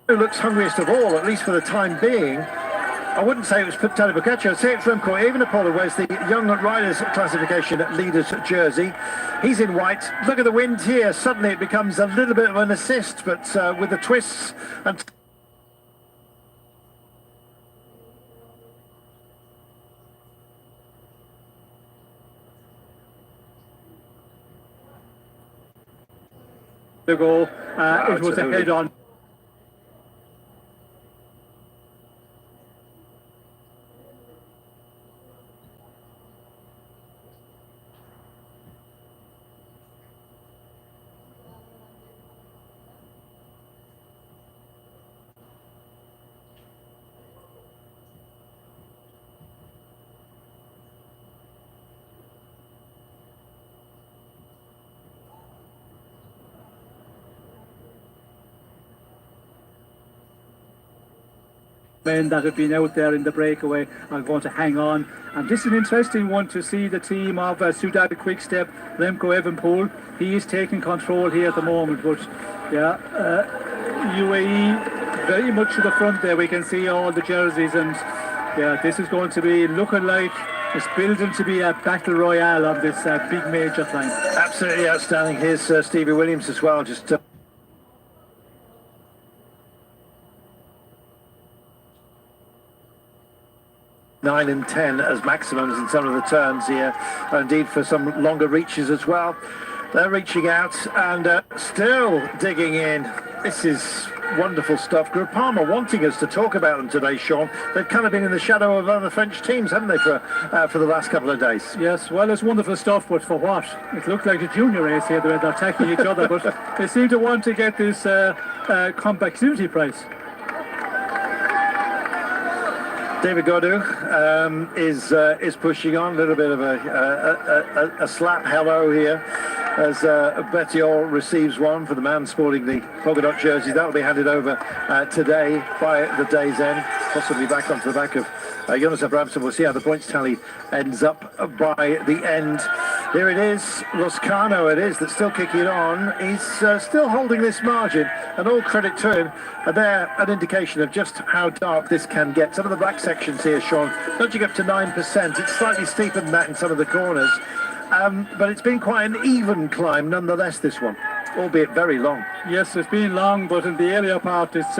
Who looks hungriest of all, at least for the time being. I wouldn't say it was Tony Boccaccio, I'd say it's Remco Evenepoel who wears the Young Riders classification leaders jersey. He's in white. Look at the wind here. Suddenly it becomes a little bit of an assist, but with the twists and... the goal, it was a head-on. Men that have been out there in the breakaway are going to hang on, and this is an interesting one to see the team of Soudal Quickstep, Remco Evenepoel. He is taking control here at the moment, but yeah, UAE very much to the front there. We can see all the jerseys, and yeah, this is going to be looking like it's building to be a battle royale on this big major climb. Absolutely outstanding. Here's Stevie Williams as well, just 9 and 10 as maximums in some of the turns here, indeed for some longer reaches as well. They're reaching out and still digging in. This is wonderful stuff. Groupama wanting us to talk about them today, Sean. They've kind of been in the shadow of other French teams, haven't they, for the last couple of days? Yes, well, it's wonderful stuff, but for what? It looked like a junior race here. They're attacking each other, but they seem to want to get this compactivity prize. David Gaudu is pushing on. A little bit of a slap hello here as Bettiol receives one for the man sporting the polka dot jersey. That'll be handed over today by the day's end, possibly back onto the back of Jonas Abrahamson. We'll see how the points tally ends up by the end. Here it is, Loscano it is, that's still kicking on. He's still holding this margin, and all credit to him. And there, an indication of just how dark this can get. Some of the back sections here, Sean, nudging up to 9%. It's slightly steeper than that in some of the corners. But it's been quite an even climb nonetheless, this one, albeit very long. Yes, it's been long, but in the earlier part it's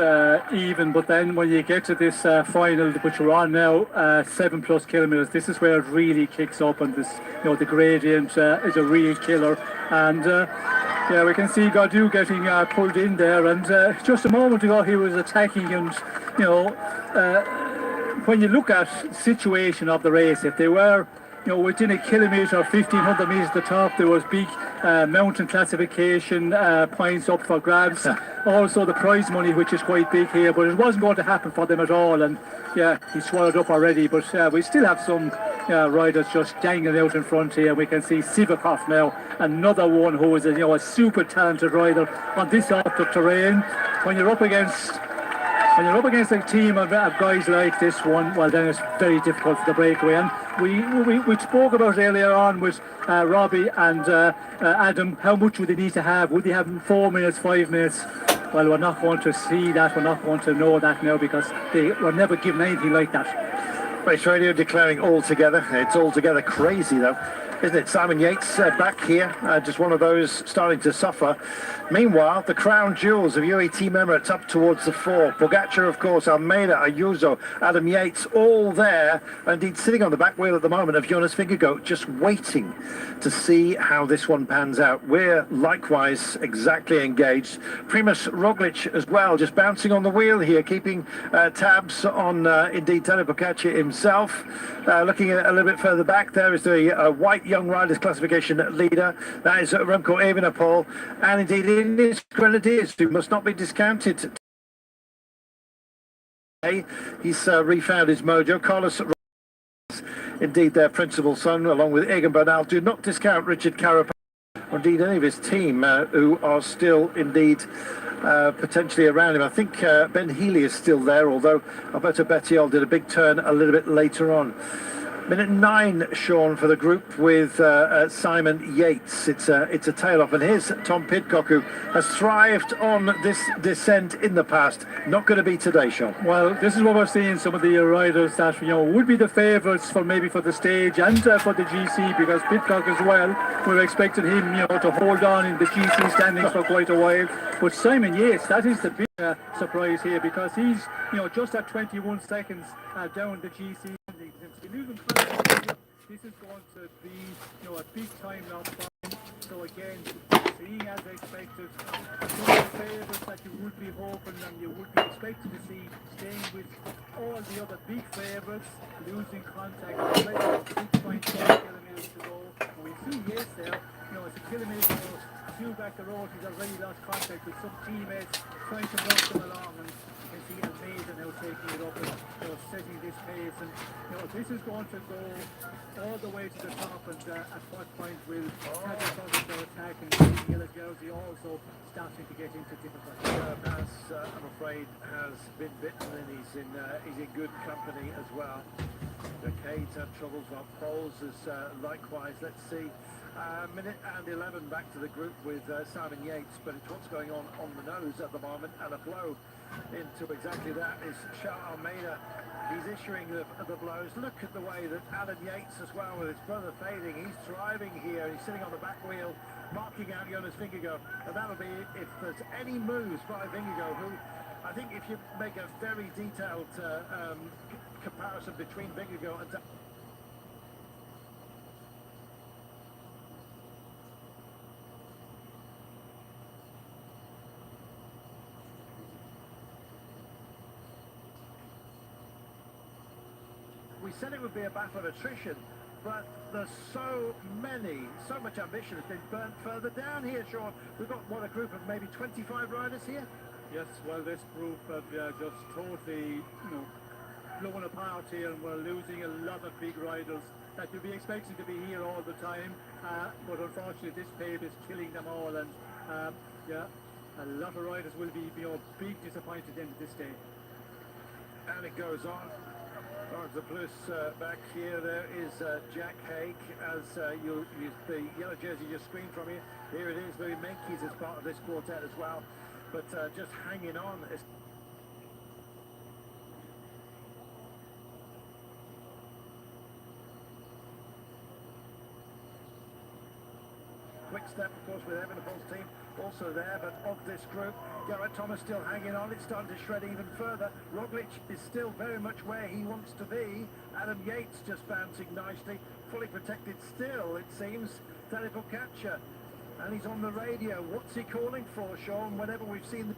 even. But then when you get to this final, which we're on now, 7+ kilometres, this is where it really kicks up, and this, you know, the gradient is a real killer. And yeah, we can see Gaudu getting pulled in there, and just a moment ago he was attacking, and you know, when you look at the situation of the race, if they were within a kilometre or 1,500 metres at the top, there was big mountain classification points up for grabs. Also the prize money, which is quite big here, but it wasn't going to happen for them at all. And yeah, he swallowed up already. But we still have some riders just dangling out in front here. We can see Sivakov now, another one who is a super talented rider on this awkward terrain. When you're up against a team of guys like this one, well, then it's very difficult for the breakaway. And we spoke about earlier on with Robbie and Adam, how much would they need to have? Would they have 4 minutes, 5 minutes? Well, we're not going to see that. We're not going to know that now, because they were never given anything like that. Race Radio declaring all together. It's altogether crazy, though, isn't it? Simon Yates back here, just one of those starting to suffer. Meanwhile, the crown jewels of UAE Emirates up towards the fore. Pogacar, of course, Almeida, Ayuso, Adam Yates, all there. Indeed, sitting on the back wheel at the moment of Jonas Vingegaard, just waiting to see how this one pans out. We're likewise exactly engaged. Primož Roglic as well, just bouncing on the wheel here, keeping tabs on, indeed, Tadej Pogacar himself. Looking a little bit further back, there is the white young riders classification leader. That is Remco Evenepoel. And indeed, in his Grenadiers, who must not be discounted. He's refound his mojo. Carlos, indeed, their principal son, along with Egan Bernal. Do not discount Richard Carapaz, or indeed any of his team, who are still indeed potentially around him. I think Ben Healy is still there, although Alberto Bettiol did a big turn a little bit later on. Minute 9, Sean, for the group with Simon Yates. It's a tail off, and here's Tom Pidcock, who has thrived on this descent in the past. Not going to be today, Sean. Well, this is what we're seeing. Some of the riders that would be the favourites for the stage and for the GC, because Pidcock as well. We're expecting him, to hold on in the GC standings for quite a while. But Simon Yates, that is the big surprise here, because he's just at 21 seconds down the GC standings. This is going to be a big time now for him. So again, seeing as expected, some of the favourites that you would be hoping and you would be expecting to see staying with all the other big favourites, losing contact. 6.5 kilometres to go. And we see Yates there, it's a kilometre or two back the road. He's already lost contact with some teammates trying to knock them along. And you can see Almeida now taking it up and setting this pace. And this is going to go all the way to the top, and at what point will Tadej Pogacar attack, and Yellow Jersey also starting to get into difficulty. Pass, I'm afraid, has been bitten, and he's in good company as well. The Cade's had troubles, while Poles is likewise. Let's see. Minute and 11 back to the group with Simon Yates, but it's what's going on the nose at the moment, and a blow into exactly that is Charles Almeida. He's issuing the blows. Look at the way that Adam Yates as well, with his brother fading, he's thriving here. He's sitting on the back wheel, marking out Jonas Vingegaard, and that'll be if there's any moves by Vingegaard, who I think if you make a very detailed comparison between Vingegaard and we said it would be a battle of attrition, but there's so much ambition has been burnt further down here, Sean. We've got, a group of maybe 25 riders here? Yes, well, this group have just totally, blown apart here, and we're losing a lot of big riders that you'd be expecting to be here all the time, but unfortunately this pave is killing them all, and a lot of riders will be big disappointed in this day. And it goes on. Orange the Plus back here. There is Jack Haig as you the yellow jersey just screened from you. Here it is. Louis Meintjes is part of this quartet as well, but just hanging on. Quick step, of course, with Evenepoel's team also there, but of this group, Garrett Thomas still hanging on. It's starting to shred even further. Roglic is still very much where he wants to be. Adam Yates just bouncing nicely, fully protected still, it seems. Tadej Pogacar, and he's on the radio. What's he calling for, Sean, whenever we've seen the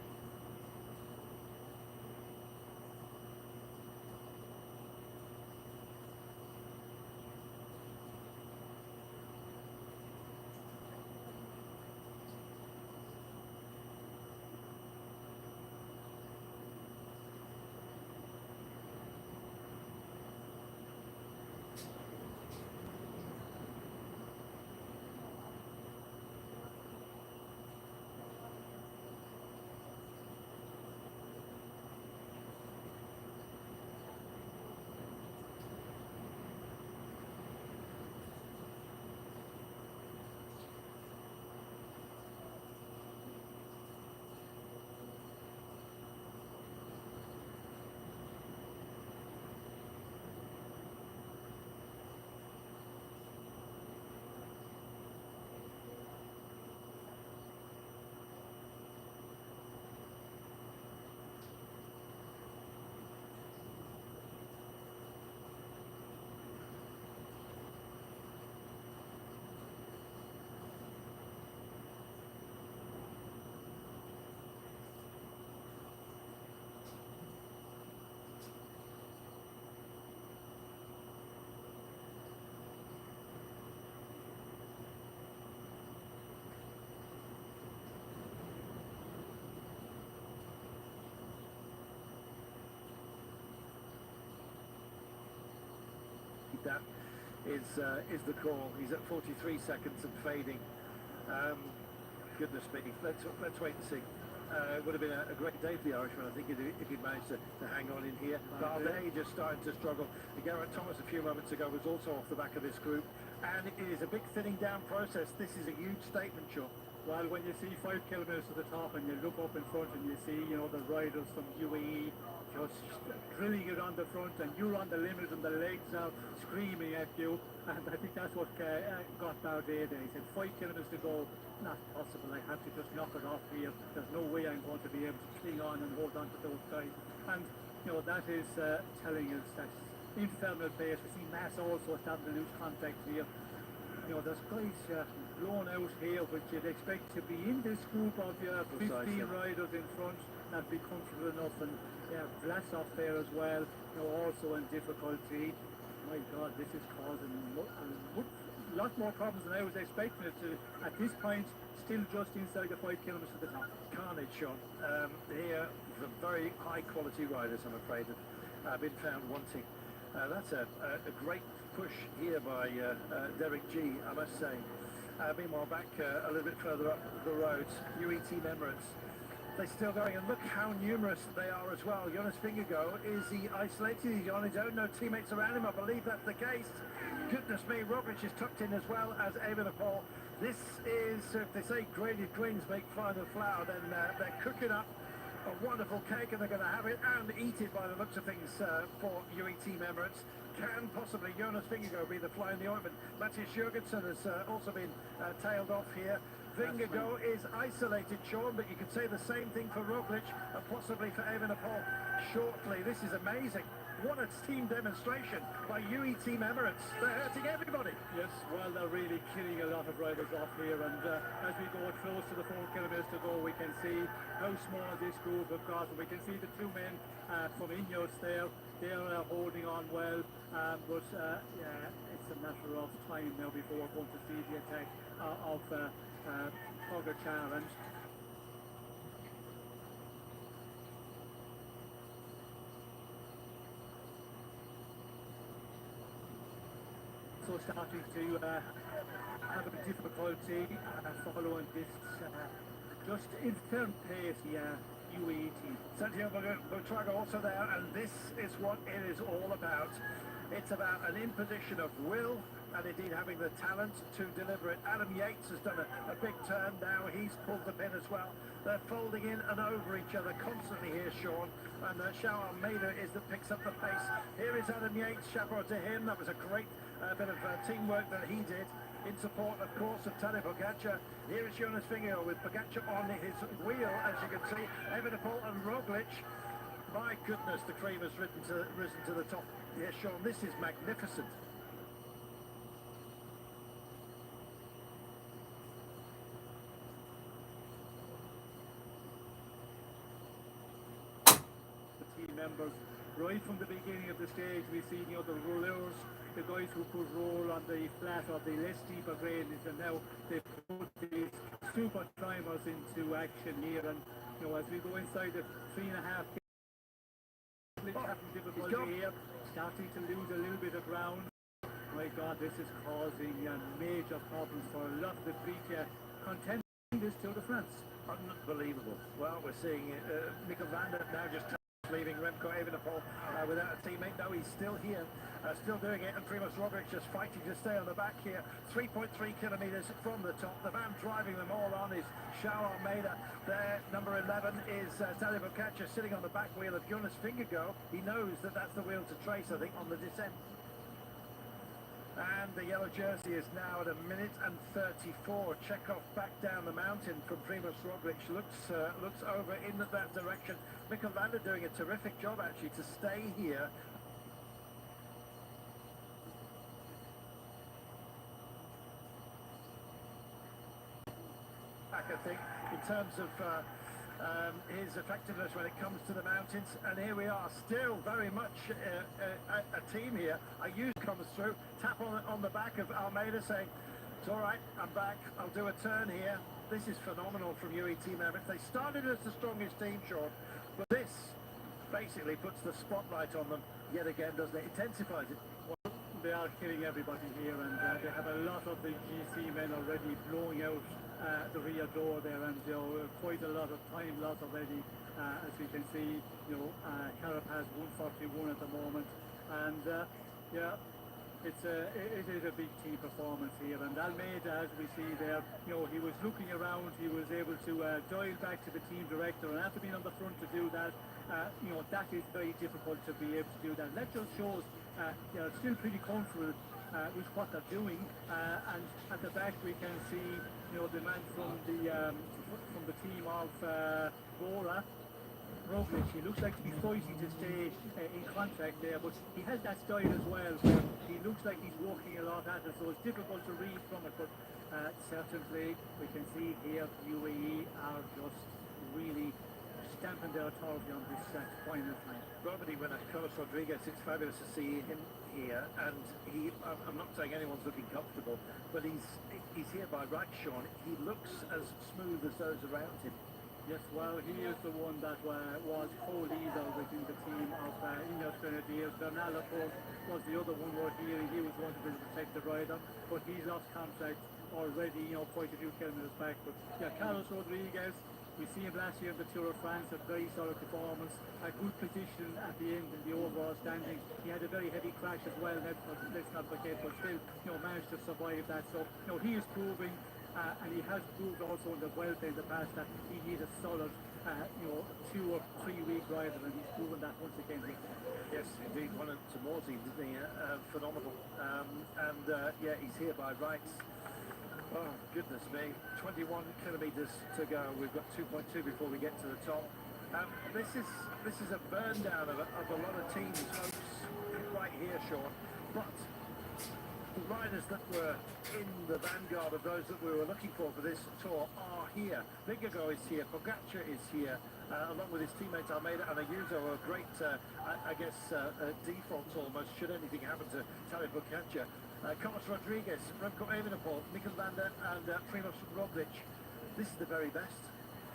that is the call. He's at 43 seconds and fading. Goodness me, let's wait and see. It would have been a great day for the Irishman, I think, if he'd managed to hang on in here. Bardet just starting to struggle. Garrett Thomas a few moments ago was also off the back of this group, and it is a big thinning down process. This is a huge statement, Sean. Well, when you see 5 kilometres to the top and you look up in front and you see, you know, the riders from UAE just drilling it on the front and you're on the limit and the legs are screaming at you, and I think that's what got Bardet there. He said 5 kilometres to go, not possible, I have to just knock it off here. There's no way I'm going to be able to cling on and hold on to those guys. And, you know, that is telling us that infernal pace. We see Mass also starting to lose contact here. You know, there's guys blown out here, which you'd expect to be in this group of your 15 riders in front and be comfortable enough. And yeah, Vlasov there as well, you know, also in difficulty. My God, this is causing a lot more problems than I was expecting it to. At this point, still just inside the 5 kilometres to the top. Carnage, Sean. Here, the very high quality riders, I'm afraid, have been found wanting. That's a great push here by Derek G, I must say. Meanwhile, back a little bit further up the roads, UET Emirates. They're still going, and look how numerous they are as well. Jonas Vingegaard, is he isolated? He's on his own, no teammates around him. I believe that's the case. Goodness me, Roglic is tucked in as well as Evenepoel. This is, if they say graded greens make final flour, then they're cooking up a wonderful cake, and they're going to have it and eat it by the looks of things for UAE Team Emirates. Can possibly Jonas Vingegaard be the fly in the ointment? Matthias Jurgensen has also been tailed off here. Vingegaard is isolated, Sean, but you could say the same thing for Roglic and possibly for Evenepoel shortly. This is amazing. What a team demonstration by UAE Team Emirates. They're hurting everybody. Yes, well, they're really killing a lot of riders off here, and as we go close to the 4 kilometres to go, we can see how small this group have got. We can see the 2 men from Ineos there. They're holding on well, but yeah, it's a matter of time now before we're going to see the attack of Pogačar. And so starting to have a bit difficulty following this just infernal pace, UAE team. Santiago Buitrago also there, and this is what it is all about. It's about an imposition of will and indeed having the talent to deliver it. Adam Yates has done a big turn now. He's pulled the pin as well. They're folding in and over each other constantly here, Sean. And João Almeida is that picks up the pace. Here is Adam Yates, chapeau to him. That was a great bit of teamwork that he did in support, of course, of Tadej Pogačar. Here is Jonas Vingegaard with Pogačar on his wheel, as you can see. Evenepoel and Roglic. My goodness, the cream has risen to the top. Yes, Sean, this is magnificent. The team members, right from the beginning of the stage, we see, you know, the rollers, the guys who could roll on the flat or the less steeper gradients, and now they put these super climbers into action here. And you know, as we go inside the 3.5, having difficulty here, starting to lose a little bit of ground. My God, this is causing major problems for a lot of the big contenders Tour de France. Unbelievable. Well, we're seeing Mikkel Landa now just leaving Remco Evenepoel without a teammate. No, he's still here, still doing it, and Primož Roglic just fighting to stay on the back here. 3.3 kilometres from the top. The man driving them all on is João Almeida. There, number 11 is Tadej Pogačar sitting on the back wheel of Jonas Vingegaard. He knows that that's the wheel to trace, I think, on the descent. And the yellow jersey is now at 1 minute and 34. Chekhov back down the mountain from Primož Roglic. Looks over in that direction. Mikkel Landa doing a terrific job actually to stay here. Back, I think, in terms of his effectiveness when it comes to the mountains, and here we are, still very much a team here. Ayuso comes through, tap on the back of Almeida saying, it's all right, I'm back, I'll do a turn here. This is phenomenal from UAE Team Emirates. They started as the strongest team, Sean, but this basically puts the spotlight on them yet again, doesn't it? Intensifies it. Well, They are killing everybody here, and they have a lot of the GC men already blowing out the rear door there, and quite a lot of time lost already. As we can see, Carapaz 141 at the moment, and yeah. It is a big team performance here, and Almeida, as we see there, he was looking around, he was able to dial back to the team director, and after being on the front to do that, that is very difficult to be able to do that. And that just shows they're still pretty comfortable with what they're doing, and at the back we can see, the man from the team of Bora. Roglic, he looks like to be fighting to stay in contact there, but he has that style as well where he looks like he's walking a lot at it, so it's difficult to read from it, but certainly we can see here UAE are just really stamping their authority on this final time. Robert, winner Carlos Rodriguez, it's fabulous to see him here, and I'm not saying anyone's looking comfortable, but he's here by right, Sean. He looks as smooth as those around him. Yes, well, he is the one that was co-leader within the team of Ineos Grenadiers. Bernal, of course, was the other one we're hearing. He was going to protect the rider, but he's lost contract already, quite a few kilometres back. But yeah, Carlos Rodriguez, we see him last year in the Tour of France, a very solid performance, a good position at the end in the overall standing. He had a very heavy crash as well, let's not forget, but still, managed to survive that. So, he is proving. And he has proved also in the Vuelta in the past that he is a solid, 2 or 3 week rider, and he's proven that once again. Yes, indeed, won at Tomorti, didn't he? Phenomenal. Yeah, he's here by rights. Oh, goodness me. 21 kilometres to go. We've got 2.2 before we get to the top. This is a burn down of a lot of teams, folks, right here, Sean. But the riders that were in the vanguard of those that we were looking for this tour are here. Vingegaard is here, Pogacar is here, along with his teammates Almeida and Ayuso, a great, default almost, should anything happen to Tadej Pogacar. Carlos Rodriguez, Remco Evenepoel, Mikel Landa and Primož Roglic. This is the very best.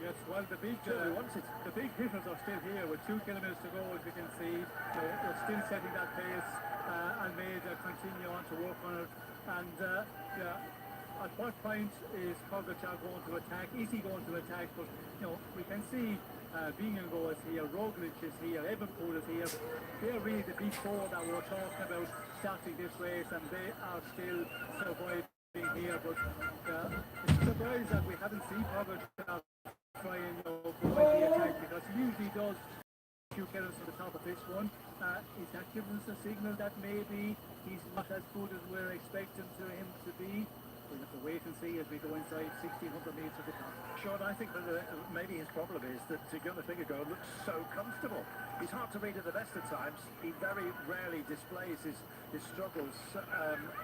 Yes, well, the big hitters are still here with 2 kilometres to go, as we can see. They're still setting that pace. Almeida continue on to work on it, and at what point is Pogacar going to attack? Is he going to attack? But we can see Vingegaard is here, Roglic is here, Evenepoel is here. They're really the big 4 that we're talking about starting this race, and they are still surviving here. But it's a surprise that we haven't seen Pogacar try and go into the attack, because he usually does. Few kilometers to the top of this one. Is that giving us a signal that maybe he's not as good as we're expecting him to be? We'll have to wait and see as we go inside 1,600 metres to the top. Sean, I think that maybe his problem is that Gunnar Vingegaard looks so comfortable. He's hard to read at the best of times. He very rarely displays his struggles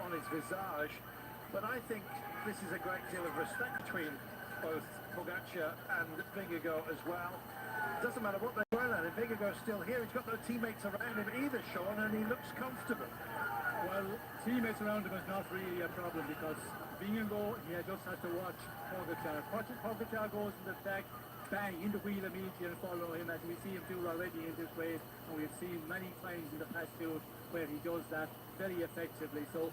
on his visage. But I think this is a great deal of respect between both Pogacar and Vingegaard as well. Doesn't matter what they run at, if Vingegaard's still here, he's got no teammates around him either, Sean, and he looks comfortable. Well, teammates around him is not really a problem, because Vingegaard, he just has to watch Pogacar. Pogacar goes in the attack, bang, in the wheel immediately and follow him, as we see him do already in this race, and we've seen many times in the past tours where he does that very effectively. So,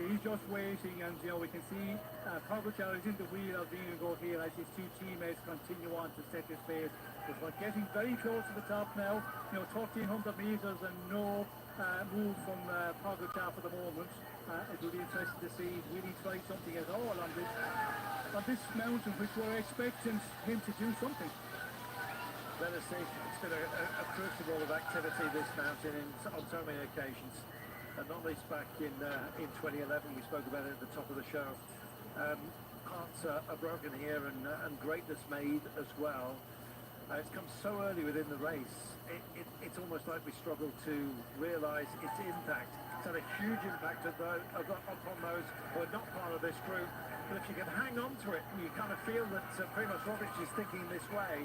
he's just waiting, and we can see Pogacar is in the wheel of Vingegaard here as his 2 teammates continue on to set his pace. But we're getting very close to the top now, 1,300 metres and no move from Pogacar for the moment. It will be interesting to see will he try something at all on this mountain, which we're expecting him to do something. Let us see. It's been a crucible of activity, this mountain, on so many occasions, and not least back in 2011. We spoke about it at the top of the show. Hearts are broken here, and greatness made as well. It's come so early within the race. It's almost like we struggle to realise its impact. It's had a huge impact upon those who are not part of this group. But if you can hang on to it, and you kind of feel that Primož Roglic is thinking this way,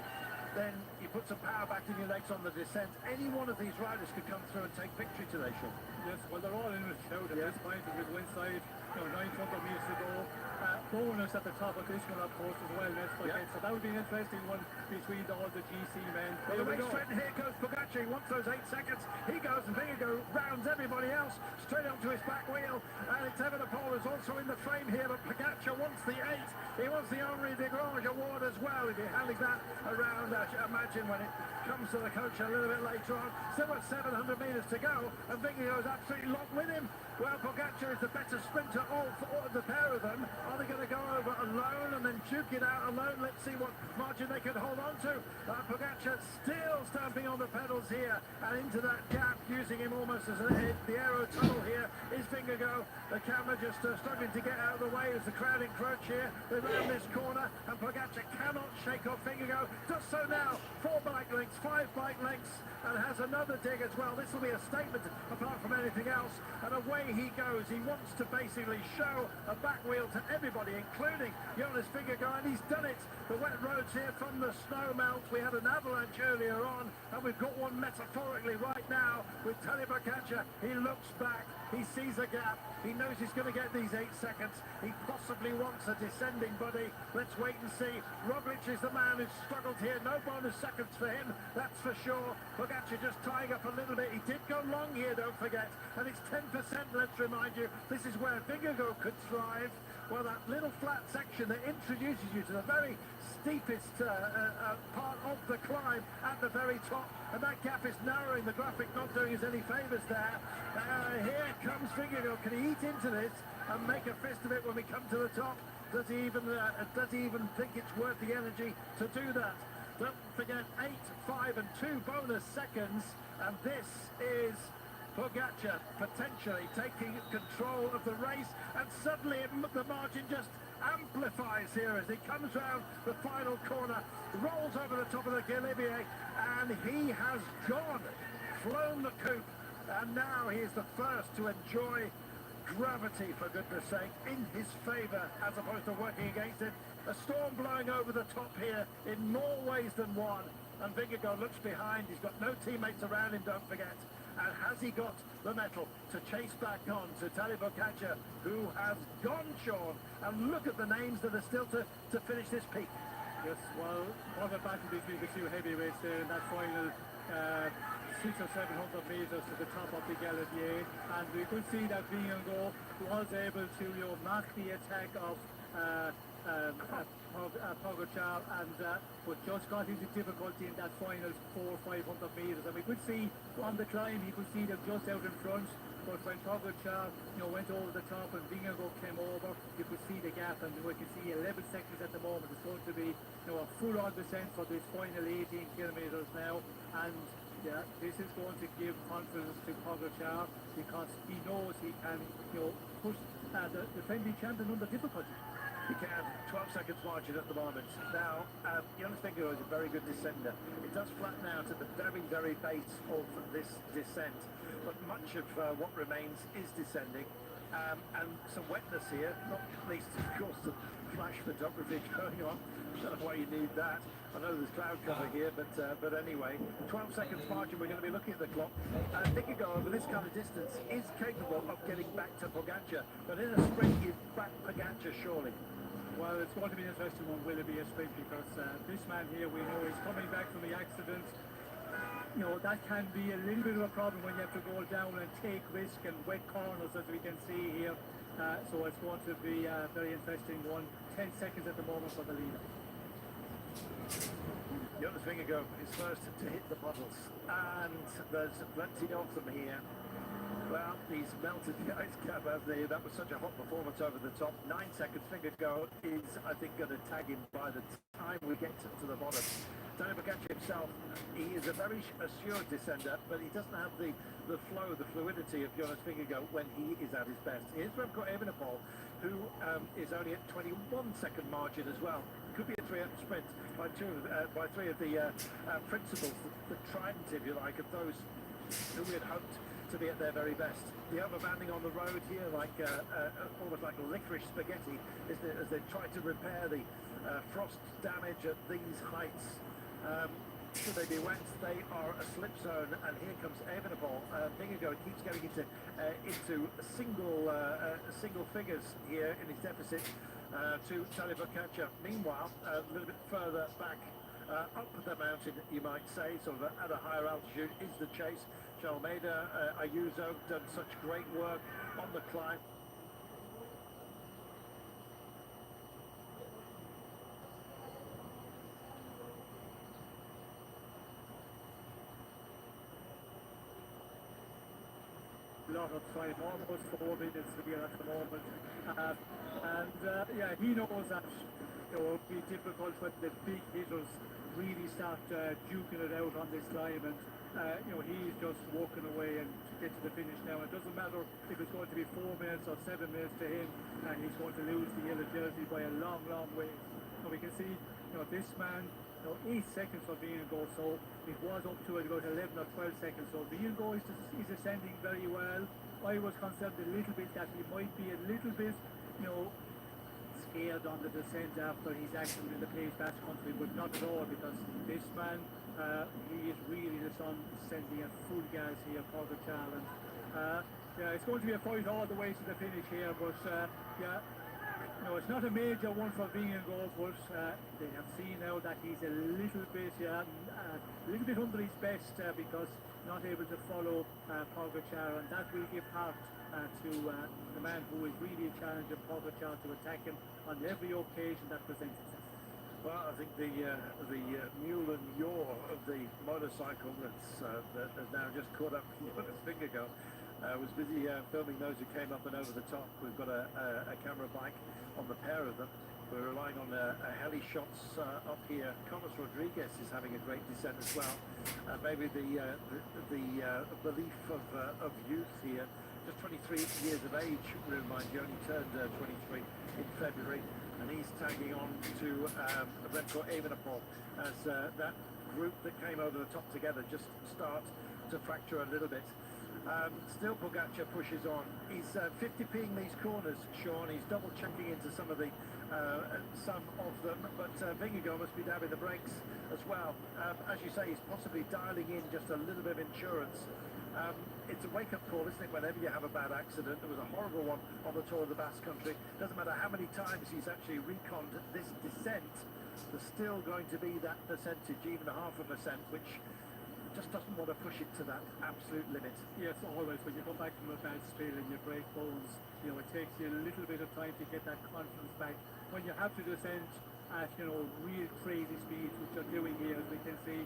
then you put some power back in your legs on the descent. Any one of these riders could come through and take victory today, Sean. Yes, well, they're all in a shout at this point, as we go inside, 900 metres to go. Bonus at the top of this one, of course, as well, let's forget. So that would be an interesting one between all the GC men. Well, the race threat, here goes Pogacar. Pogacar, he wants those 8 seconds. He goes and Vingegaard rounds everybody else straight onto his back wheel. And it's Evenepoel is also in the frame here, but Pogacar wants the 8. He wants the Henri de Grange award as well. If you're handing that around, I should imagine when it comes to the coach a little bit later on. Still got 700 metres to go, and Vingegaard's absolutely locked with him. Well, Pogacar is the better sprinter of the pair of them. Are they going to go over alone and then duke it out alone? Let's see what margin they can hold on to. Pogacar still stamping on the pedals here and into that gap, using him almost as the aero tunnel here is Vingegaard. The camera just struggling to get out of the way as the crowd encroach here. They round this corner, and Pogacar cannot shake off Vingegaard. Does so now, 4 bike lengths, 5 bike lengths, and has another dig as well. This will be a statement apart from anything else, and away he goes. He wants to basically show a back wheel to everybody, including Jonas Vingegaard, and he's done it. The wet roads here from the snow melt. We had an avalanche earlier on, and we've got one metaphorically right now with Tadej Pogacar. He looks back, he sees a gap, he knows he's going to get these 8 seconds. He possibly wants a descending buddy. Let's wait and see. Roglic is the man who's struggled here. No bonus seconds for him, that's for sure. Pogacar just tying up a little bit. He did go long here, don't forget, and it's 10%, let's remind you. This is where Vingegaard could thrive. Well, that little flat section that introduces you to the very steepest part of the climb at the very top, and that gap is narrowing. The graphic not doing us any favours there. Here comes Vingegaard. Can he eat into this and make a fist of it when we come to the top? Does he even think it's worth the energy to do that? Don't forget 8, 5 and 2 bonus seconds, and this is Pogacar potentially taking control of the race, and suddenly the margin just amplifies here as he comes round the final corner, rolls over the top of the Galibier, and he has gone, flown the coop, and now he is the first to enjoy gravity, for goodness sake, in his favour as opposed to working against it. A storm blowing over the top here in more ways than one, and Vingegaard looks behind. He's got no teammates around him, don't forget. And has he got the mettle to chase back on to Tadej Pogacar, who has gone, Sean? And look at the names that are still to finish this peak. Yes, well, what a battle between the two heavyweights there in that final 600 or 700 metres to the top of the Galibier, and we could see that Vingegaard was able to mark the attack of Pogacar, and but just got into difficulty in that final 400-500 metres, and we could see on the climb, he could see them just out in front, but when Pogacar went over the top and Vingegaard came over, you could see the gap, and we can see 11 seconds at the moment. It's going to be a full-on descent for this final 18 kilometres now, and yeah, this is going to give confidence to Pogacar because he knows he can push the defending champion under difficulty. He can. 12 seconds margin at the moment. Now, Jonas Vingegaard is a very good descender. It does flatten out at the very, very base of this descent, but much of what remains is descending. And some wetness here, not least, of course, the flash photography going on. I don't know why you need that. I know there's cloud cover here, but anyway, 12 seconds margin. We're going to be looking at the clock. Vingegaard, over this kind of distance, is capable of getting back to Pogacar, but in a sprint, you back Pogacar surely. Well, it's going to be an interesting one, will it be a sprint, because this man here, we know, is coming back from the accident. That can be a little bit of a problem when you have to go down and take risk and wet corners, as we can see here. So it's going to be a very interesting one. 10 seconds at the moment for the leader. Jonas Vingegaard is first to hit the puddles, and there's plenty of them here. Well, he's melted the ice cap, hasn't he? That was such a hot performance over the top. 9 seconds. Vingegaard is, I think, going to tag him by the time we get to the bottom. Tadej Pogacar himself, he is a very assured descender, but he doesn't have the flow, the fluidity of Jonas Vingegaard when he is at his best. Here's where we've got Evenepoel, who is only at 21-second margin as well. Could be a 300 sprint by three of the principles, the trident, if you like, of those who we had hoped to be at their very best. The overbanding on the road here, like almost like licorice spaghetti, as they try to repair the frost damage at these heights. Should they be wet, they are a slip zone, and here comes Evenepoel. Vingegaard keeps going into single figures here in his deficit to Tadej Pogacar. Meanwhile, a little bit further back up the mountain, you might say, sort of at a higher altitude, is the chase. Joe Almeida, Ayuso done such great work on the climb. Lot of time, almost 4 minutes here at the moment, yeah, he knows that it will be difficult when the big hitters really start duking it out on this climb, and he's just walking away and to get to the finish now. It doesn't matter if it's going to be 4 minutes or 7 minutes to him, and he's going to lose the yellow jersey by a long, long way. So we can see, this man, 8 seconds for Viango, so it was up to about 11 or 12 seconds. So Viango is ascending very well. I was concerned a little bit that he might be a little bit, scared on the descent after his action in the Pays Basque country, but not at all, because this man, he is really the sun sending at full gas here, Pogacar, and yeah, it's going to be a fight all the way to the finish here, but yeah. No, it's not a major one for Viango, but they have seen now that he's a little bit under his best because not able to follow Pogacar, and that will give heart to the man who is really a challenge of Pogacar to attack him on every occasion that presents itself. Well, I think the mule and yaw of the motorcycle that has now just caught up with his finger go. Was busy filming those who came up and over the top. We've got a camera bike on the pair of them. We're relying on heli shots up here. Carlos Rodriguez is having a great descent as well. Maybe the belief of youth here. Just 23 years of age, remind you, only turned 23 in February, and he's tagging on to Remco Evenepoel as that group that came over the top together just start to fracture a little bit. Still Pogacar pushes on. He's 50ping these corners, Sean. He's double checking into some of them, but Vingegaard must be dabbing the brakes as well. As you say, he's possibly dialing in just a little bit of insurance. It's a wake-up call, isn't it, whenever you have a bad accident. There was a horrible one on the Tour of the Basque Country. Doesn't matter how many times he's actually reconned this descent, there's still going to be that percentage, even 0.5%, which just doesn't want to push it to that absolute limit. Yes, always. When you come back from a bad spill and you break bones, it takes you a little bit of time to get that confidence back. When you have to descend at, real crazy speeds, which you're doing here, as we can see,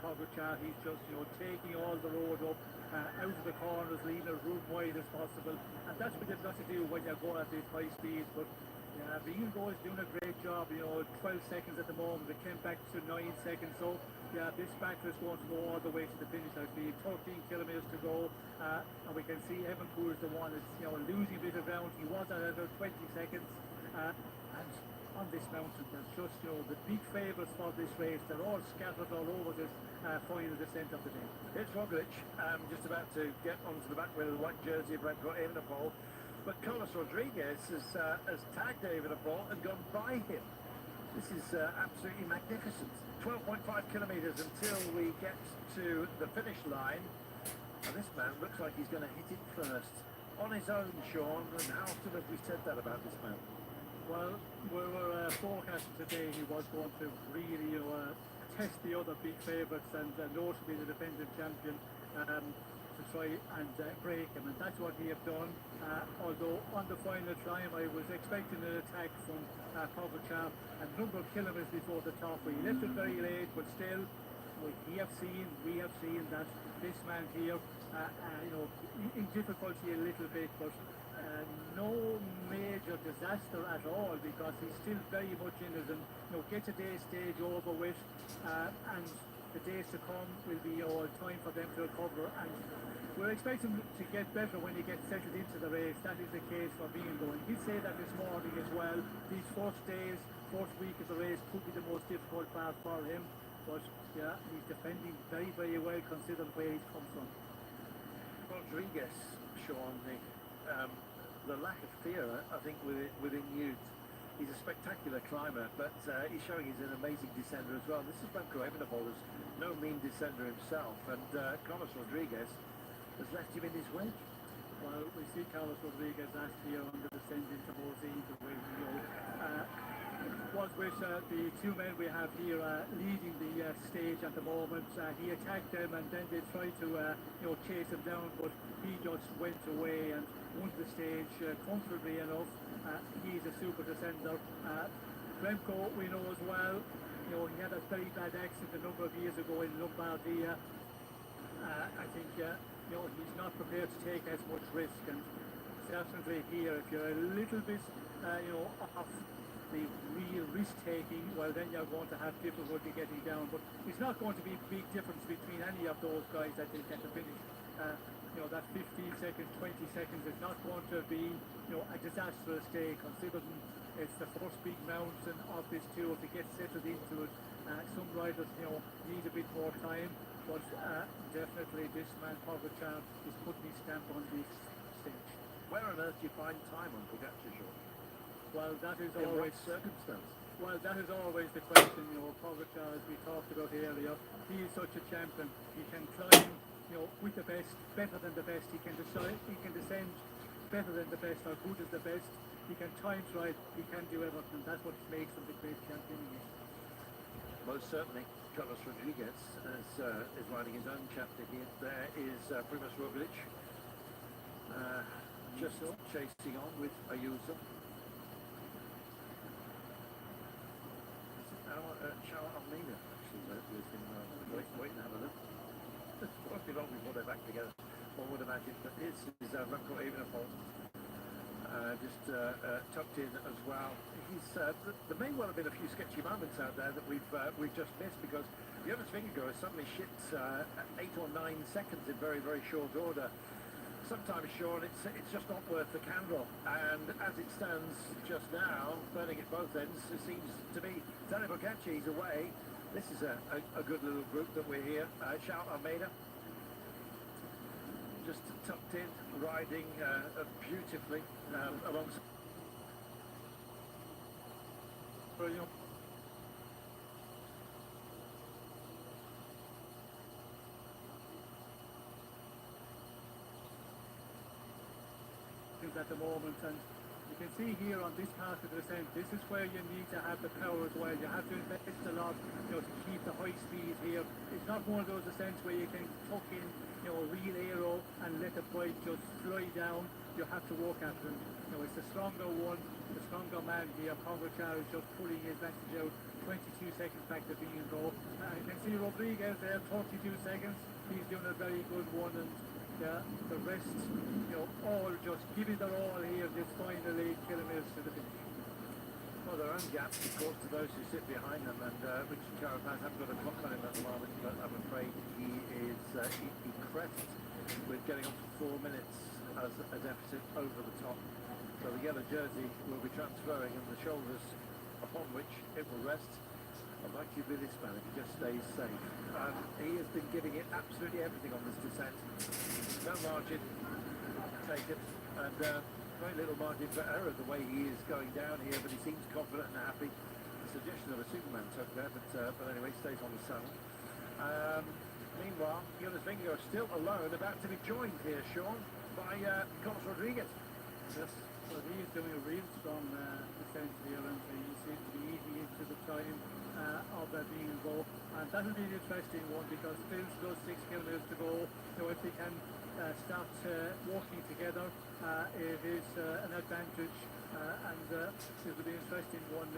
Pogacar, he's just, taking all the road up, out of the corners, leaving as route wide as possible. And that's what you've got to do when you're going at these high speeds. But yeah, Viango is doing a great job, 12 seconds at the moment. It came back to 9 seconds. So, yeah, this battle is going to go all the way to the finish. I believe 13 kilometres to go. And we can see Evenepoel is the one that's, losing a bit of ground. He was at about 20 seconds. And on this mountain, there's just, the big favourites for this race. They're all scattered all over this final descent of the day. It's Roglic, just about to get onto the back wheel of the white jersey of Remco Evenepoel. But Carlos Rodriguez has tagged Evenepoel and gone by him. This is absolutely magnificent. 12.5 kilometres until we get to the finish line. And this man looks like he's going to hit it first. On his own, Sean, and how often have we said that about this man? Well, we were forecasting today he was going to really, test the other big favourites and notably the defending champion. To try and break him, and that's what he have done. Although on the final climb I was expecting an attack from Pogacar a number of kilometres before the top. He left it very late, but still we have seen that this man here, in difficulty a little bit, but no major disaster at all, because he's still very much in it, and get today's stage over with, and the days to come will be all time for them to recover, and we're expecting to get better when he gets settled into the race. That is the case for Viango. He did say that this morning as well. These first week of the race could be the most difficult part for him, but yeah, he's defending very, very well considering where he's come from. Rodriguez, Sean, the lack of fear, I think, within youth. He's a spectacular climber, but he's showing he's an amazing descender as well. This is Remco Evenepoel, who's no mean descender himself, and Carlos Rodriguez has left him in his wake. Well, we see Carlos Rodriguez last year on the descent into Mosey, the way he was with the two men we have here leading the stage at the moment. He attacked them and then they tried to chase him down, but he just went away and won the stage comfortably enough. He's a super descender. Remco, we know as well, he had a very bad accident a number of years ago in Lombardia. I think he's not prepared to take as much risk, and certainly here, if you're a little bit off the real risk-taking, well then you're going to have difficulty getting down. But it's not going to be a big difference between any of those guys, I think, at the finish. That 15 seconds, 20 seconds is not going to be a disastrous day, considering it's the first big mountain of this tour to get settled into it. Some riders need a bit more time, but definitely this man Pogačar is putting his stamp on this stage. Where on earth do you find time on Pogačar, Sean? Well, that is In always what circumstance? Well, that is always the question. Pogačar, as we talked about earlier, he is such a champion. He can climb, with the best, better than the best. He can descend better than the best, or good as the best. He can time ride. He can do everything. That's what makes him the great champion. Most certainly. Carlos Rodriguez is riding his own chapter here. There is Primož Roglič just chasing on with Ayuso. Charles Almeida actually with him. Wait and have a look. It won't be long before they're back together. One would imagine. But this is Remco Evenepoel. Just tucked in as well. There may well have been a few sketchy moments out there that we've just missed, because Jonas Vingegaard has suddenly shipped 8 or 9 seconds in very, very short order. Sometimes, Sean, it's just not worth the candle. And as it stands just now, burning at both ends, it seems to be Tadej Pogačar is away. This is a good little group that we're here. Charles Almeida just tucked in, riding beautifully alongside. Brilliant. At the moment, and you can see here on this part of the descent, this is where you need to have the power as well. You have to invest a lot, to keep the high speed here. It's not one of those descents where you can tuck in, real aero and let the bike just fly down. You have to walk after it. It's the stronger one, the stronger man here. Pogačar is just pulling his advantage out. 22 seconds back to Vingegaard. You can see Rodriguez there, 32 seconds. He's doing a very good one, and the rest, all just giving their all here this final 8 kilometres to the finish. Well, their own gaps, of course, to those who sit behind them, and Richard Carapaz hasn't got a clock on him at the moment, but I'm afraid he is he crests with getting up to 4 minutes as a deficit over the top. So the yellow jersey will be transferring, and the shoulders upon which it will rest are likely to be this man if he just stays safe. He has been giving it absolutely everything on this descent. No margin taken, and very little margin for error the way he is going down here, but he seems confident and happy. The suggestion of a Superman tuck there, but anyway, stays on the saddle. Meanwhile, Jonas Vingegaard still alone, about to be joined here, Sean, by Carlos Rodriguez. Yes, well, he is doing a real strong descent here, and he seems to be eating into the time of Vingegaard, and that will be an interesting one, because still 6 kilometres to go. If they can start walking together, it is an advantage, and it will be an interesting one.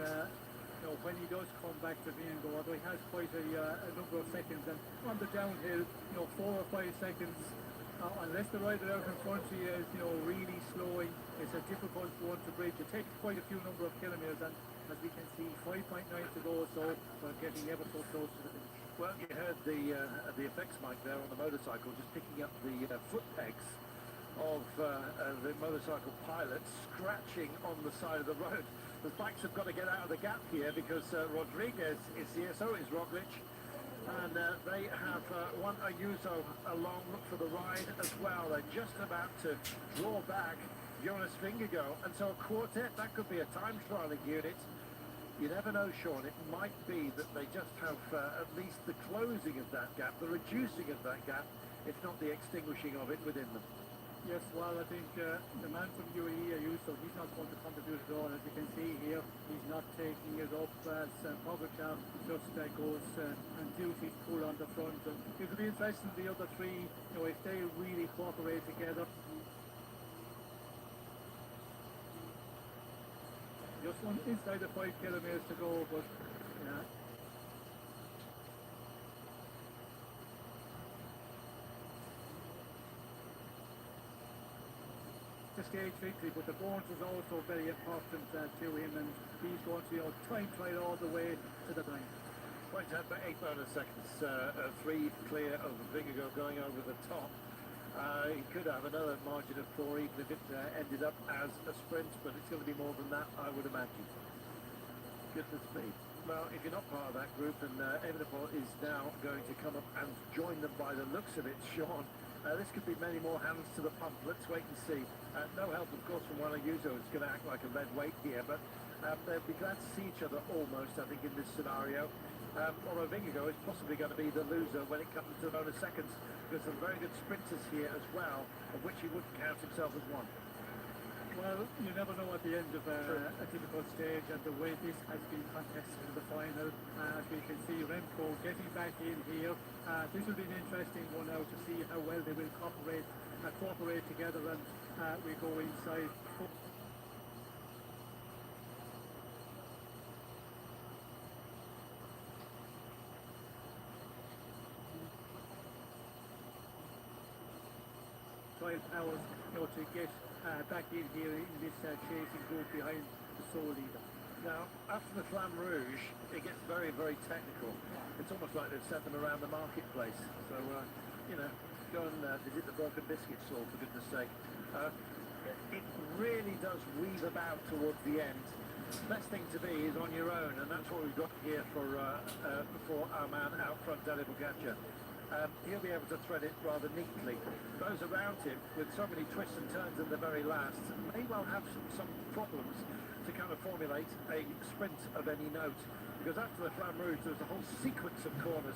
When he does come back to Vingegaard, although he has quite a number of seconds, and on the downhill, 4 or 5 seconds. Unless the rider out in front of you is, really slowing, it's a difficult one to bridge. It takes quite a few number of kilometres, and as we can see, 5.9 to go, so we're getting ever so close to the finish. Well, you heard the effects mic there on the motorcycle, just picking up the foot pegs of the motorcycle pilot scratching on the side of the road. The bikes have got to get out of the gap here, because Rodriguez is here, so is Roglič. And they have one Ayuso along for the ride as well. They're just about to draw back Jonas Vingegaard. And so a quartet, that could be a time trialing unit. You never know, Sean. It might be that they just have at least the closing of that gap, the reducing of that gap, if not the extinguishing of it within them. Yes, well, I think the man from UAE, Ayuso, he's not going to contribute at all. As you can see here, he's not taking it up as Pogacar just goes and duties pull on the front. And it will be interesting, the other three, if they really cooperate together. Just one inside the 5 kilometres to go, but yeah. The stage victory, but the bonus was also very important to him, and he's going to time trial all the way to the line. Point out for 8 bonus seconds, 3 clear of Vingegaard going over the top. He could have another margin of 4 even if it ended up as a sprint, but it's going to be more than that, I would imagine. Goodness me. Well, if you're not part of that group, and Evenepoel is now going to come up and join them by the looks of it, Sean. This could be many more hands to the pump. Let's wait and see. No help, of course, from Ayuso. It's going to act like a lead weight here, but they'll be glad to see each other almost, I think, in this scenario. Although Vingegaard is possibly going to be the loser when it comes to bonus seconds, because some very good sprinters here as well, of which he wouldn't count himself as one. Well, you never know at the end of a difficult stage, and the way this has been contested in the final. As we can see, Remco getting back in here. This will be an interesting one now to see how well they will cooperate together, and we go inside. 12 hours, to get back in here in this chasing group behind the sole leader. Now, after the Flamme Rouge, it gets very, very technical. It's almost like they've sent them around the marketplace. So, go and visit the broken biscuit stall, for goodness sake. It really does weave about towards the end. Best thing to be is on your own, and that's what we've got here for our man out front, Dale Pogacar. He'll be able to thread it rather neatly. Those around him, with so many twists and turns in the very last, may well have some problems to kind of formulate a sprint of any note. Because after the Flamme Rouge, there's a whole sequence of corners.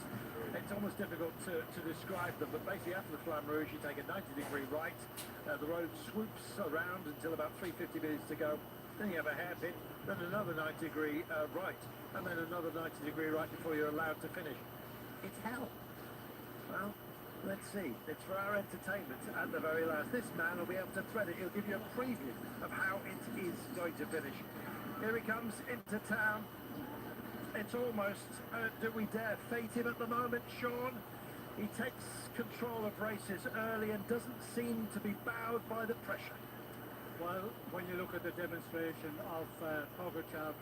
It's almost difficult to describe them, but basically after the Flamme Rouge, you take a 90-degree right. The road swoops around until about 350 minutes to go. Then you have a hairpin, then another 90-degree right, and then another 90-degree right before you're allowed to finish. It's hell. Well, let's see. It's for our entertainment at the very last. This man will be able to thread it. He'll give you a preview of how it is going to finish. Here he comes into town. It's almost, do we dare fate him at the moment, Sean? He takes control of races early and doesn't seem to be bowed by the pressure. Well, when you look at the demonstration of Pogacar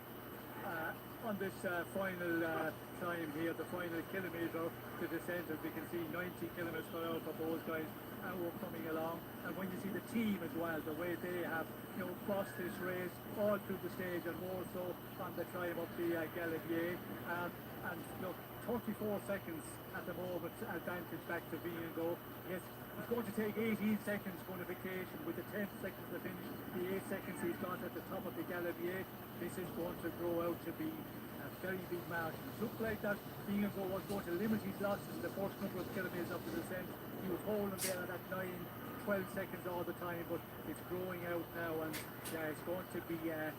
on this final time here, the final kilometre to descent, as we can see 90 kilometres per hour for those guys who are coming along. And when you see the team as well, the way they have crossed this race all through the stage, and more so on the climb up the Galibier, and 34 seconds at the moment advantage back to Vingegaard. Yes, it's going to take 18 seconds qualification with the 10 seconds to finish. The 8 seconds he's got at the top of the Galibier. This is going to grow out to be a very big margin. It looked like that Vingegaard was going to limit his losses in the first couple of kilometres up the descent. He was holding there at that 9-12 seconds all the time, but it's growing out now, and it's going to be a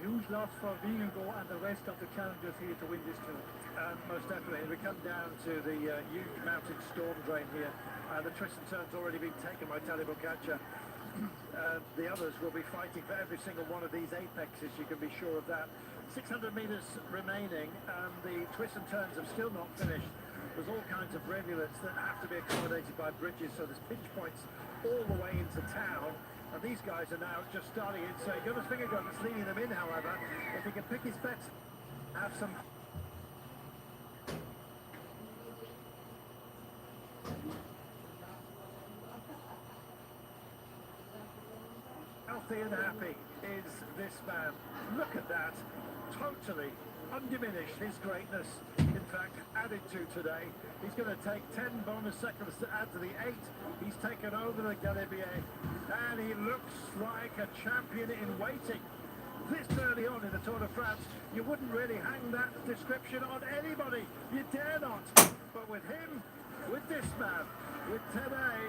huge loss for Vingegaard and the rest of the challengers here to win this tour. Most definitely. We come down to the huge mountain storm drain here. The twists and turns already been taken by Dale Pogacar. The others will be fighting for every single one of these apexes, you can be sure of that. 600 metres remaining, and the twists and turns have still not finished. There's all kinds of rivulets that have to be accommodated by bridges, so there's pinch points all the way into town. And these guys are now just starting it. So Jonas Vingegaard is leading them in, however. If he can pick his bets, have some... Healthy and happy is this man. Look at that. Totally undiminished, his greatness. In fact, added to today. He's going to take 10 bonus seconds to add to the 8. He's taken over the Galibier, and he looks like a champion in waiting. This early on in the Tour de France, you wouldn't really hang that description on anybody. You dare not. But with him, with this man, with today,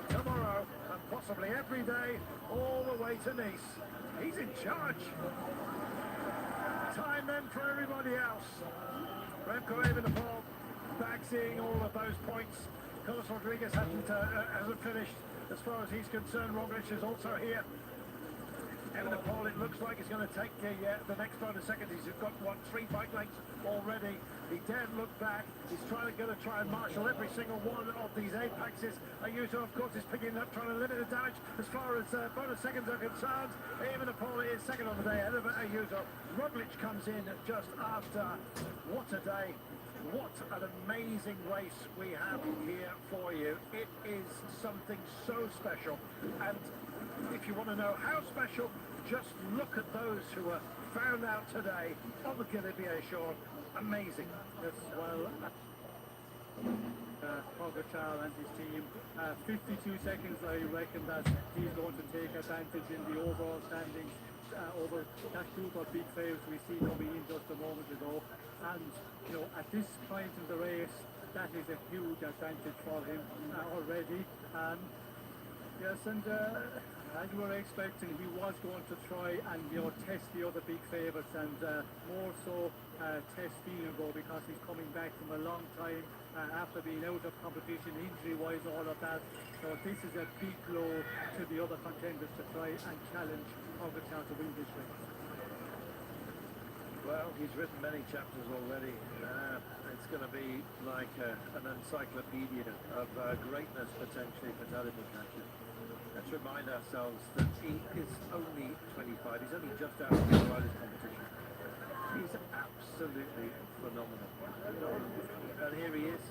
tomorrow, and possibly every day, all the way to Nice. He's in charge. Time then for everybody else. Remco Evenepoel back seeing all of those points. Carlos Rodriguez hasn't finished as far as he's concerned. Roglic is also here. Evenepoel, it looks like he's going to take the next bonus second. He's got, what, 3 bike lengths already. He daren't look back. He's going to try and marshal every single one of these apexes. Ayuso, of course, is picking up, trying to limit the damage as far as bonus seconds are concerned. Evenepoel is second on the day ahead of Ayuso. Roglic comes in just after. What a day. What an amazing race we have here for you. It is something so special. And if you want to know how special, just look at those who were found out today on the Galibier, Sean. Amazing. Yes, well, Pogacar and his team, 52 seconds, I reckon that he's going to take advantage in the overall standings over that group of big favorites we see coming in just a moment ago. And, you know, at this point in the race, that is a huge advantage for him already. Yes, and as we were expecting, he was going to try and, you know, test the other big favourites and more so test Vingegaard, because he's coming back from a long time after being out of competition, injury-wise, all of that. So this is a big blow to the other contenders to try and challenge Pogacar to win this race. Well, he's written many chapters already. It's going to be like an encyclopedia of greatness potentially for Tadej Pogacar. Let's remind ourselves that he is only 25. He's only just out of the riders competition. He's absolutely phenomenal. And here he is.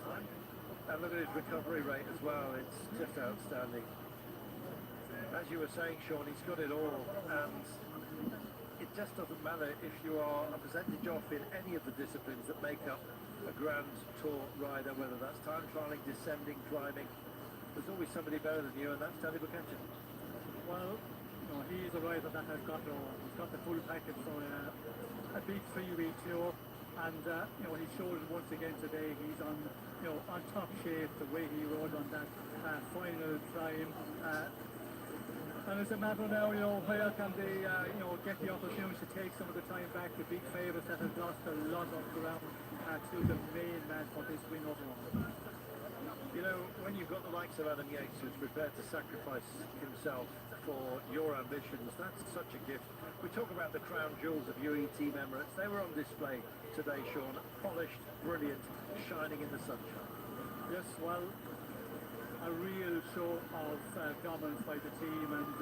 And look at his recovery rate as well. It's just outstanding. As you were saying, Sean, he's got it all. And it just doesn't matter if you are a percentage off in any of the disciplines that make up a Grand Tour rider, whether that's time trialing, descending, climbing. There's always somebody better than you, and that's Tadej Pogacar. Well, you know, he is a rider that has got the full package for a big 3-week tour, and you know, he showed it once again today. He's on, you know, on top shape. The way he rode on that final climb, and it's a matter now, you know, where can they, you know, get the opportunity to take some of the time back? The big favourites that have lost a lot of ground to the main man for this win overall. You know, when you've got the likes of Adam Yates who's prepared to sacrifice himself for your ambitions, that's such a gift. We talk about the crown jewels of UAE Team Emirates. They were on display today, Sean. Polished, brilliant, shining in the sunshine. Yes, well, a real show of dominance by the team, and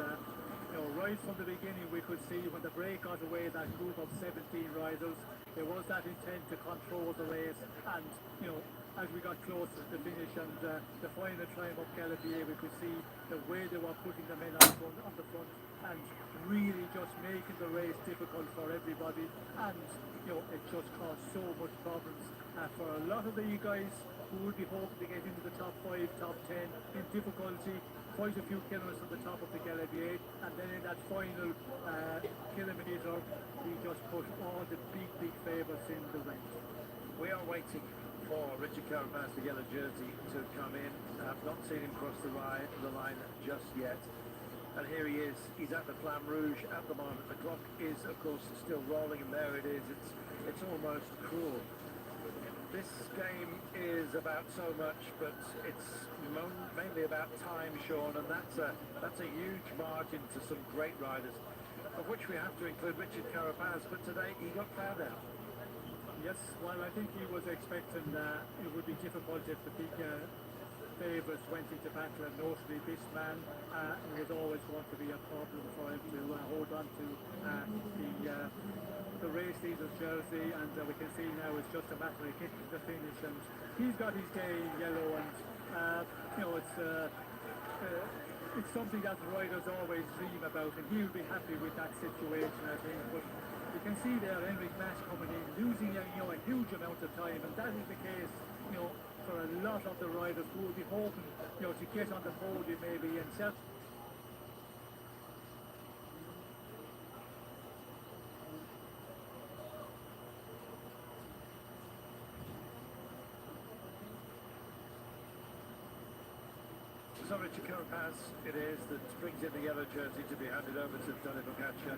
you know, right from the beginning we could see when the break got away, that group of 17 riders, there was that intent to control the race, and you know, as we got closer to the finish and the final climb up Galibier, we could see the way they were putting the men on the front and really just making the race difficult for everybody, and you know, it just caused so much problems for a lot of the guys who would be hoping to get into the top 5, top 10 in difficulty. Quite a few kilometres from the top of the Galibier, and then in that final kilometre, we just put all the big favourites in the race. We are waiting for Richard Carapaz, the yellow jersey, to come in. I've not seen him cross the line just yet. And here he is. He's at the Flamme Rouge at the moment. The clock is, of course, still rolling, and there it is. It's almost cruel. This game is about so much, but it's mainly about time, Sean, and that's a huge margin to some great riders, of which we have to include Richard Carapaz, but today he got found out. Yes, well, I think he was expecting it would be difficult if the big favourites went into battle, and notably this man, it was always going to be a problem for him to hold on to the race leader's jersey, and we can see now it's just a matter of getting to the finish, and he's got his day in yellow, and you know, it's something that the riders always dream about, and he'll be happy with that situation, I think. But you can see there Enric Mas coming in, losing a huge amount of time, and that is the case, you know, for a lot of the riders who will be hoping, you know, to get on the podium maybe and self. Richard Carapaz it is that brings in the yellow jersey to be handed over to Danny Boccaccia.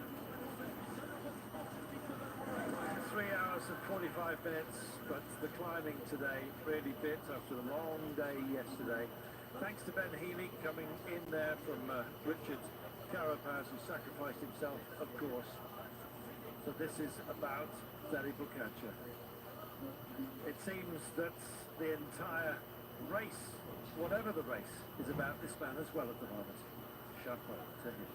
3 hours and 45 minutes, but the climbing today really bit after the long day yesterday. Thanks to Ben Healy coming in there from Richard Carapaz, who sacrificed himself, of course. So this is about Danny Boccaccia. It seems that the entire race, whatever the race, is about this man as well at the moment. Chapeau to him.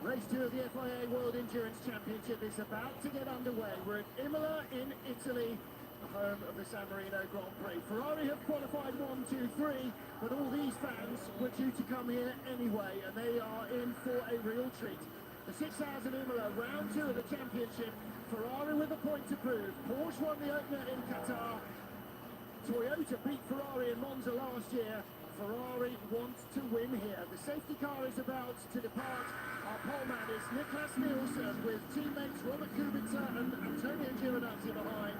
Race 2 of the FIA World Endurance Championship is about to get underway. We're at Imola in Italy, the home of the San Marino Grand Prix. Ferrari have qualified 1, 2, 3, but all these fans were due to come here anyway, and they are in for a real treat. The 6 hours in Imola, round 2 of the championship. Ferrari with a point to prove. Porsche won the opener in Qatar. Toyota beat Ferrari in Monza last year. Ferrari wants to win here. The safety car is about to depart. Our poleman is Niklas Nielsen with teammates Robert Kubica and Antonio Giovinazzi behind.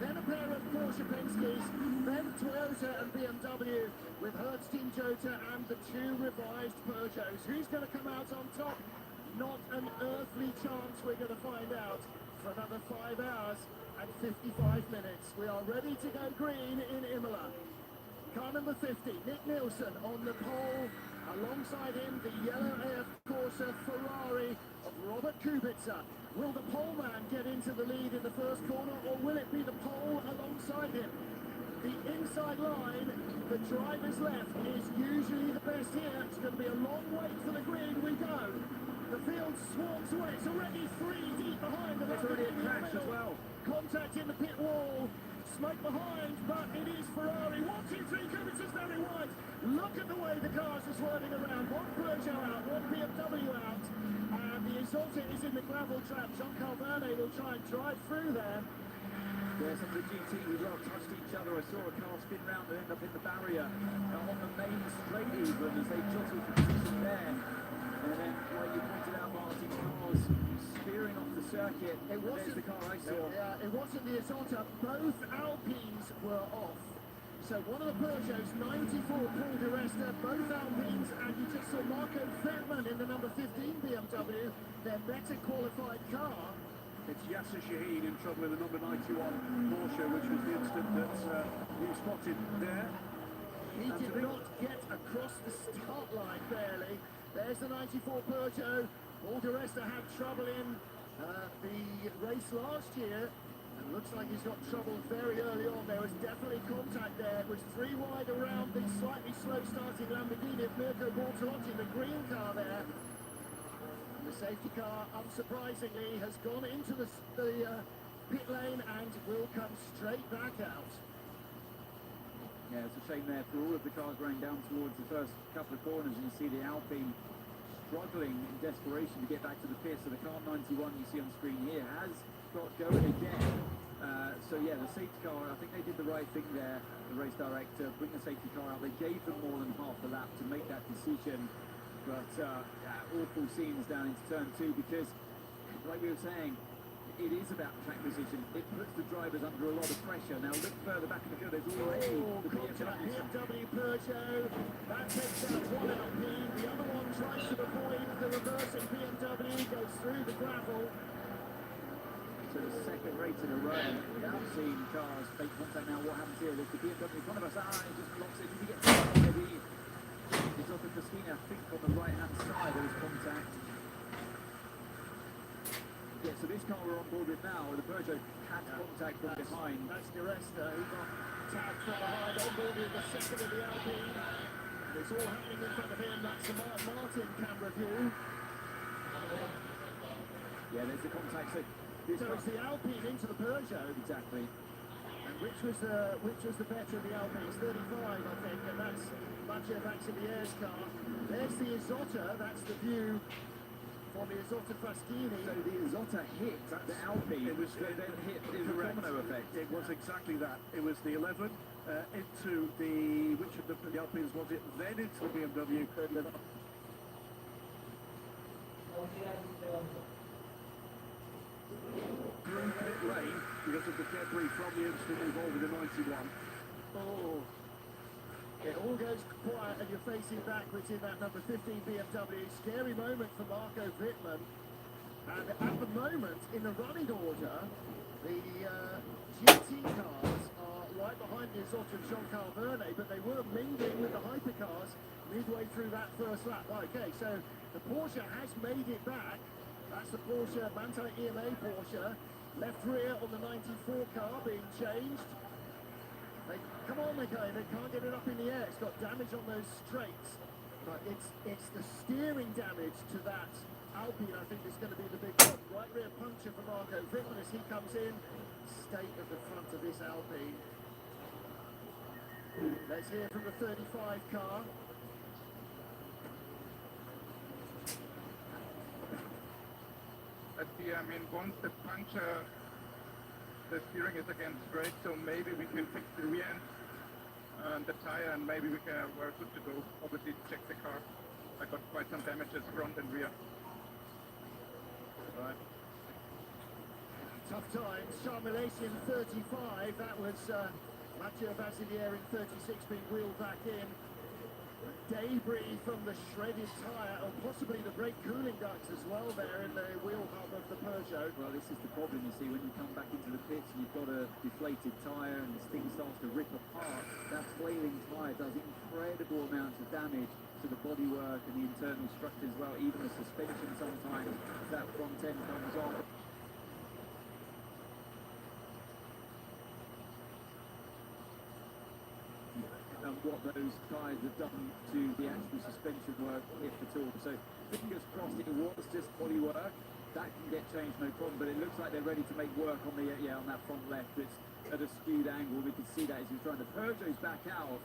Then a pair of Porsche Penske's, then Toyota and BMW with Hertz Team Jota and the 2 revised Peugeots. Who's going to come out on top? Not an earthly chance, we're going to find out for another 5 hours and 55 minutes. We are ready to go green in Imola. Car number 50, Nick Nielsen on the pole. Alongside him, the yellow AF Corsa Ferrari of Robert Kubica. Will the poleman get into the lead in the first corner, or will it be the pole alongside him? The inside line, the driver's left, is usually the best here. It's going to be a long wait for the grid. We go. The field swarms away. It's already 3 deep behind. There's already a crash as well. Contact in the pit wall. Smoke behind, but it is Ferrari. 1, 2, 3, Kubica's very wide. Look at the way the cars are swerving around. One Peugeot out, one BMW out. And the Isolta is in the gravel trap. Jean-Carl Verne will try and drive through there. Yeah, some of the GT with well touched each other. I saw a car spin round and end up in the barrier on the main straight even as they jostled for position there. And then, like you pointed out, Martin, cars spearing off the circuit. There's the car I saw. Yeah, it wasn't the Isolta. Both Alpines were off. So one of the Peugeots, 94, Paul di Resta, both Alpines, and you just saw Marco Fettman in the number 15 BMW, their better qualified car. It's Yasser Shaheen in trouble with the number 91 Porsche, which was the instant that you spotted there. He did not get across the start line barely. There's the 94 Peugeot. Paul di Resta had trouble in the race last year. And looks like he's got trouble very early on. There was definitely contact there. It was 3 wide around the slightly slow starting Lamborghini of Mirko Bortolotti, the green car there. And the safety car, unsurprisingly, has gone into the pit lane and will come straight back out. Yeah, it's a shame there for all of the cars running down towards the first couple of corners, and you see the Alpine struggling in desperation to get back to the pit. So the car 91 you see on screen here has got going again. So yeah, the safety car, I think they did the right thing there, the race director, bring the safety car out. They gave them more than half the lap to make that decision. But yeah, awful scenes down into turn 2 because, like we were saying, it is about track position. It puts the drivers under a lot of pressure. Now look further back in the field, there's already the BMW Peugeot. That takes out one Alpine. The other one tries to avoid the reversing BMW, goes through the gravel. So the second race in a row, we've seen cars make contact. Now what happens here? There's the BMW in front of us. It just blocks it. Did he get already? It's off the Christina, I think on the right hand side there was contact. Yeah, so this car we're on board with now, the Peugeot had contact from behind. That's di Resta, who got tagged from behind, on board with the second of the Alpine. And it's all happening in front of him. That's the Martin camera view. Yeah, there's the contact. So it's the Alpine into the Peugeot. Exactly. And Which was the better of the Alpines? 35, I think, and that's Matteo Maximilia's car. There's the Isotta, that's the view from the Isotta Fraschini. So the Isotta hit the Alpine, it was then hit the correct. domino effect. It was exactly that. It was the 11 into the, which of the Alpines was it? Then into the BMW. Through pit lane because of the debris from the incident involved in the 91. Oh, it all goes quiet and you're facing backwards in that number 15 BMW. Scary moment for Marco Wittmann. And at the moment, in the running order, the GT cars are right behind the Isotta of Jean-Carl Vernet, but they were mingling with the hypercars midway through that first lap. Okay, so the Porsche has made it back. That's the Porsche, Manthey EMA Porsche. Left rear on the 94 car being changed. Come on, they can't get it up in the air. It's got damage on those straights. But it's the steering damage to that Alpine, I think, is going to be the big one. Right rear puncture for Marco Wittmann as he comes in. State at the front of this Alpine. Let's hear from the 35 car. Once the puncture, the steering is again straight, so maybe we can fix the rear end and the tire, and maybe we're good to go. Obviously, check the car. I got quite some damages front and rear. Right. Tough times. Charmelation 35. That was Matteo Basilier in 36 being wheeled back in. Debris from the shredded tyre, or possibly the brake cooling ducts as well there in the wheel hub of the Peugeot. Well, this is the problem, you see, when you come back into the pits and you've got a deflated tyre and this thing starts to rip apart, that flailing tyre does incredible amounts of damage to the bodywork and the internal structure as well, even the suspension sometimes, as that front end comes off. And what those tyres have done to the actual suspension work, if at all. So fingers crossed, it was just bodywork. That can get changed, no problem. But it looks like they're ready to make work on the on that front left. It's at a skewed angle. We can see that as he's trying to. Peugeot's back out.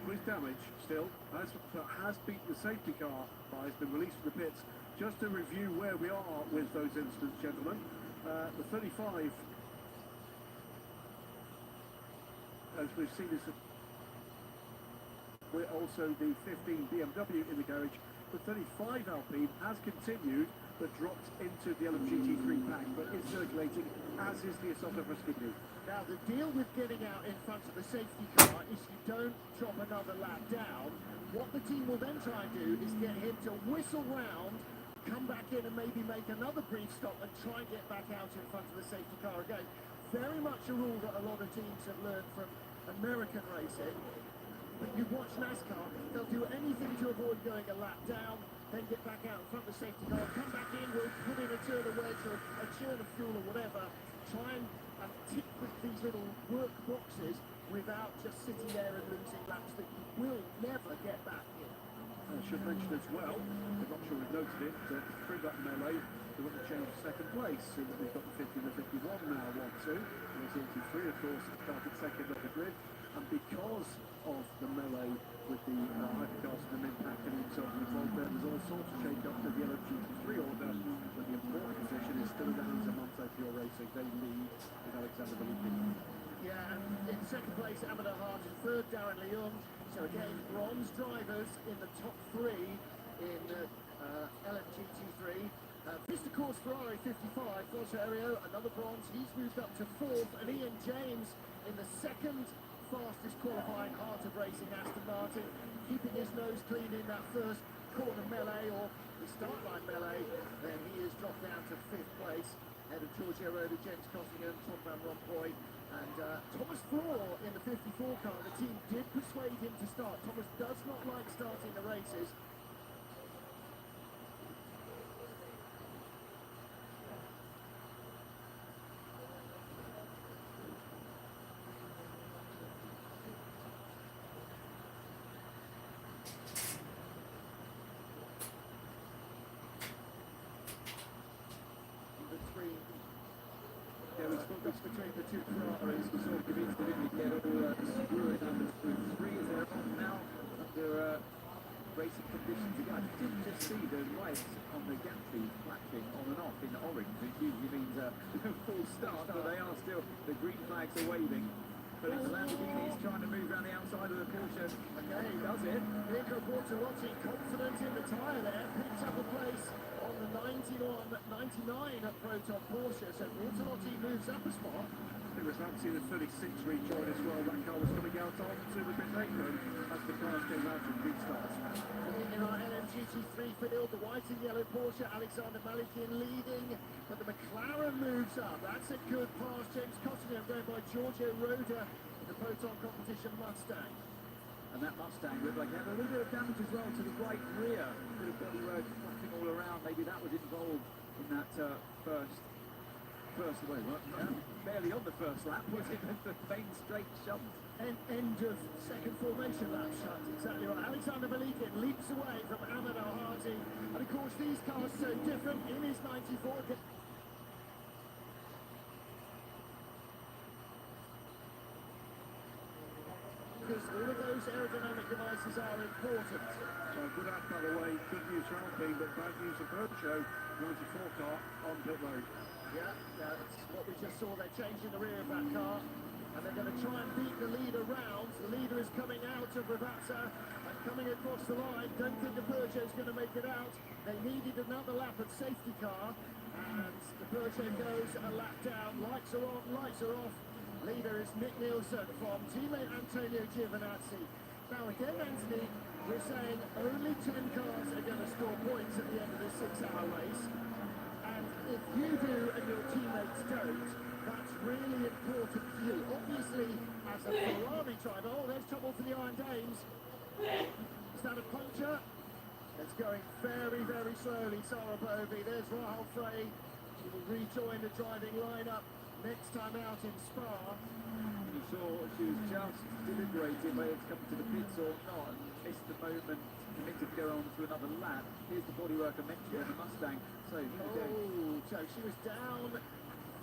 With damage still, has beaten the safety car, has been released from the pits. Just to review where we are with those incidents, gentlemen. The 35. As we've seen, we're also the 15 BMW in the garage. The 35 Alpine has continued, but dropped into the LMGT3 pack, but is circulating, as is the Isotta Fraschini. Now, the deal with getting out in front of the safety car is you don't drop another lap down. What the team will then try and do is get him to whistle round, come back in and maybe make another brief stop and try and get back out in front of the safety car again. Very much a rule that a lot of teams have learned from American racing. But you watch NASCAR, they'll do anything to avoid going a lap down, then get back out in front of the safety car, come back in, we'll put in a turn of wedge or a churn of fuel or whatever, try and tick with these little work boxes without just sitting there and losing laps that you will never get back in. I should mention as well, I'm not sure we've noted it, that through that melee, they want to change to second place. So that we've got the 50 and the 51 now, 1-2. And the 83, of course, started second on the grid. And because of the melee with the hypercars and the impact and themselves involved there, there's all sorts of change up to the LMGT3 order. But the important position is still in the hands of Manthey Pure Racing. They lead with Alexander Velikin. Yeah, and in second place, Amador Hart, in third, Darren Leung. So again, bronze drivers in the top three in LMGT3. Mr. Course Ferrari 55, Rosario, another bronze. He's moved up to fourth, and Ian James in the second fastest qualifying Heart of Racing Aston Martin, keeping his nose clean in that first corner melee or the start line melee. Then he has dropped down to fifth place, ahead of Giorgio Roda, James Cottingham, Tom Van Rompuy, and Thomas Floor in the 54 car. The team did persuade him to start. Thomas does not like starting the races. Yeah, we spoke difference between the two Ferraris. We saw Kubica didn't get all screwed up between three as they're on now under racing conditions again. I didn't just see the lights on the gantry flashing on and off in orange. It usually means a full start, but they are still, the green flags are waving. But it's Lamborghini is trying to move around the outside of the Porsche. Okay, he does it. Nico Bortolotti, confident in the tyre there, picks up a place on the 99 at Proton Porsche, so Bortolotti moves up a spot. It was Nancy the 36 rejoin as well. That car was coming out onto the pit apron as the cars came out from restarts. In our LMGT3 field, the white and yellow Porsche, Alexander Malikin leading, but the McLaren moves up. That's a good pass. James Cottingham going by Giorgio Roda in the Proton competition Mustang. And that Mustang looked like it had a little bit of damage as well to the right rear. A bit of bodywork flapping all around. Maybe that was involved in that first way, barely on the first lap, was it the main straight shunt? End of second formation lap shunt, exactly right. Alexander Malikin leaps away from Ahmed Al-Hadi, and of course these cars so different in his 94. Because all of those aerodynamic devices are important. So good out, by the way. Good news for Alpine, but bad news for Virtuo. 94 car on pit road. Yeah, that's what we just saw. They're changing the rear of that car, and they're going to try and beat the leader round. The leader is coming out of Ravazza and coming across the line. Don't think the Peugeot's going to make it out. They needed another lap of safety car, and the Peugeot goes a lap down. Lights are on, lights are off. Leader is Nick Nielsen from teammate Antonio Giovinazzi. Now again, Anthony, we're saying only 10 cars are going to score points at the end of this 6-hour race. And if you do and your teammates don't, that's really important for you. Obviously, as a Ferrari driver, oh, there's trouble for the Iron Dames. Is that a puncture? It's going very, very slowly. Sarah Bovey, there's Rahul Frey. She will rejoin the driving lineup next time out in Spa. You saw she was just deliberating whether to come to the pits or not, and missed the moment, committed to go on to another lap. Here's the bodywork I mentioned, the Mustang. So She was down,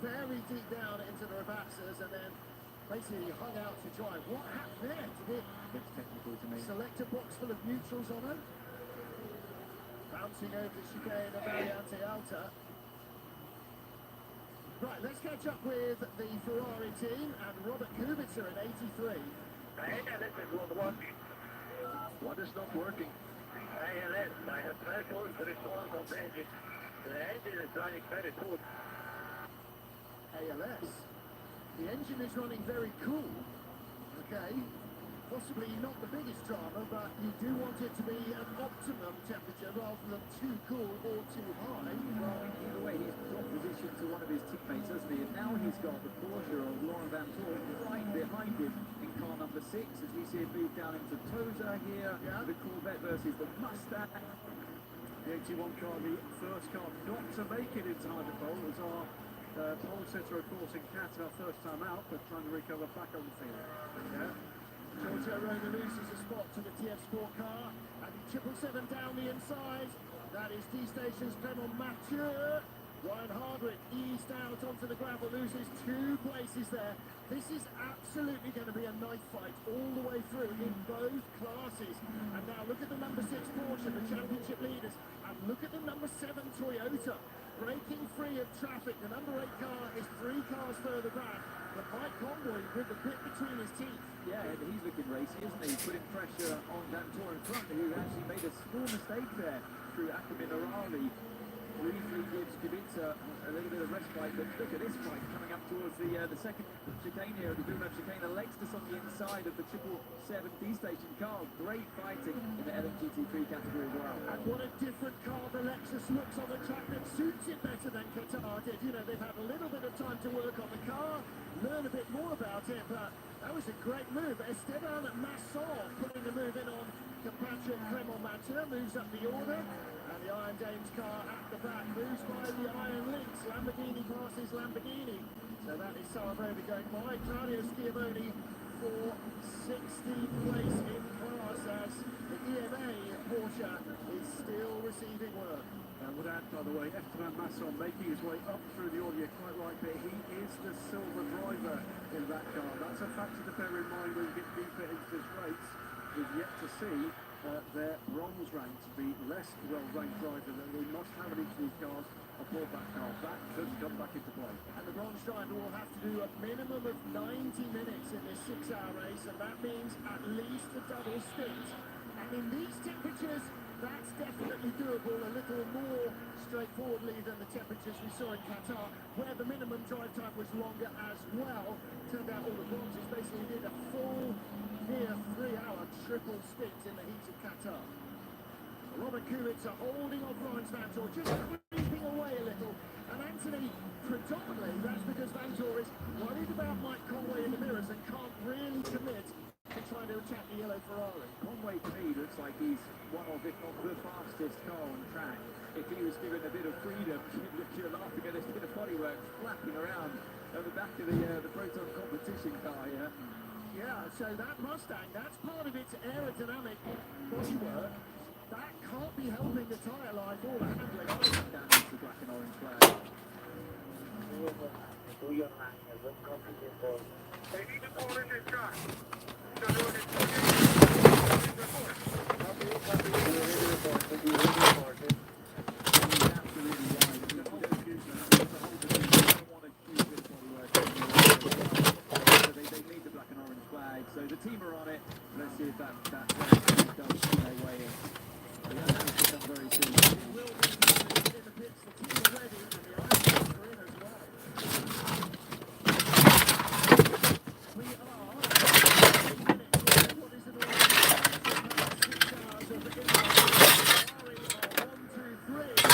very deep down into the Ravazzas, and then basically hung out to dry. What happened there? Did it looks technical to me. select a box full of neutrals on her? Bouncing over the chicane of Variante Alta. Right, let's catch up with the Ferrari team and Robert Kubica in 83. ALS is not working. What is not working? ALS, I have threshold response of the engine. The engine is running very good. ALS. The engine is running very cool. Okay. Possibly not the biggest drama, but you do want it to be an optimum temperature rather than too cool or too high. Well, either way, he's dropped position to one of his teammates, hasn't he? And now he's got the Porsche of Laurent Vantour right behind him in car number 6, as we see him move down into Tosa here. Yeah. The Corvette versus the Mustang. The 81 car, the first car not to make it into the pole, was our pole sitter, of course, in Qatar, first time out, but trying to recover back on the field. Yeah. Giorgio Roda loses a spot to the TF Sport car, and the 777 down the inside. That is D-Station's Clement Mathieu. Ryan Hardwick eased out onto the gravel, loses 2 places there. This is absolutely going to be a knife fight all the way through in both classes. And now look at the number 6 Porsche, the championship leaders, and look at the number 7 Toyota. Breaking free of traffic, the number 8 car is 3 cars further back. But Mike Conboy with the bit between his teeth. Yeah, he's looking racy, isn't he? Putting pressure on Vantour in front, who actually made a small mistake there through Akmin Arali. Briefly gives Kubica a little bit of respite, but look at this fight coming up towards the second chicane here, the Villeneuve chicane. Alexis on the inside of the 777 D-Station car. Great fighting in the LMGT3 category as well. And what a different car the Lexus looks on the track that suits it better than Qatar did. You know, they've had a little bit of time to work on the car, learn a bit more about it, but that was a great move. Esteban Masson putting the move in on compatriot Clement Mathieu, moves up the order. And the Iron Dames car at the back moves by the Iron Lynx. Lamborghini passes Lamborghini. So that is Saraboni going by. Claudio Schiavone for 16th place in class as the EMA Porsche is still receiving work. Would add, by the way, Esteban Masson making his way up through the order. You're quite right there. He is the silver driver in that car. That's a factor to bear in mind when you get deeper into this race. We've yet to see their bronze ranked, the less well-ranked driver that we must have in each of these cars aboard that car. That could come back into play. And the bronze driver will have to do a minimum of 90 minutes in this 6-hour race, and that means at least a double stint. And in these temperatures, that's definitely doable, a little more straightforwardly than the temperatures we saw in Qatar, where the minimum drive time was longer as well. Turned out all the bronzes basically did a full, near 3-hour triple stint in the heat of Qatar. Robert Kubica holding on Lawrence Vantor, just creeping away a little. And Anthony, predominantly, that's because Vantor is worried about Mike Conway in the mirrors and can't really commit to trying to attack the yellow Ferrari. Conway to me looks like he's one of, if not the fastest car on track. If he was given a bit of freedom, you're laughing at this bit of bodywork flapping around at the back of the Proton competition car here. Yeah, so that Mustang, that's part of its aerodynamic bodywork. That can't be helping the tyre life or the handling. That is the black and orange flag. They need to corner this car. So the team are on it. Let's see if that does find their way in. The announcement will come very soon. It will be in the pits, the team are ready, and the Irishman are in as well. We are 8 minutes, what is it all about? 6 hours of the Ferrari are 1, 2, 3.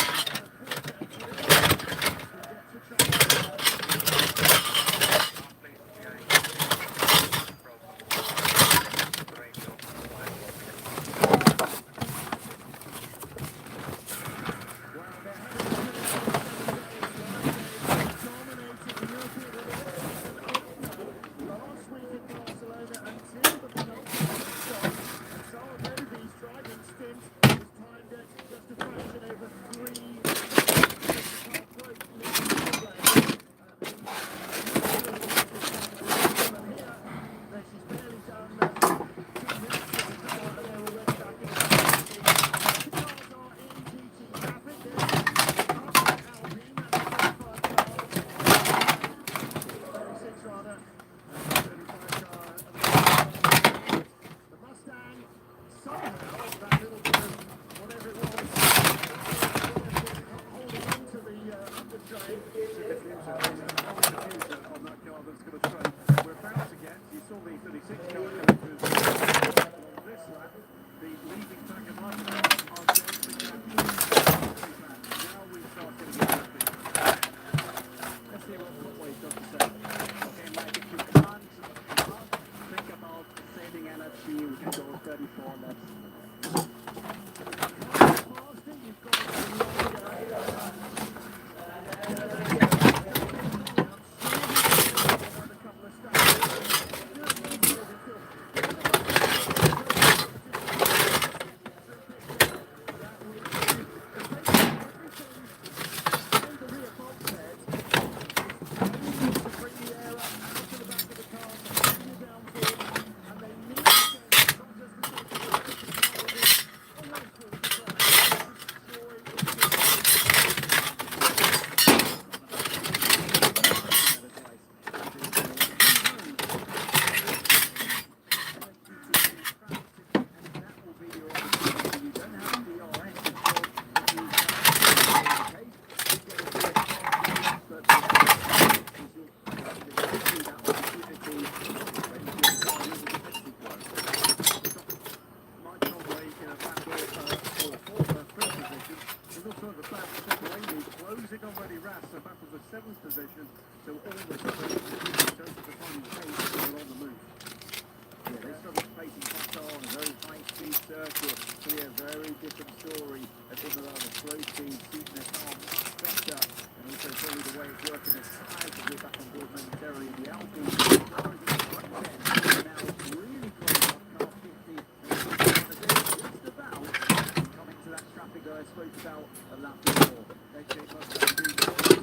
that I spoke about a lap before. AJ must have been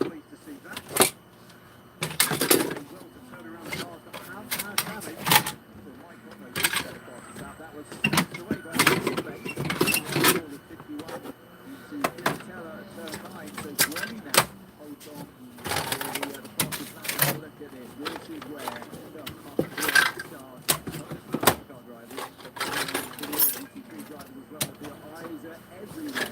pleased to see that. Well to turn around the cars that have damage. So Mike Conway did set the fastest lap. That was snatched away by the teammate. 51 into Piantella at turn 9. So Gwelly now holds on for the fastest lap. Have a look at this. This is where the hard work starts. Not just for the car drivers, but for the GT3 drivers as well. Their eyes are everywhere.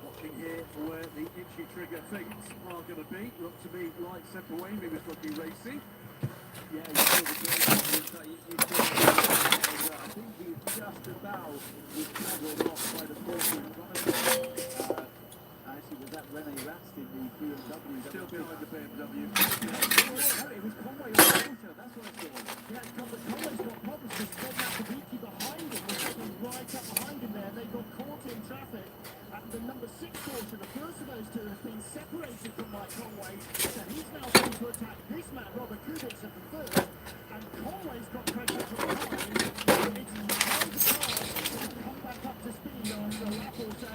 Watching here for where the itchy trigger things are going to be. Looked to me like Sepawayne was looking racy. Yeah, you saw the great confidence that you saw. I think he's just about was toggled off by the force in front of him. Actually, was that Rene Rast in the BMW? Still behind the BMW. No, it was Conway on the Porsche. That's what I saw. Yeah, Conway's got problems because Fred Matabiki behind him was sitting right up behind him there. They got caught in traffic. And the number 6 Porsche, the first of those two, has been separated from Mike Conway. So he's now going to attack this man, Robert Kubica, for third. And Conway's got pressure from behind. It's time to come back up to speed after a lap or so.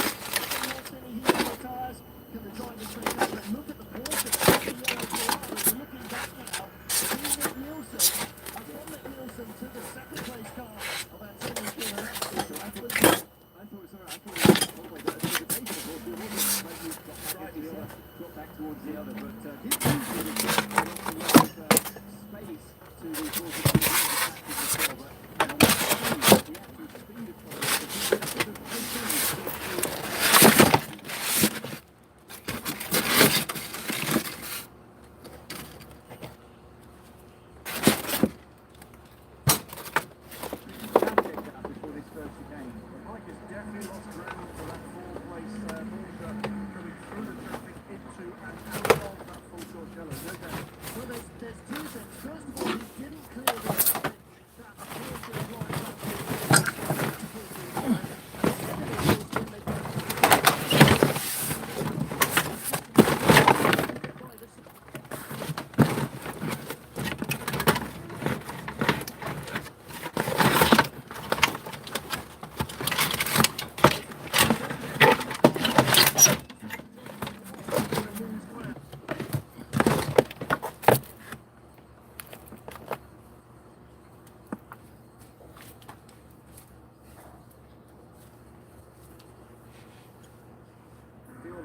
More spinny heat on the tyres. Can the drivers make that? But look at the Porsche. The yellow Ferrari. We're looking back now. Nielsen. And from Nielsen to the second place car of Antonio Giovinazzi. I thought it was Conway that was the base of the Porsche. It wasn't like he got back towards the other. But did use space to the Porsche before. But on the actual speed of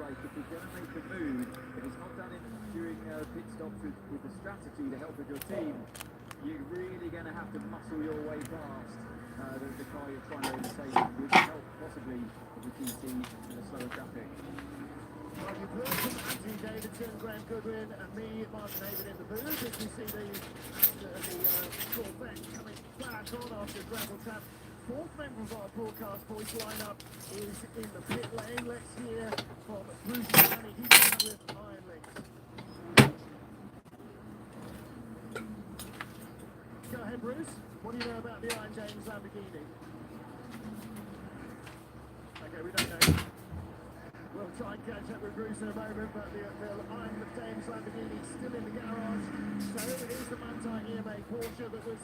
if you're going to make a move, if it's not done during pit stops with the strategy to help with your team, you're really going to have to muscle your way past the car you're trying to overtake with help possibly of the GT in the slower traffic. Well, you've heard from Anthony Davidson, Graham Goodwin, and me, Martin Haven in the booth, as we see the Corvette coming back on after a gravel trap. Fourth member of our broadcast voice lineup is in the pit lane. Let's hear from Bruce Downey. He's down with Iron Links. Go ahead, Bruce. What do you know about the Iron James Lamborghini? Okay, we don't know. We'll try and catch up with Bruce in a moment, but the Iron James Lamborghini is still in the garage. So it is the Manthey EMA Porsche that was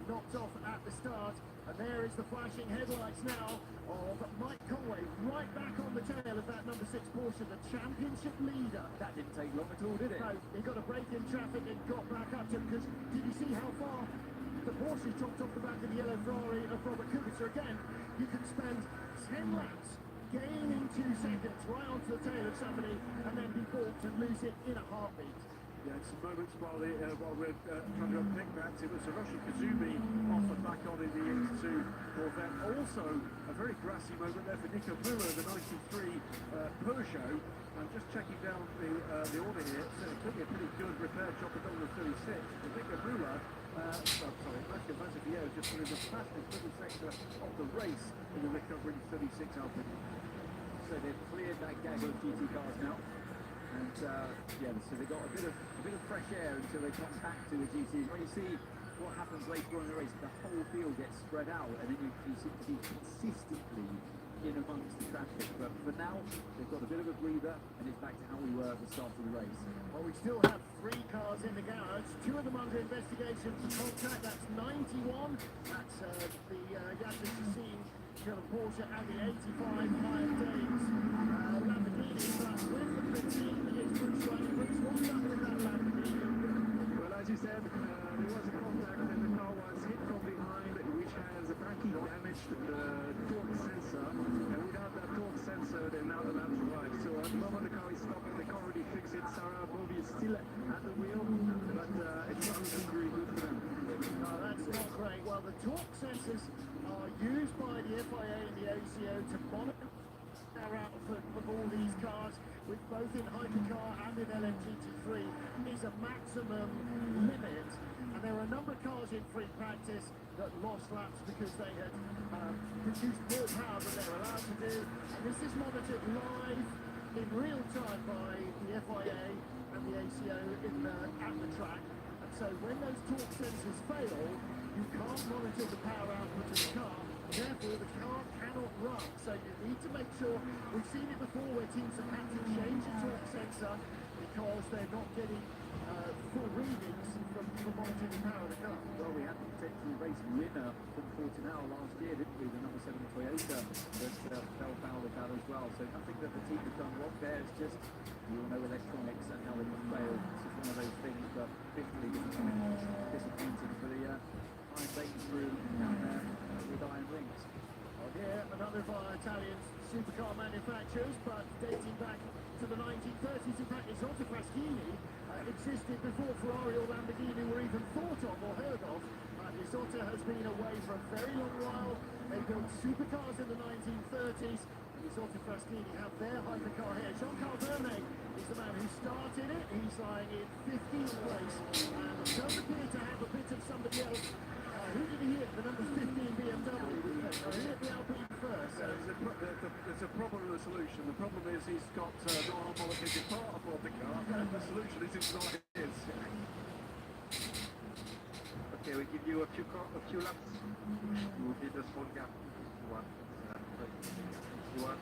knocked off at the start. And there is the flashing headlights now of Mike Conway, right back on the tail of that number 6 Porsche, the championship leader. That didn't take long at all, did it? No, he got a break in traffic and got back up to him, because did you see how far the Porsche dropped off the back of the yellow Ferrari of Robert Kubica? Again, you can spend 10 laps gaining 2 seconds right onto the tail of somebody and then be balked and lose it in a heartbeat. Yeah, some moments while we're trying to unpick that. It was Hiroshi Kazumi off and back on in the X2 Corvette. Also, a very grassy moment there for Nico Müller, the 93 Peugeot. I'm just checking down the order here. So it could be a pretty good repair job for number 36. But Nico Müller, Mathieu Mazepin just put in the fastest little sector of the race in the recovering 36 Alpine. So they've cleared that gag of GT cars now. And yeah, so they got a bit of fresh air until they come back to the GTs. When you see what happens later on in the race, the whole field gets spread out, and then you seem to be consistently in amongst the traffic. But for now, they've got a bit of a breather, and it's back to how we were at the start of the race. Well, we still have 3 cars in the garage, 2 of them under investigation for contact. That's 91. That's the Yasser Chassin Porsche and the 85 Iron James Lamborghini. But with the 15 is Bruce Wayne. Bruce, what's up with that Lamborghini? Well, as you said, there was a contact and the car was hit from behind, which has apparently damaged the torque sensor. And without that torque sensor, they're not allowed to ride. So at the moment the car is stopping, they can't really fix it. Sarah Bobby is still at the wheel, but it's not looking very good for them. No, that's not great. Well, the torque sensors are used by the FIA and the ACO to monitor our output of all these cars, with both in hypercar and in LMGT3 is a maximum limit. And there are a number of cars in free practice that lost laps because they had produced more power than they were allowed to do. And this is monitored live in real time by the FIA and the ACO at the track. And so when those torque sensors fail, you can't monitor the power output of the car. Therefore, the car cannot run. So you need to make sure, we've seen it before where teams have had to change the torque sensor because they're not getting full readings from monitoring the power of the car. Well, we had the potential race winner from Portimao last year, didn't we? The number 7 Toyota that fell foul of that as well. So nothing that the team has done wrong there. It's just, you all know electronics and how they can fail. It's just one of those things, but bitterly disappointing for the Iron James crew down there with Iron Links. Here, another of our Italian supercar manufacturers, but dating back to the 1930s. In fact, Isotta Fraschini existed before Ferrari or Lamborghini were even thought of or heard of. Isotta has been away for a very long while. They built supercars in the 1930s. Isotta Fraschini have their hypercar here. Jean-Carl Verne is the man who started it. He's lying in 15th place and does appear to have a bit of somebody else. Who did he hit? The number 15 BMW. He hit the Alpine first. There's a problem with the solution. The problem is he's got non-homologated part aboard the car. The solution is it's not his. Okay, we give you a few laps. You will be the small gap. One. One.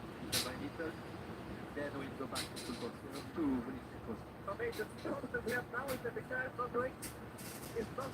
Then we'll go back to full course. To full course. Okay, the problem that we have now is that the car is not doing. It's not.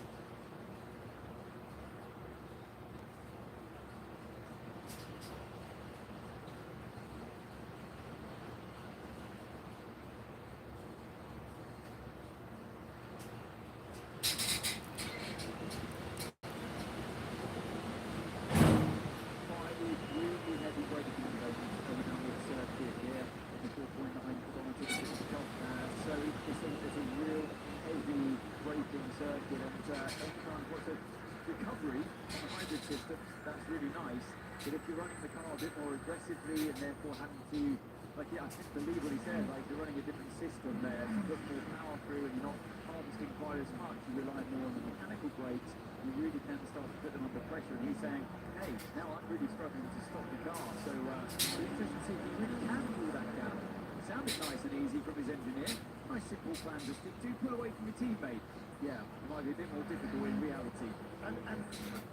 But if you're running the car a bit more aggressively and therefore having to like, yeah, I couldn't believe what he said. Like, you're running a different system there. You put more power through, and you're not harvesting quite as much. You rely more on the mechanical brakes. You really can start to put them under pressure. And he's saying, hey, now I'm really struggling to stop the car. So it'll be interesting to see if he really can pull that gap. It sounded nice and easy from his engineer. Nice simple plan to stick to. Pull away from your teammate. Yeah, it might be a bit more difficult in reality. And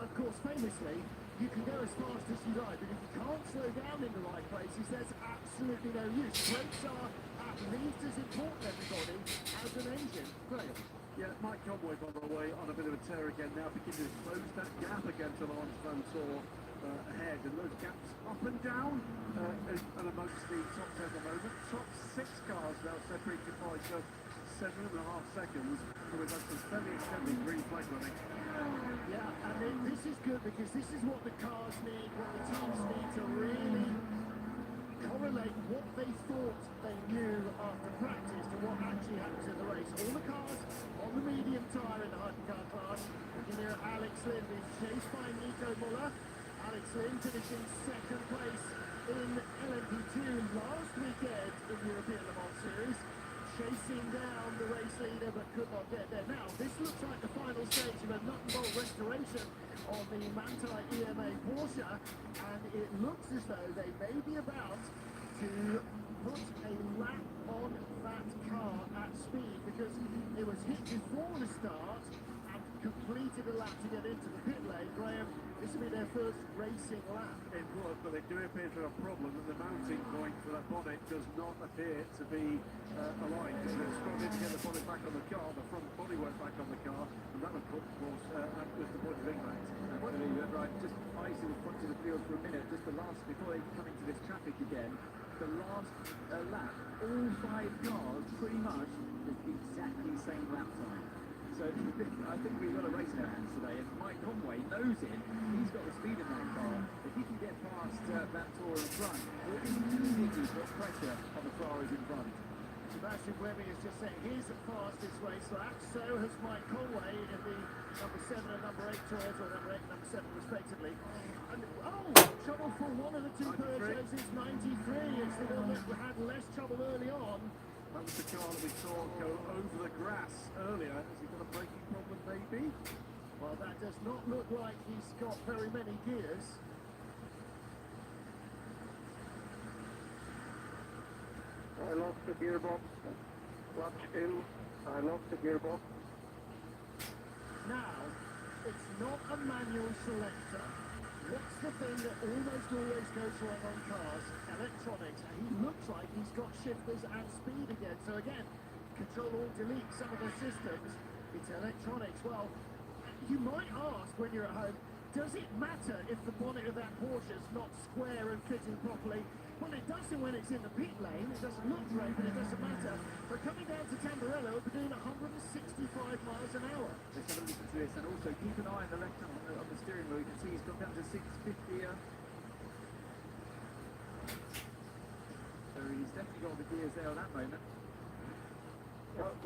of course, famously, you can go as fast as you like, but if you can't slow down in the right places, there's absolutely no use. Brakes are at least as important, everybody, as an engine. Graham. Yeah, Mike Conway, by the way, on a bit of a tear again now, beginning to close that gap again to Lawrence Van Tor ahead. And those gaps up and down and amongst the top 10 at the moment. Top 6 cars now separated by just 7.5 seconds. So we've had some fairly extended green flag running. Yeah, and this is good because this is what the cars need, what the teams need to really correlate what they thought they knew after practice to what actually happens in the race. All the cars on the medium tyre in the hypercar class. You hear Alex Lynn is chased by Nico Muller. Alex Lynn finishing second place in LMP2 last weekend in the European Le Mans Series. Chasing down the race leader but could not get there. Now, this looks like the final stage of a nut and bolt restoration on the Manthey EMA Porsche, and it looks as though they may be about to put a lap on that car at speed, because it was hit before the start and completed a lap to get into the pit lane. Graham, this will be their first racing lap. It was, but they do appear to have a problem, and the mounting point for that bonnet does not appear to be aligned. So they're struggling to get the bonnet back on the car, the front bodywork back on the car, and that would, of course, that was the point of impact. Absolutely, you're right. Just eyes to the front of the field for a minute, just the last, before they come into this traffic again, the last lap, all 5 cars pretty much with exactly the same lap time. So I think we've got a race in our hands today, and Mike Conway knows it. He's got the speed in that car. If he can get past Van Tor in front, he'll immediately put pressure on the Ferraris in front. Sebastian Webby is just saying his fastest race lap, so has Mike Conway in the number 7 and number 8 tours, or number 8 and number 7 respectively. And, trouble for one of the two Peugeots is 93. It's the one that had less trouble early on. That was the car that we saw go over the grass earlier. Has he got a braking problem, maybe? Well, that does not look like he's got very many gears. I lost the gearbox. Clutch ill. I lost the gearbox. Now, it's not a manual selector. What's the thing that almost always goes wrong on cars? Electronics. And he looks like he's got shifters and speed again. So again, control or delete some of the systems. It's electronics. Well, you might ask when you're at home, does it matter if the bonnet of that Porsche is not square and fitting properly? Well, it doesn't when it's in the pit lane. It doesn't look great, but it doesn't matter. But coming down to Tamburello, we're doing 165 miles an hour. Let's have a listen to this, and also keep an eye on the left on the steering wheel. You can see he's gone down to 650 here. So he's definitely got the gears there on that moment.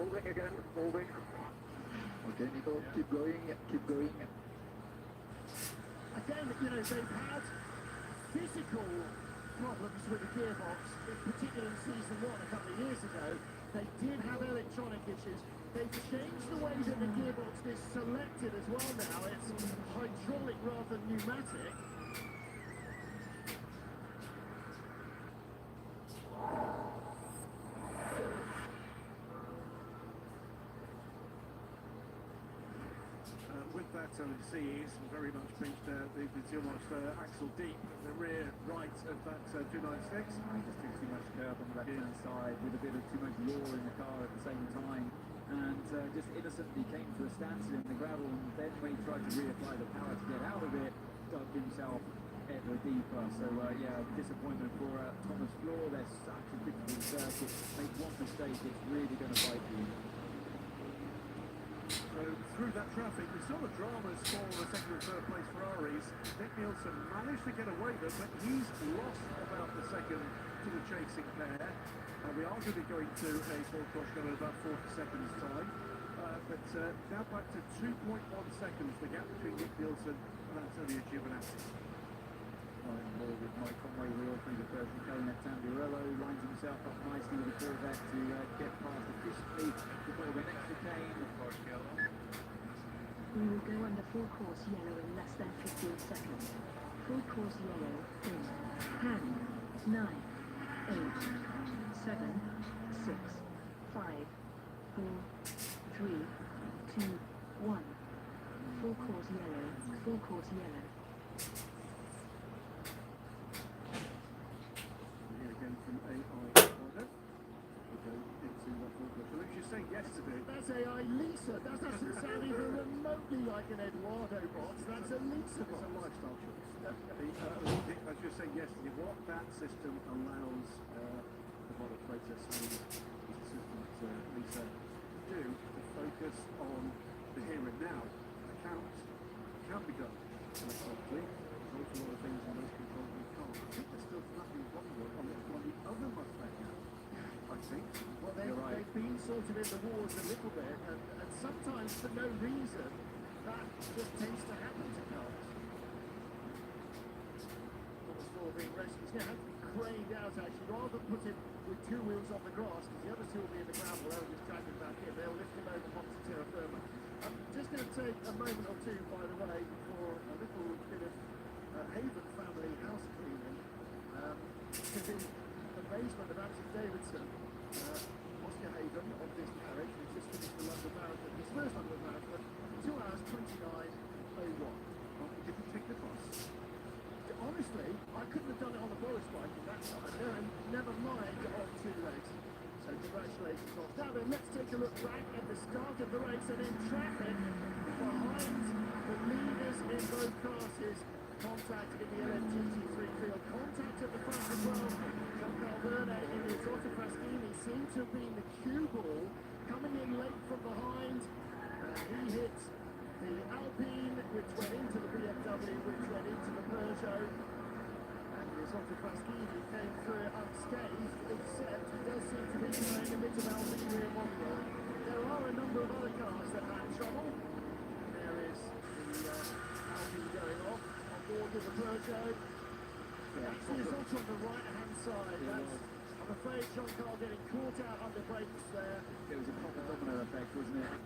Moving again, moving. Okay, Nico, keep going, keep going. Again, you know, they've had physical problems with the gearbox, in particular in season 1 a couple of years ago. They did have electronic issues. They've changed the way that the gearbox is selected as well now. It's hydraulic rather than pneumatic. With that, you see he's very much pinched the almost axle deep, the rear right of that 296. He just took too much curve on the left-hand side with a bit of too much yaw in the car at the same time, and just innocently came to a standstill in the gravel, and then when he tried to reapply the power to get out of it, dug himself ever deeper. So yeah, disappointment for Thomas Floor. They're such a difficult circuit. Make one mistake, it's really going to bite you. So through that traffic, we saw the dramas for the second and third place Ferraris. Nick Nielsen managed to get away with it, but he's lost about the second to the chasing pair. We are going to be going to a full caution in about 40 seconds time. But now back to 2.1 seconds, the gap between Nick Nielsen and Antonio Giovinazzi. Right there with Mike Conway here through the first chicane at Tamburello, lines himself up nicely with a Corvette to get past efficiently before the next chicane. We will go under full course yellow in less than 15 seconds. Full course yellow in 10, 9, 8, 7, 6, 5, 4, 3, 2, 1. Full course yellow, full course yellow. Here again from AI Eduardo. We'll go into that forecourse. Well, as you say yesterday, That's AI Lisa. That doesn't sound even remotely like an Eduardo box. That's a Lisa it's a box. lifestyle choice. As you say yesterday, what that system allows the model process assistant Lisa to do to focus on the here and now. Accounts can be done electronically. There's also a lot of things on those controls we can't. I think there's still nothing wrong on the other Mustang now. I think. Well, they've been sort of in the wars a little bit, and sometimes for no reason, that just tends to happen to cars. What's for being rescued? It's going to have to be craned out, actually, rather than put him with two wheels on the grass, because the other two will be in the gravel. They'll just drag him back in. They'll lift him over onto terra firma. I'm just going to take a moment or two, by the way, for a little bit of Haven family house cleaning. To the amazement of Anthony Davidson, Oscar Haven of this carriage, who's just finished the London Marathon, his first London Marathon, 2 hours 29:01. Well, he didn't take the bus. Honestly, I couldn't have done it on the Boris bike in that time, never mind on two legs. So congratulations on that. And let's take a look back at the start of the race and in traffic behind the leaders in both classes. Contact in the LMGT3 field. Contact at the front as well. Jean-Carl Verne in his Otto Fraschini seemed to have been the cue ball coming in late from behind. He hit the Alpine, which went into the BMW, which went into the Peugeot. And his Otto Fraschini came through it unscathed, except he does seem to be playing a bit of Alpine rear wonder. There are a number of other cars that had trouble. There is the Alpine going off. Board with the Peugeot. Actually, it's also on the right-hand side. I'm afraid Jean-Carl getting caught out under brakes there. It was a proper domino effect, wasn't it?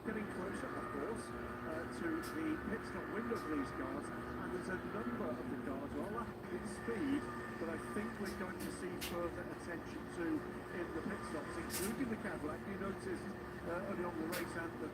Getting closer, of course, to the pit stop window of these cars, and there's a number of the cars who are lacking in speed that I think we're going to see further attention to in the pit stops, including the Cadillac. You noticed early on the race and the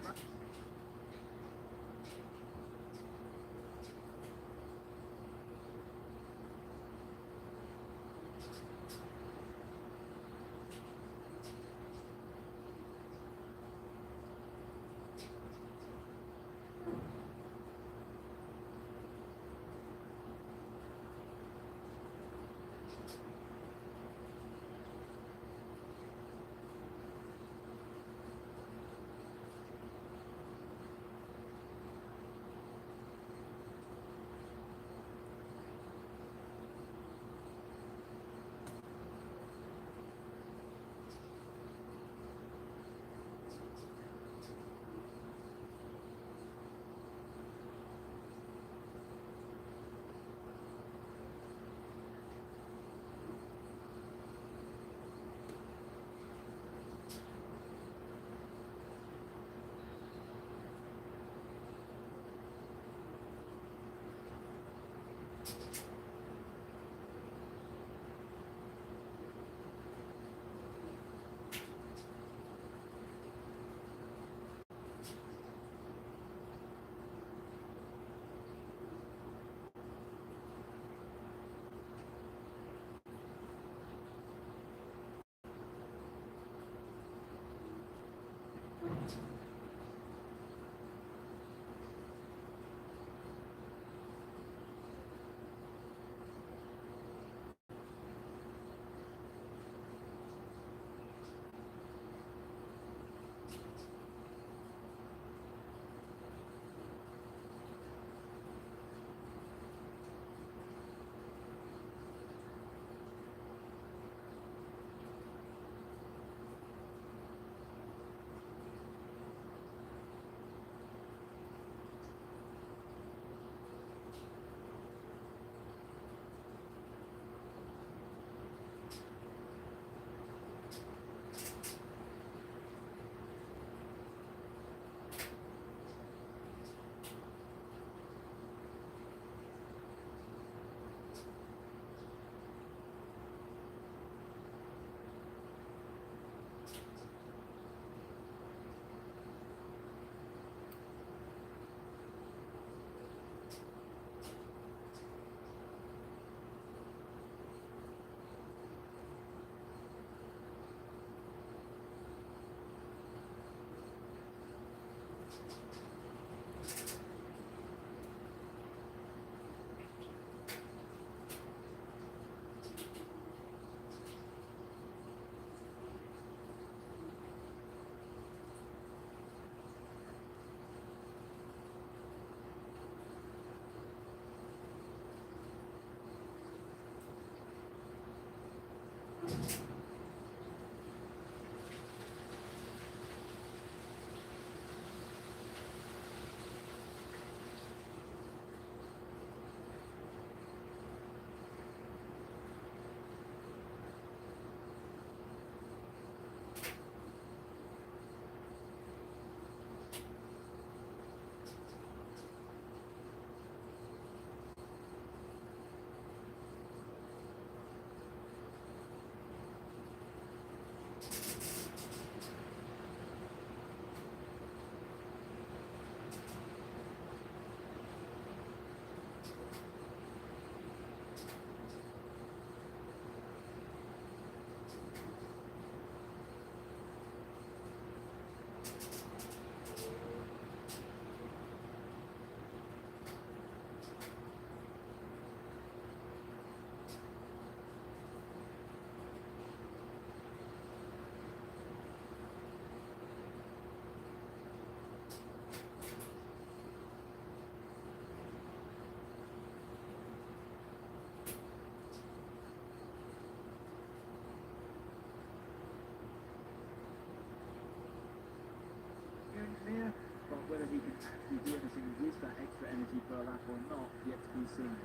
Engineer, but whether he can actually do anything with that extra energy per lap or not, yet to be seen.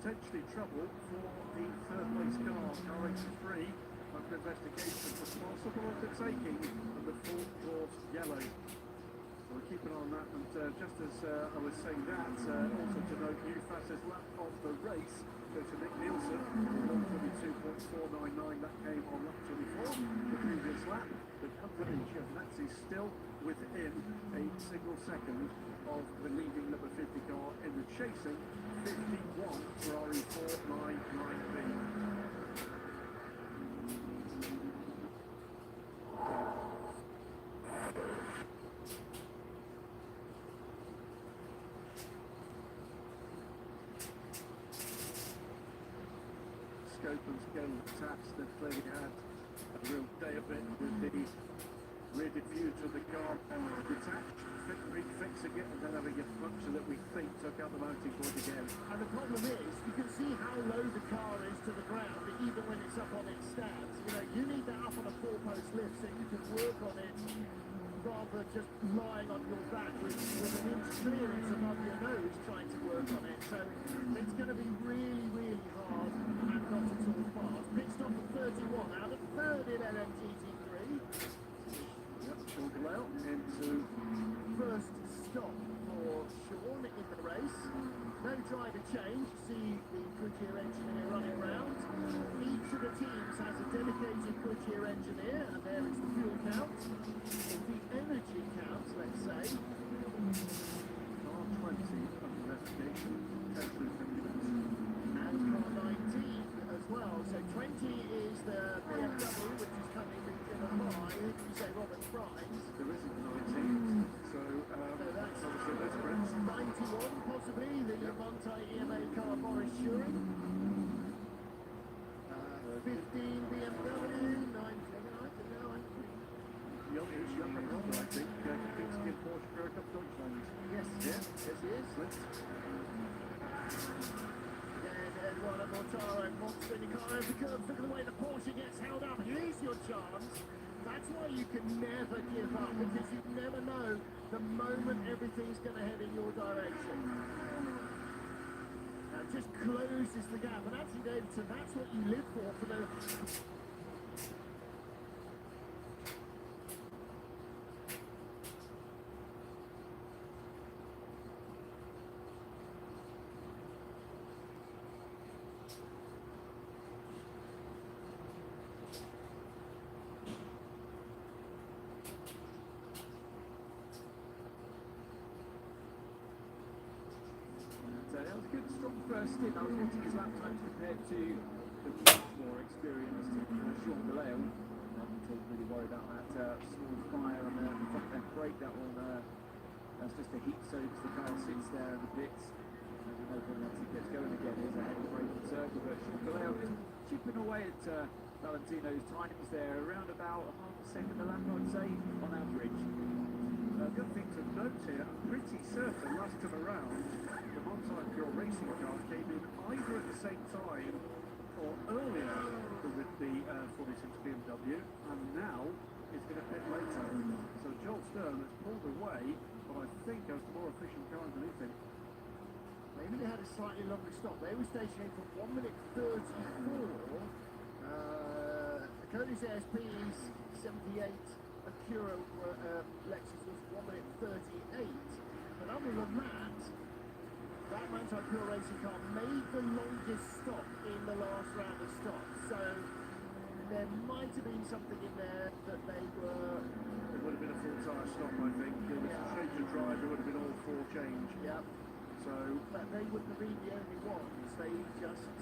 Potentially trouble for the third place car, car 83, under investigation for possible undertaking of the full course yellow. So we'll keep an eye on that, and just as I was saying that, also to note, new fastest lap of the race goes to Nick Nielsen, 1:22.499, that came on lap 24, the previous lap, but Company Giovinazzi still within a single second of the leading number 50 car in the chasing 51 Ferrari 499B. Scopens getting the taps that clearly had a real day of it with the rear diffuser of the car detached, refixing it and then having a puncture that we think took out the mounting point again. And the problem is, you can see how low the car is to the ground, even when it's up on its stands. You know, you need that up on a four-post lift so you can work on it rather than just lying on your back with an inch clearance above your nose trying to work on it. So it's going to be really, really hard and not at all fast. Pit stop at 31 out of third in LMGT3. Yep, Sean Galale into First stop for Sean in the race. No driver change. See the Goodyear engineer running round. Each of the teams has a dedicated Goodyear engineer, and there is the fuel count. The energy count, let's say. car 20 of investigation, 10 through 50 minutes. And car 19 as well. So 20 is the BMW, which is coming in a by. You say, Robert, anti-EMA car Boris Schuring. 15 BMW, 9 Youngish, younger brother, I think, competes in Porsche Pro Cup Deutschland. Yes, Yeah. yes he is. And Eduardo Mortaro wants in the car over the curve. Look at the way the Porsche gets held up. Here's your chance. That's why you can never give up, because you never know the moment everything's going to head in your direction. Now just closes the gap, and actually, Davidson, that's what you live for the. So that was a good, strong first stint. I was watching his lap times compared to the much more experienced Sean Galeo. I'm really worried about that small fire on the front left brake. That one, that's just a heat soak as the car sits there in the pits. And we know when once it gets going again, there's a heavy braking circle. But Sean Galeo just chipping away at Valentino's times there, around about half a second a lap, I'd say, on average. The other thing to note here, I'm pretty certain last time around, the Montine Pure Racing car came in either at the same time or earlier than with the 46 BMW, and now it's going to pit later. So Joel Stern has pulled away, but I think has the more efficient car underneath him. Maybe they had a slightly longer stop. They were stationary for 1 minute 34. The Cody's ASP is 78. Acura Lexus was 1 minute 38. But other than that, that Manti Pure Racing car made the longest stop in the last round of stops. So there might have been something in there that they were. It would have been a full tyre stop, I think. There was a change of drive, it would have been all four change. Yeah. So, but they wouldn't have been the only ones. They just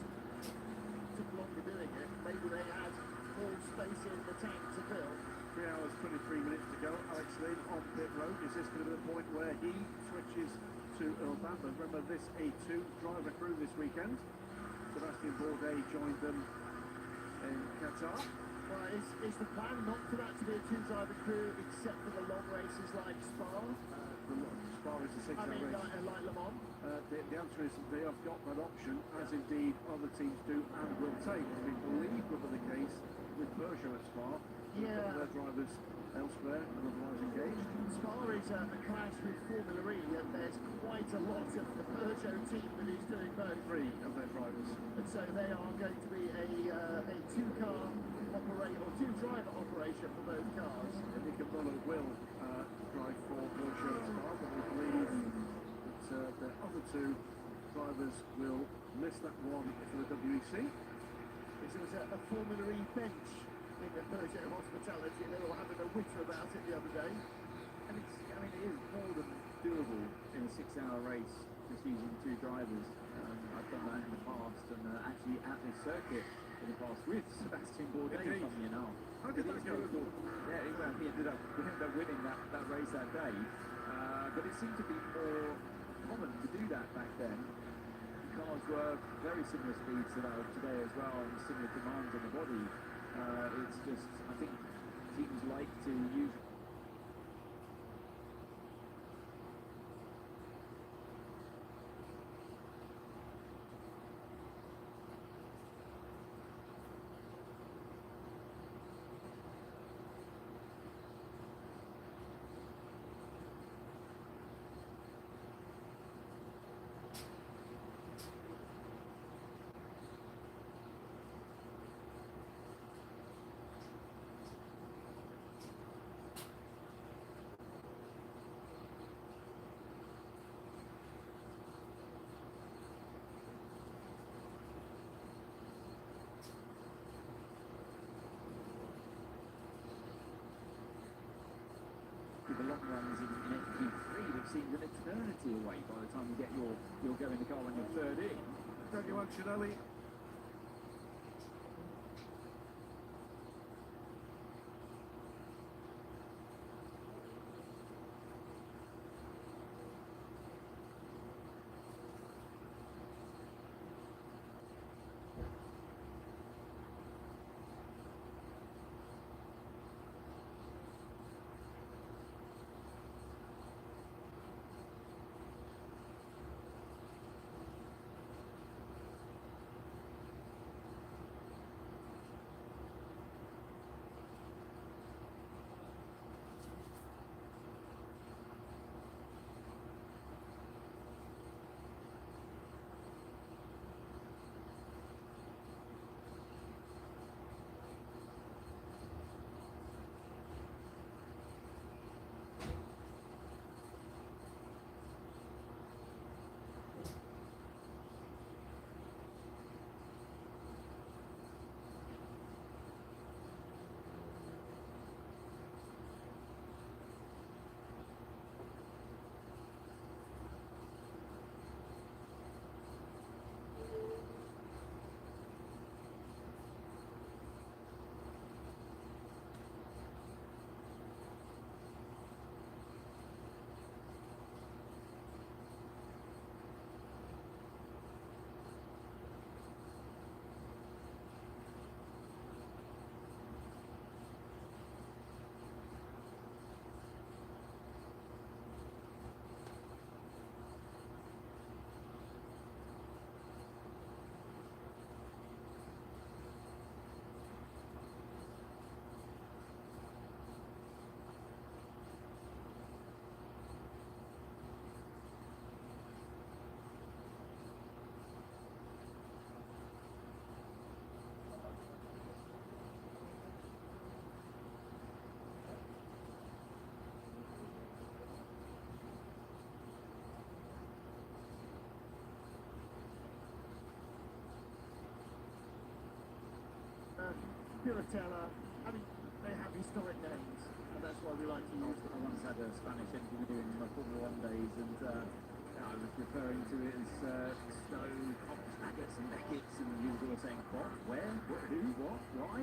took longer doing it. Maybe they had more space in the tank to fill. 3 hours, 23 minutes to go. Alex Lynn on pit road. Is this going to be the point where he switches to Urbamba? Remember, this A2 driver crew this weekend. Sebastian Bourdais joined them in Qatar. Well, is the plan not for that to be a two-driver crew, except for the long races like Spa? Spa is a 6-hour race. Like Le Mans? The answer is they have got that option, as indeed other teams do and will take. We believe will be the case with Peugeot at Spa. Yeah. Their drivers elsewhere and otherwise engaged. Spa is a clash with Formula E, and there's quite a lot of the Peugeot team that is doing both. 3 of their drivers. And so they are going to be a two-car operation or two-driver operation for both cars. And Nico Muller will drive for Peugeot at Spa, but we believe that the other 2 drivers will miss that one for the WEC. There was a Formula E bench in the Peugeot hospitality, and they were having a witter about it the other day. And it's, I mean, it is more than doable in a 6-hour race just using 2 drivers. I've done that in the past, and actually at this circuit in the past with Sebastian Bourdais, funny enough. How did that go? Yeah, we ended up winning that race that day. But it seemed to be more common to do that back then. Cars were very similar speeds to that of today as well, and similar demands on the body. It's just, I think teams like to use the long runs in FP3 that seems an eternity away by the time you get your go in the car when you're third in. Thank you, Antonelli. Piratella. I mean, they have historic names, and that's why we like to use I them. once had a Spanish engineer in my Formula 1 days, and I was referring to it as Stowe, Cox, Maggots and Beckett's, and you were all saying, what, where, what, who, what, why?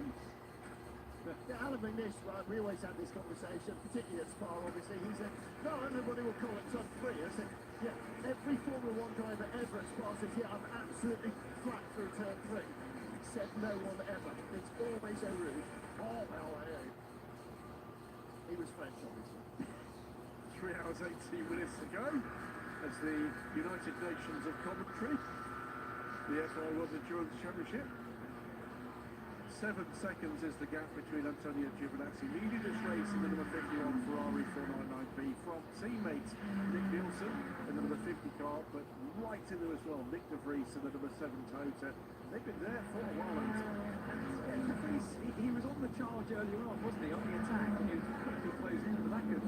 Yeah, Alan McNish, right, we always have this conversation, particularly at Spa, obviously. He said, no, everybody will call it top three. I said, yeah, every Formula 1 driver ever at Spa says, yeah, I'm absolutely flat through turn 3. Said no one ever. It's always so rude. Oh, well, he was French, obviously. 3 hours 18 minutes to go as the United Nations of commentary, the FI World Endurance Championship. 7 seconds is the gap between Antonio Giovinazzi leading this race in the number 51 Ferrari 499B from teammate Nick Nielsen in the number 50 car, but right in there as well, Nick De Vries in the number 7 Toyota. They've been there for a while. And De Vries, he was on the charge earlier on, wasn't he, on the attack, and he was quickly closing to the back of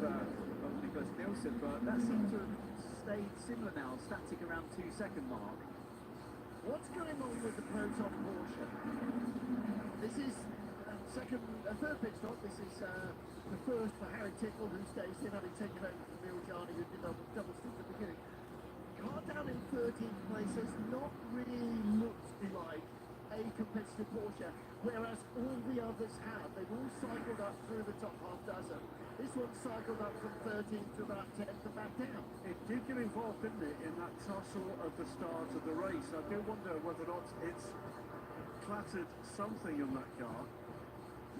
Nicholas Nielsen, but that seems to have stayed similar now, static around 2-second mark. What's going on with the Proton Porsche? This is third pit stop. This is the first for Harry Tickle, who stays in, having taken over from Neil Jarney, who did double stints at the beginning. Car down in 13th place has not really looked like a competitive Porsche, whereas all the others have. They've all cycled up through the top half dozen. This one cycled up from 13th to about 10th and back down. It did get involved, didn't it, in that tussle at the start of the race. I do wonder whether or not it's clattered something on that car,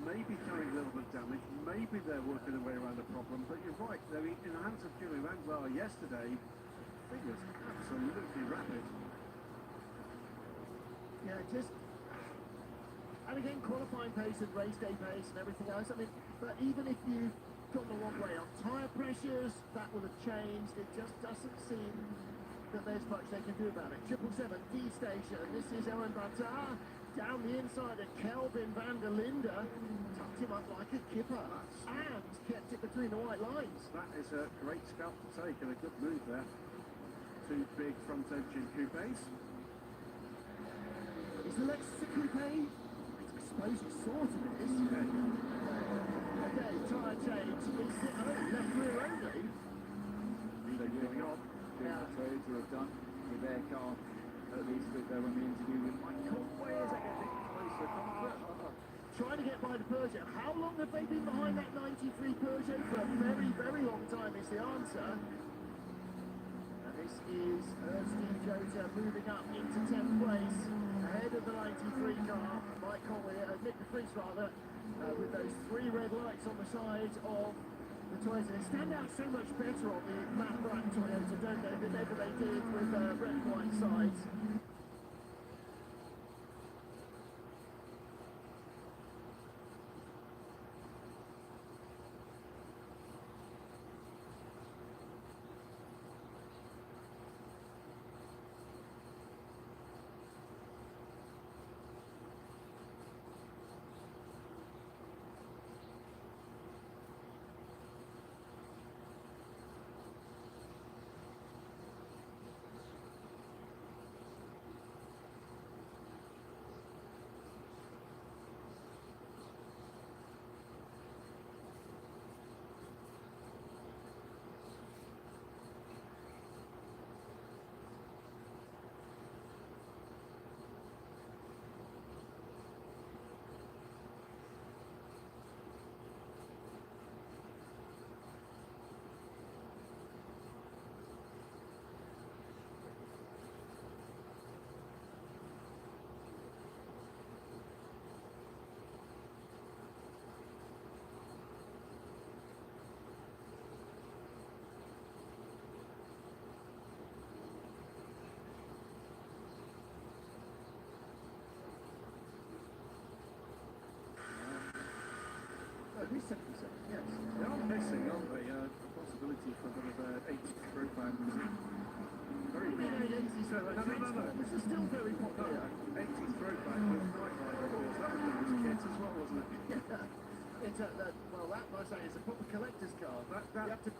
maybe carrying a little bit of damage, maybe they're working their way around the problem, but you're right, I mean, in the hands of Julian Anglar yesterday, he was absolutely rapid. Yeah, just... And again, qualifying pace and race day pace and everything else, I mean, but even if you've gone the wrong way on tyre pressures, that will have changed. It just doesn't seem that there's much they can do about it. 777 D station, this is Owen Batar. Down the inside of Kelvin van der Linde, tucked him up like a kipper and kept it between the white lines. That is a great scalp to take and a good move there. Two big front engine coupes. Is the Lexus a coupe? I suppose it sort of is. Okay, tyre change. Left rear only. They're going on. Yeah. The Toyota have done with their car, at least when we interview with Mike Conway as they get a bit closer. Trying to get by the Peugeot. How long have they been behind that 93 Peugeot? For a very, very long time is the answer. And this is Steve Jota moving up into 10th place, ahead of the 93 car. Mike Conway, Nick De Vries rather, with those 3 red lights on the side of the Toyota. They stand out so much better on the matte black Toyota, don't they, than ever they did with red and white sides. At least 70%, yes. They are missing, aren't they? A possibility for a bit of 80 throwback. Very You know, No. this is still very popular. 80 throwback with Night Rider wheels. That was kit as well, wasn't it? Yeah. It's well, that must say is a proper collector's car. That You have to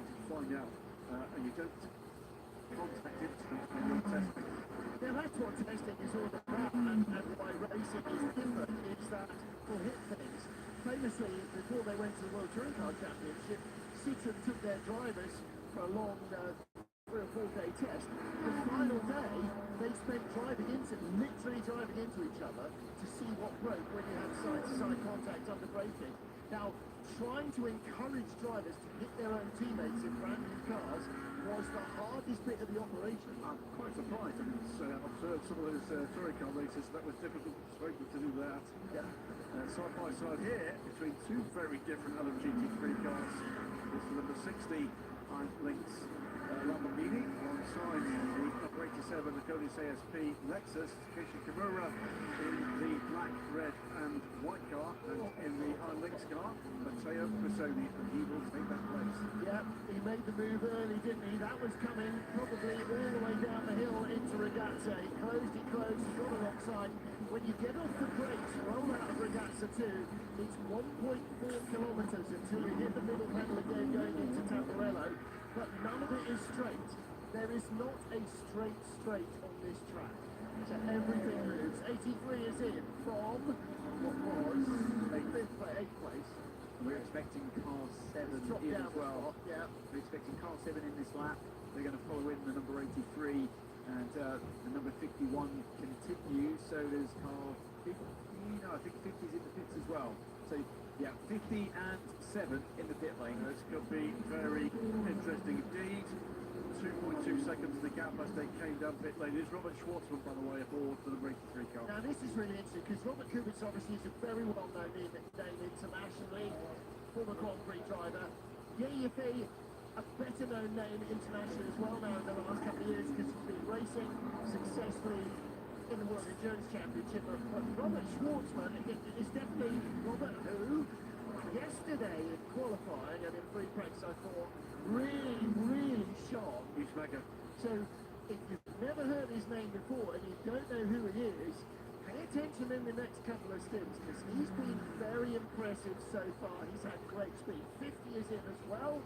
need to find out, and you don't contact instruments when you're testing. Yeah, that's what testing is all about, and why racing is different, is that will hit things. Famously, before they went to the World Touring Car Championship, Citroen took their drivers for a long 3 or 4 day test. The final day, they spent literally driving into each other to see what broke when you had side-to-side contact under braking. Now, trying to encourage drivers to hit their own teammates in brand new cars was the hardest bit of the operation. I'm quite surprised. I observed some of those touring car races. That was difficult for people to do that. Yeah. Side by side here between two very different other GT3 cars. This is number 60 Iron Links Lamborghini alongside the number 87 the Konis ASP Lexus. Keisha Kimura in the black, red and white car, and in the Iron Links car Matteo Cressoni, and he will take that place. Yeah, he made the move early, didn't he? That was coming probably all the way down the hill into Ragazza. He closed, he got alongside. When you get off the brakes, roll out of Ragazza 2, it's 1.4 kilometres until you hit the middle pedal again going into Tamburello, but none of it is straight. There is not a straight on this track. So everything moves. 83 is in from what was 8th place. We're expecting car 7 Drop in down as well. spot, yeah. We're expecting car 7 in this lap. They're going to follow in the number 83, and the number 51 continues. So there's car 50, no, I think 50's in the pits as well. So yeah, 50 and 7 in the pit lane. This could be very interesting indeed. 2.2 seconds the gap as they came down pit lane. Is Robert Schwartzman, by the way, aboard for the 83 car. Now this is really interesting because Robert Kubica obviously is a very well-known name internationally, former Grand Prix driver. Yefe, a better-known name internationally as well now in the last couple of years because he's been racing successfully in the World Endurance Championship. But Robert Schwartzman is definitely Robert who, yesterday in qualifying and in free practice, I thought really sharp. He's mega. So if you've never heard his name before and you don't know who he is, pay attention in the next couple of stints because he's been very impressive so far. He's had great speed. 50 is in as well.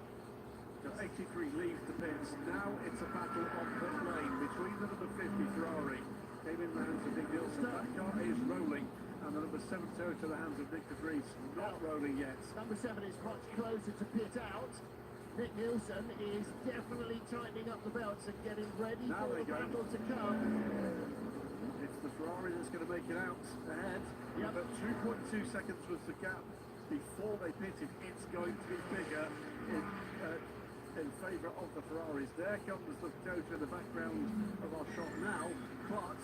So 83 leaves the pits. Now it's a battle on pit lane between the number 50 Ferrari. Came in the hands of Nick Nielsen. That car is rolling. And the number 7 to the hands of Nick de Vries. Not rolling yet. Number 7 is much closer to pit out. Nick Nielsen is definitely tightening up the belts and getting ready Now for they the go. battle to come. It's the Ferrari that's going to make it out ahead. Yep. But 2.2 seconds was the gap before they pitted. It's going to be bigger in favour of the Ferraris. There comes the Toyota in the background of our shot now. But